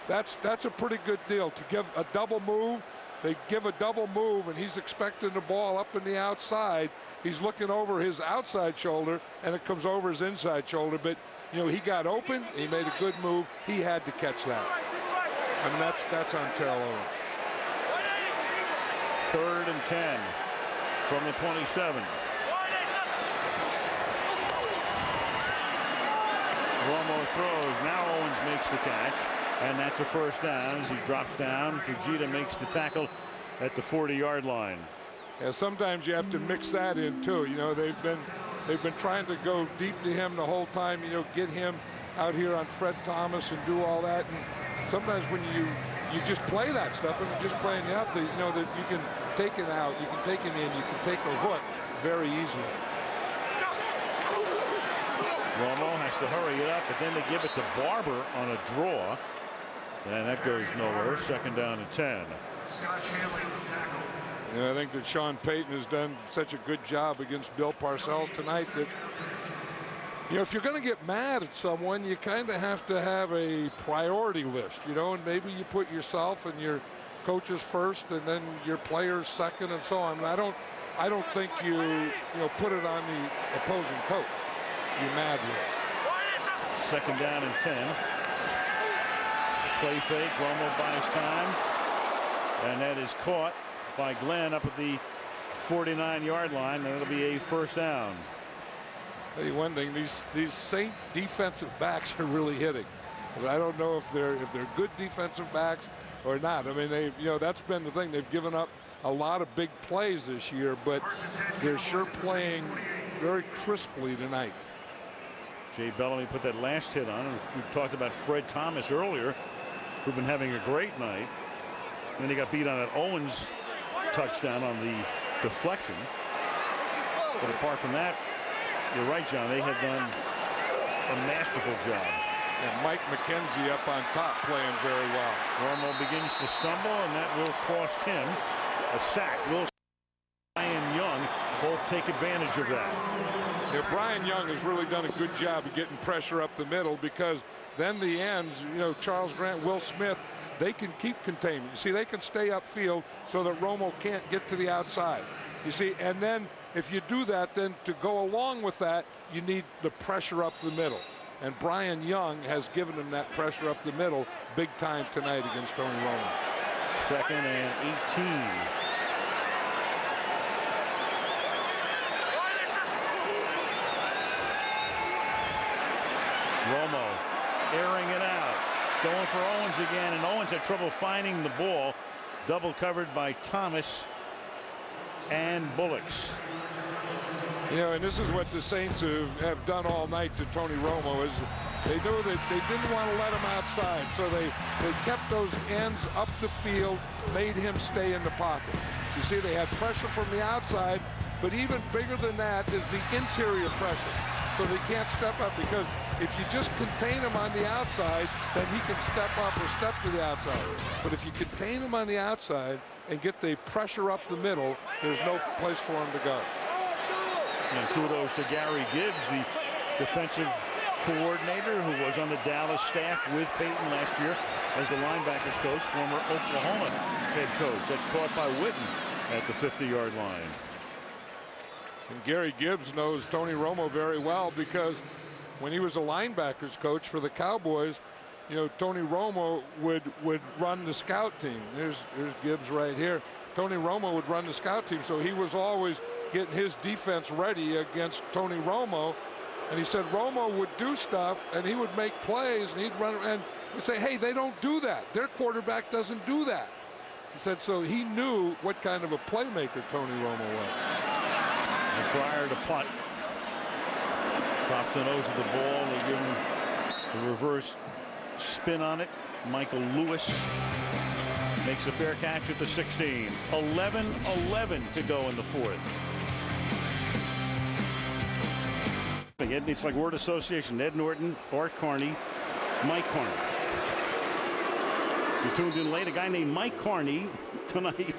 that's a pretty good deal to give a double move. They give a double move, and he's expecting the ball up in the outside. He's looking over his outside shoulder, and it comes over his inside shoulder. But, you know, he got open. He made a good move. He had to catch that. I mean, that's on Terrell Owens. 3rd and 10 from the 27. Romo throws. Now Owens makes the catch. And that's a 1st down as he drops down. Fujita makes the tackle at the 40-yard line. Yeah, sometimes you have to mix that in too. You know, they've been trying to go deep to him the whole time. You know, get him out here on Fred Thomas and do all that. And sometimes when you just play that stuff and you're just playing out, you know that you can take it out, you can take it in, you can take a hook very easily. Romo has to hurry it up, but then they give it to Barber on a draw. And that goes nowhere. 2nd down and 10. And I think that Sean Payton has done such a good job against Bill Parcells tonight that, you know, if you're going to get mad at someone, you kind of have to have a priority list, you know, and maybe you put yourself and your coaches first and then your players second and so on. And I don't think you put it on the opposing coach. You're mad with. 2nd down and 10. Play fake. Romo buys time. And that is caught by Glenn up at the 49-yard line. And it'll be a 1st down. I'll tell you one thing, these Saint defensive backs are really hitting. I don't know if they're good defensive backs or not. I mean, that's been the thing. They've given up a lot of big plays this year, but they're sure playing very crisply tonight. Jay Bellamy put that last hit on, and we talked about Fred Thomas earlier, who've been having a great night. And then he got beat on that Owens touchdown on the deflection. But apart from that, you're right, John, they have done a masterful job. And Mike McKenzie up on top playing very well. Romo begins to stumble, and that will cost him a sack. Wilson and Young both take advantage of that. Yeah, Brian Young has really done a good job of getting pressure up the middle, because then the ends, you know, Charles Grant, Will Smith, they can keep containment. You see, they can stay upfield so that Romo can't get to the outside. You see, and then if you do that, then to go along with that, you need the pressure up the middle. And Brian Young has given him that pressure up the middle big time tonight against Tony Romo. 2nd and 18. Romo airing it out, going for Owens again, and Owens had trouble finding the ball. Double covered by Thomas and Bullocks. You know, and this is what the Saints have done all night to Tony Romo, is they knew that they didn't want to let him outside, so they kept those ends up the field, made him stay in the pocket. You see, they had pressure from the outside, but even bigger than that is the interior pressure. So they can't step up, because if you just contain him on the outside, then he can step up or step to the outside. But if you contain him on the outside and get the pressure up the middle, there's no place for him to go. And kudos to Gary Gibbs, the defensive coordinator who was on the Dallas staff with Peyton last year as the linebackers coach, former Oklahoma head coach. That's caught by Witten at the 50-yard line. And Gary Gibbs knows Tony Romo very well, because when he was a linebackers coach for the Cowboys, you know, Tony Romo would run the scout team. There's Gibbs right here. Tony Romo would run the scout team, so he was always getting his defense ready against Tony Romo. And he said Romo would do stuff, and he would make plays, and he'd run, and he'd say, hey, they don't do that. Their quarterback doesn't do that. He said, so he knew what kind of a playmaker Tony Romo was. And prior to punt, drops the nose of the ball. They give him the reverse spin on it. Michael Lewis makes a fair catch at the 16. 11-11 to go in the 4th. It's like word association. Ed Norton, Bart Carney, Mike Carney. You tuned in late. A guy named Mike Carney tonight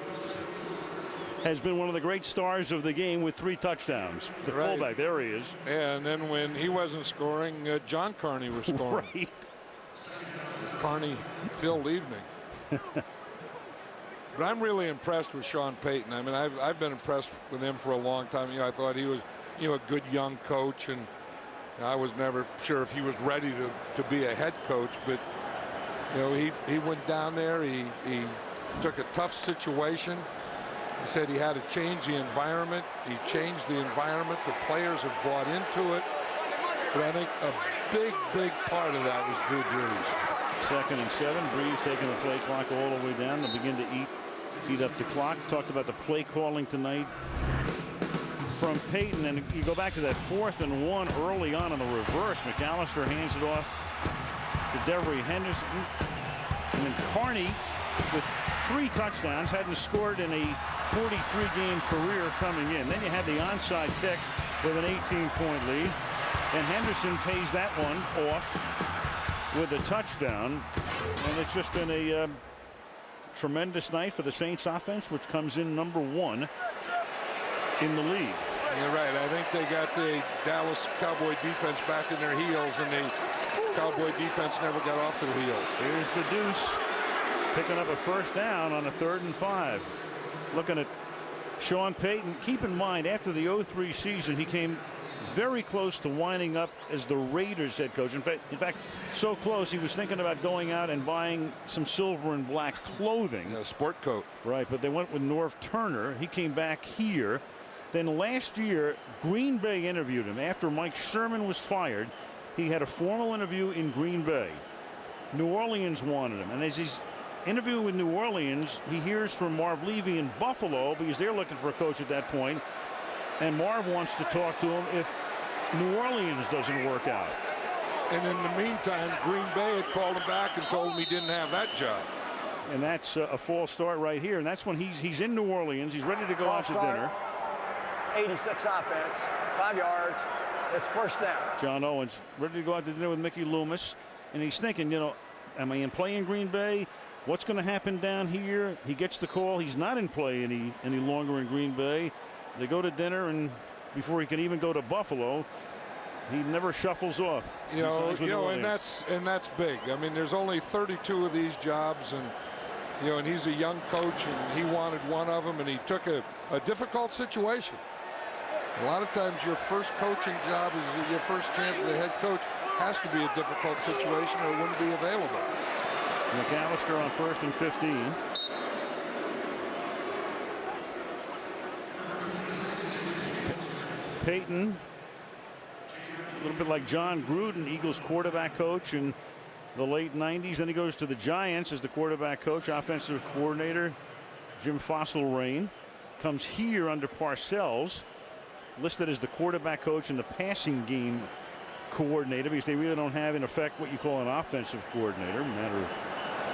has been one of the great stars of the game with 3 touchdowns. The fullback, there he is. Yeah, and then when he wasn't scoring, John Carney was scoring. Right. Carney filled evening. But I'm really impressed with Sean Payton. I mean, I've been impressed with him for a long time. You know, I thought he was, you know, a good young coach, and I was never sure if he was ready to be a head coach. But you know, he went down there. He took a tough situation. He said he had to change the environment. He changed the environment. The players have bought into it. But I think a big part of that was Drew Brees. 2nd and 7. Brees taking the play clock all the way down. They'll begin to eat up the clock. Talked about the play calling tonight from Peyton. And you go back to that 4th and 1 early on in the reverse. McAllister hands it off to Devery Henderson. And then Carney with 3 touchdowns, hadn't scored in a 43-game career coming in. Then you had the onside kick with an 18-point lead. And Henderson pays that one off with a touchdown. And it's just been a tremendous night for the Saints offense, which comes in number 1 in the league. You're right. I think they got the Dallas Cowboy defense back in their heels, and the Cowboy defense never got off their heels. Here's the Deuce picking up a 1st down on a 3rd and 5. Looking at Sean Payton. Keep in mind, after the 03 season, he came very close to winding up as the Raiders head coach. In fact, so close he was thinking about going out and buying some silver and black clothing. A sport coat. Right, but they went with Norv Turner. He came back here. Then last year, Green Bay interviewed him after Mike Sherman was fired. He had a formal interview in Green Bay. New Orleans wanted him, and as he's interviewing with New Orleans, he hears from Marv Levy in Buffalo, because they're looking for a coach at that point. And Marv wants to talk to him if New Orleans doesn't work out. And in the meantime, Green Bay had called him back and told him he didn't have that job. And that's a false start right here. And that's when he's in New Orleans. He's ready to go out to dinner. 86 offense, 5 yards. It's first down. John Owens ready to go out to dinner with Mickey Loomis. And he's thinking, you know, am I in play in Green Bay? What's going to happen down here? He gets the call. He's not in play any longer in Green Bay. They go to dinner, and before he can even go to Buffalo, he never shuffles off. You know, and that's big. I mean, there's only 32 of these jobs, and and he's a young coach, and he wanted one of them, and he took a difficult situation. A lot of times, your first coaching job is your first chance as a head coach has to be a difficult situation, or it wouldn't be available. McAllister on 1st and 15. Peyton, a little bit like John Gruden, Eagles quarterback coach in the late 90s. Then he goes to the Giants as the quarterback coach, offensive coordinator. Jim Fossil-Rain comes here under Parcells, listed as the quarterback coach and the passing game coordinator, because they really don't have, in effect, what you call an offensive coordinator, a matter of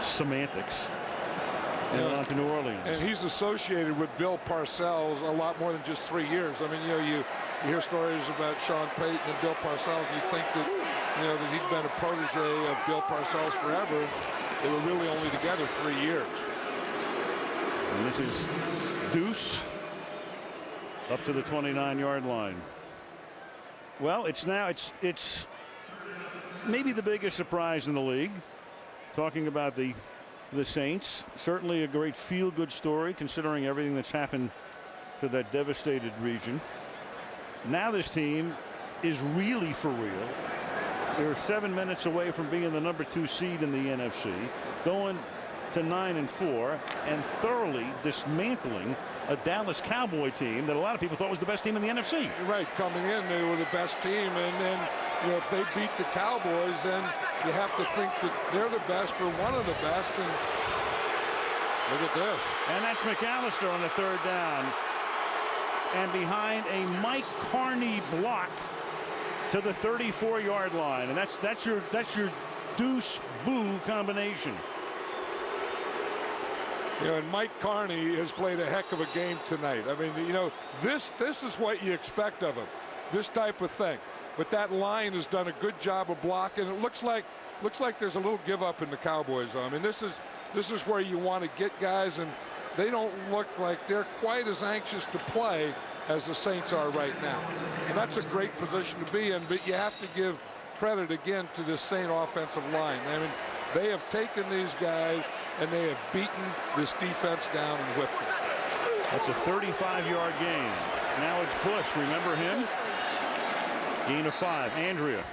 semantics. And on to New Orleans. And he's associated with Bill Parcells a lot more than just 3 years. I mean, you hear stories about Sean Payton and Bill Parcells, and you think that, that he'd been a protege of Bill Parcells forever. They were really only together 3 years. And this is Deuce up to the 29-yard line. Well, it's maybe the biggest surprise in the league. Talking about the Saints, certainly a great feel-good story considering everything that's happened to that devastated region. Now this team is really for real. They're 7 minutes away from being the number 2 seed in the NFC, going to 9-4, and thoroughly dismantling a Dallas Cowboy team that a lot of people thought was the best team in the NFC. Right, coming in, they were the best team, and then if they beat the Cowboys, then you have to think that they're the best or one of the best. And look at this. And that's McAllister on the 3rd down, and behind a Mike Carney block to the 34-yard line, and that's your Deuce Boo combination. And Mike Carney has played a heck of a game tonight. I mean, this is what you expect of him, this type of thing. But that line has done a good job of blocking. It looks like there's a little give up in the Cowboys. I mean, this is where you want to get guys, and they don't look like they're quite as anxious to play as the Saints are right now. And that's a great position to be in, but you have to give credit again to this Saint offensive line. I mean, they have taken these guys and they have beaten this defense down and whipped them. That's a 35-yard gain. Now it's Bush. Remember him? Gain of 5. Andrea.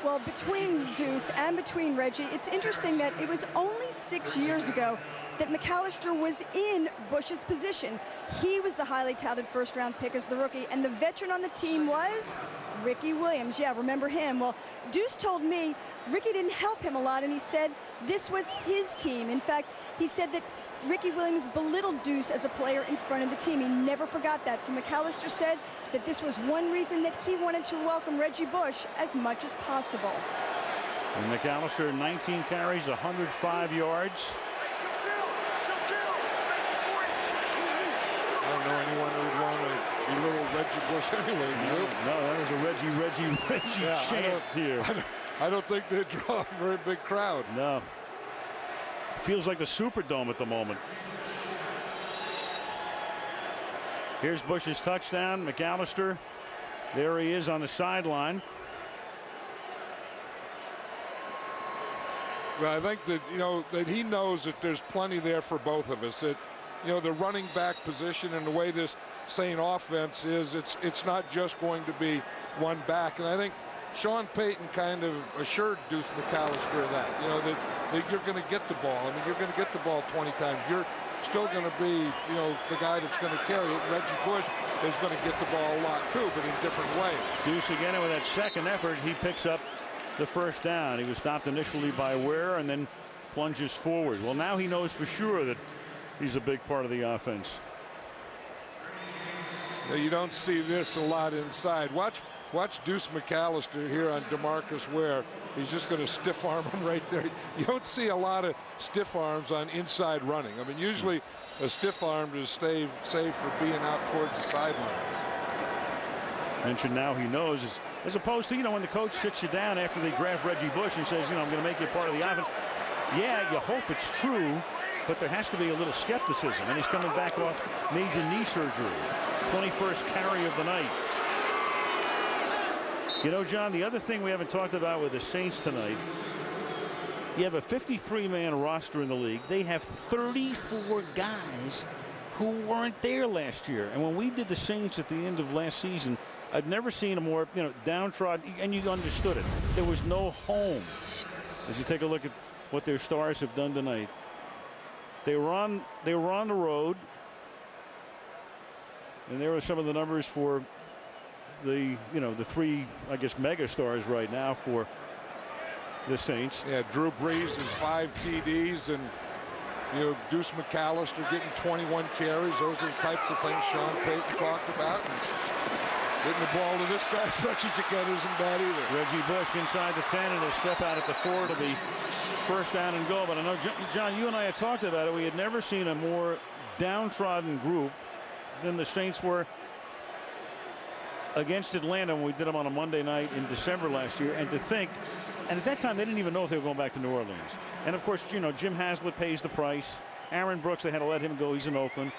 Well, between Deuce and between Reggie, it's interesting that it was only 6 years ago that McAllister was in Bush's position. He was the highly touted first-round pick as the rookie, and the veteran on the team was Ricky Williams. Yeah, remember him? Well, Deuce told me Ricky didn't help him a lot, and he said this was his team. In fact, he said that Ricky Williams belittled Deuce as a player in front of the team. He never forgot that. So McAllister said that this was one reason that he wanted to welcome Reggie Bush as much as possible. And McAllister, 19 carries, 105 yards. I don't know anyone who would want to belittle Reggie Bush anyway. No, that is a Reggie chant here. I don't think they draw a very big crowd. No. Feels like the Superdome at the moment. Here's Bush's touchdown. McAllister, there he is on the sideline. Well, I think that, that he knows that there's plenty there for both of us. That, the running back position and the way this Saint offense is, it's not just going to be one back. And I think Sean Payton kind of assured Deuce McAllister of that, that you're going to get the ball. I mean, you're going to get the ball 20 times. You're still going to be, the guy that's going to carry it. Reggie Bush is going to get the ball a lot too, but in different ways. Deuce again, and with that second effort, he picks up the first down. He was stopped initially by Ware and then plunges forward. Well, now he knows for sure that he's a big part of the offense. You don't see this a lot inside. Watch Deuce McAllister here on DeMarcus Ware. He's just going to stiff arm him right there. You don't see a lot of stiff arms on inside running. I mean, usually a stiff arm is saved for being out towards the sidelines. Mentioned now he knows, as opposed to, when the coach sits you down after they draft Reggie Bush and says, I'm going to make you part of the offense. Yeah, you hope it's true, but there has to be a little skepticism. And he's coming back off major knee surgery. 21st carry of the night. John, the other thing we haven't talked about with the Saints tonight, you have a 53-man roster in the league. They have 34 guys who weren't there last year. And when we did the Saints at the end of last season, I'd never seen a more, downtrodden, and you understood it. There was no home. As you take a look at what their stars have done tonight, they were on the road, and there are some of the numbers for the the three, I guess, mega stars right now for the Saints. Yeah, Drew Brees is 5 TDs, and Deuce McAllister getting 21 carries. Those are the types of things Sean Payton talked about. And getting the ball to this guy as much as you can isn't bad either. Reggie Bush inside the 10 and a step out at the 4 to be first down and goal. But I know, John, you and I had talked about it. We had never seen a more downtrodden group than the Saints were against Atlanta when we did them on a Monday night in December last year. And to think, and at that time they didn't even know if they were going back to New Orleans. And of course, Jim Haslett pays the price. Aaron Brooks, they had to let him go. He's in Oakland.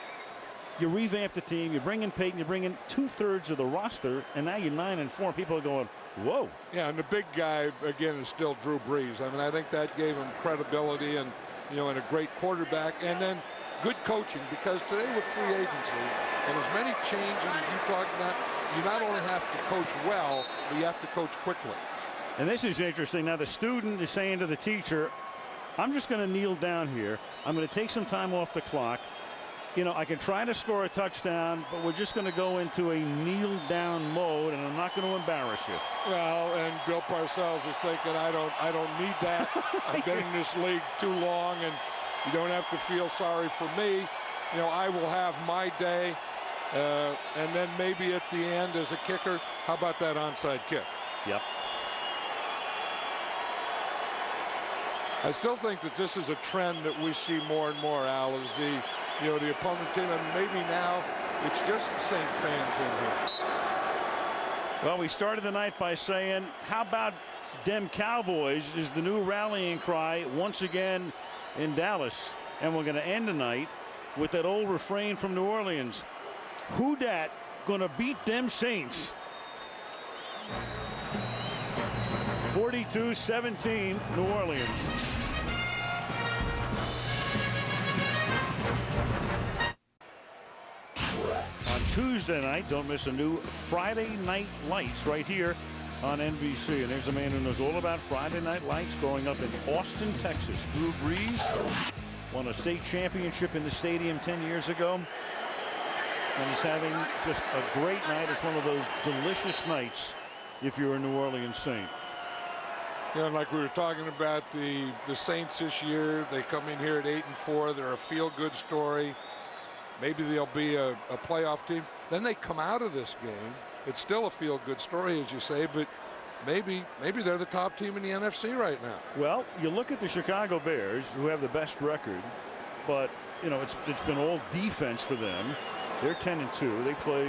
You revamp the team. You bring in Peyton. You bring in 2/3 of the roster, and now you're 9-4. People are going, whoa. Yeah, and the big guy again is still Drew Brees. I mean, I think that gave him credibility and and a great quarterback, and then good coaching, because today with free agency and as many changes as you talked about, you not only have to coach well, but you have to coach quickly. And this is interesting. Now the student is saying to the teacher, I'm just going to kneel down here. I'm going to take some time off the clock. I can try to score a touchdown, but we're just going to go into a kneel down mode, and I'm not going to embarrass you. Well, and Bill Parcells is thinking, I don't need that. I've been in this league too long, and you don't have to feel sorry for me. I will have my day. And then maybe at the end as a kicker, how about that onside kick? Yep. I still think that this is a trend that we see more and more, Al, is the opponent team, and maybe now it's just Saint fans in here. Well, we started the night by saying, how about dem Cowboys is the new rallying cry once again in Dallas. And we're going to end the night with that old refrain from New Orleans. Who dat gonna beat them Saints? 42-17 New Orleans. On Tuesday night, don't miss a new Friday Night Lights right here on NBC. And there's a man who knows all about Friday Night Lights, growing up in Austin, Texas. Drew Brees won a state championship in the stadium 10 years ago. And he's having just a great night. It's one of those delicious nights if you're a New Orleans Saint. And like we were talking about the Saints this year, they come in here at 8-4. They're a feel-good story. Maybe they'll be a playoff team. Then they come out of this game. It's still a feel-good story, as you say, but maybe they're the top team in the NFC right now. Well, you look at the Chicago Bears, who have the best record, but it's been all defense for them. They're 10-2. They play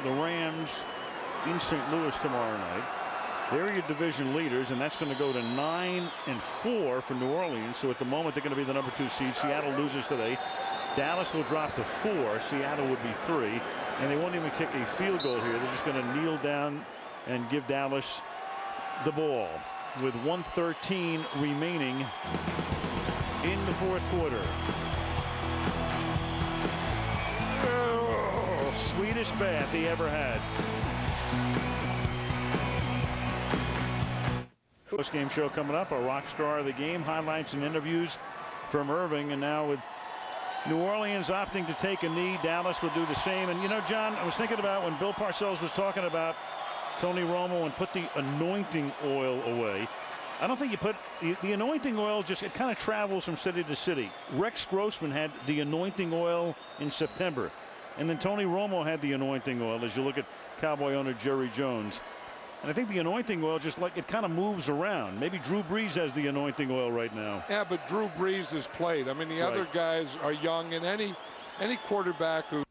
the Rams in St. Louis tomorrow night. They're your division leaders, and that's going to go to 9-4 for New Orleans. So at the moment, they're going to be the number 2 seed. Seattle loses today. Dallas will drop to 4. Seattle would be 3. And they won't even kick a field goal here. They're just going to kneel down and give Dallas the ball with 1:13 remaining in the fourth quarter. Oh, sweetest bath he ever had. Post-game show coming up, a rock star of the game, highlights and interviews from Irving. And now with New Orleans opting to take a knee, Dallas will do the same. And John, I was thinking about when Bill Parcells was talking about Tony Romo and put the anointing oil away. I don't think you put the anointing oil, just it kind of travels from city to city. Rex Grossman had the anointing oil in September. And then Tony Romo had the anointing oil, as you look at Cowboy owner Jerry Jones. And I think the anointing oil, just like it kind of moves around. Maybe Drew Brees has the anointing oil right now. Yeah, but Drew Brees has played. I mean, the other guys are young, and any quarterback who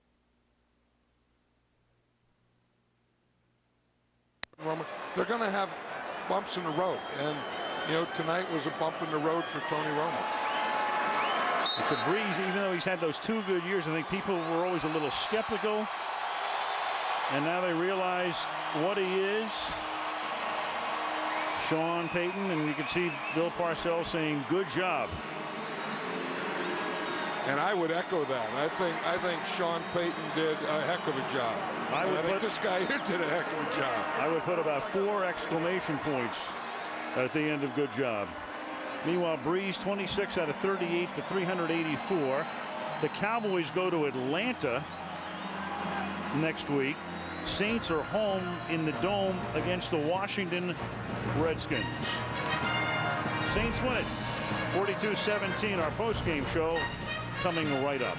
they're going to have bumps in the road. And, you know, tonight was a bump in the road for Tony Romo. For Brees, even though he's had those 2 good years, I think people were always a little skeptical. And now they realize what he is. Sean Payton, and you can see Bill Parcells saying, good job. And I would echo that. I think Sean Payton did a heck of a job. I think this guy here did a heck of a job. I would put about 4 exclamation points at the end of good job. Meanwhile, Brees 26 out of 38 for 384. The Cowboys go to Atlanta next week. Saints are home in the Dome against the Washington Redskins. Saints win it 42-17. Our post-game show coming right up.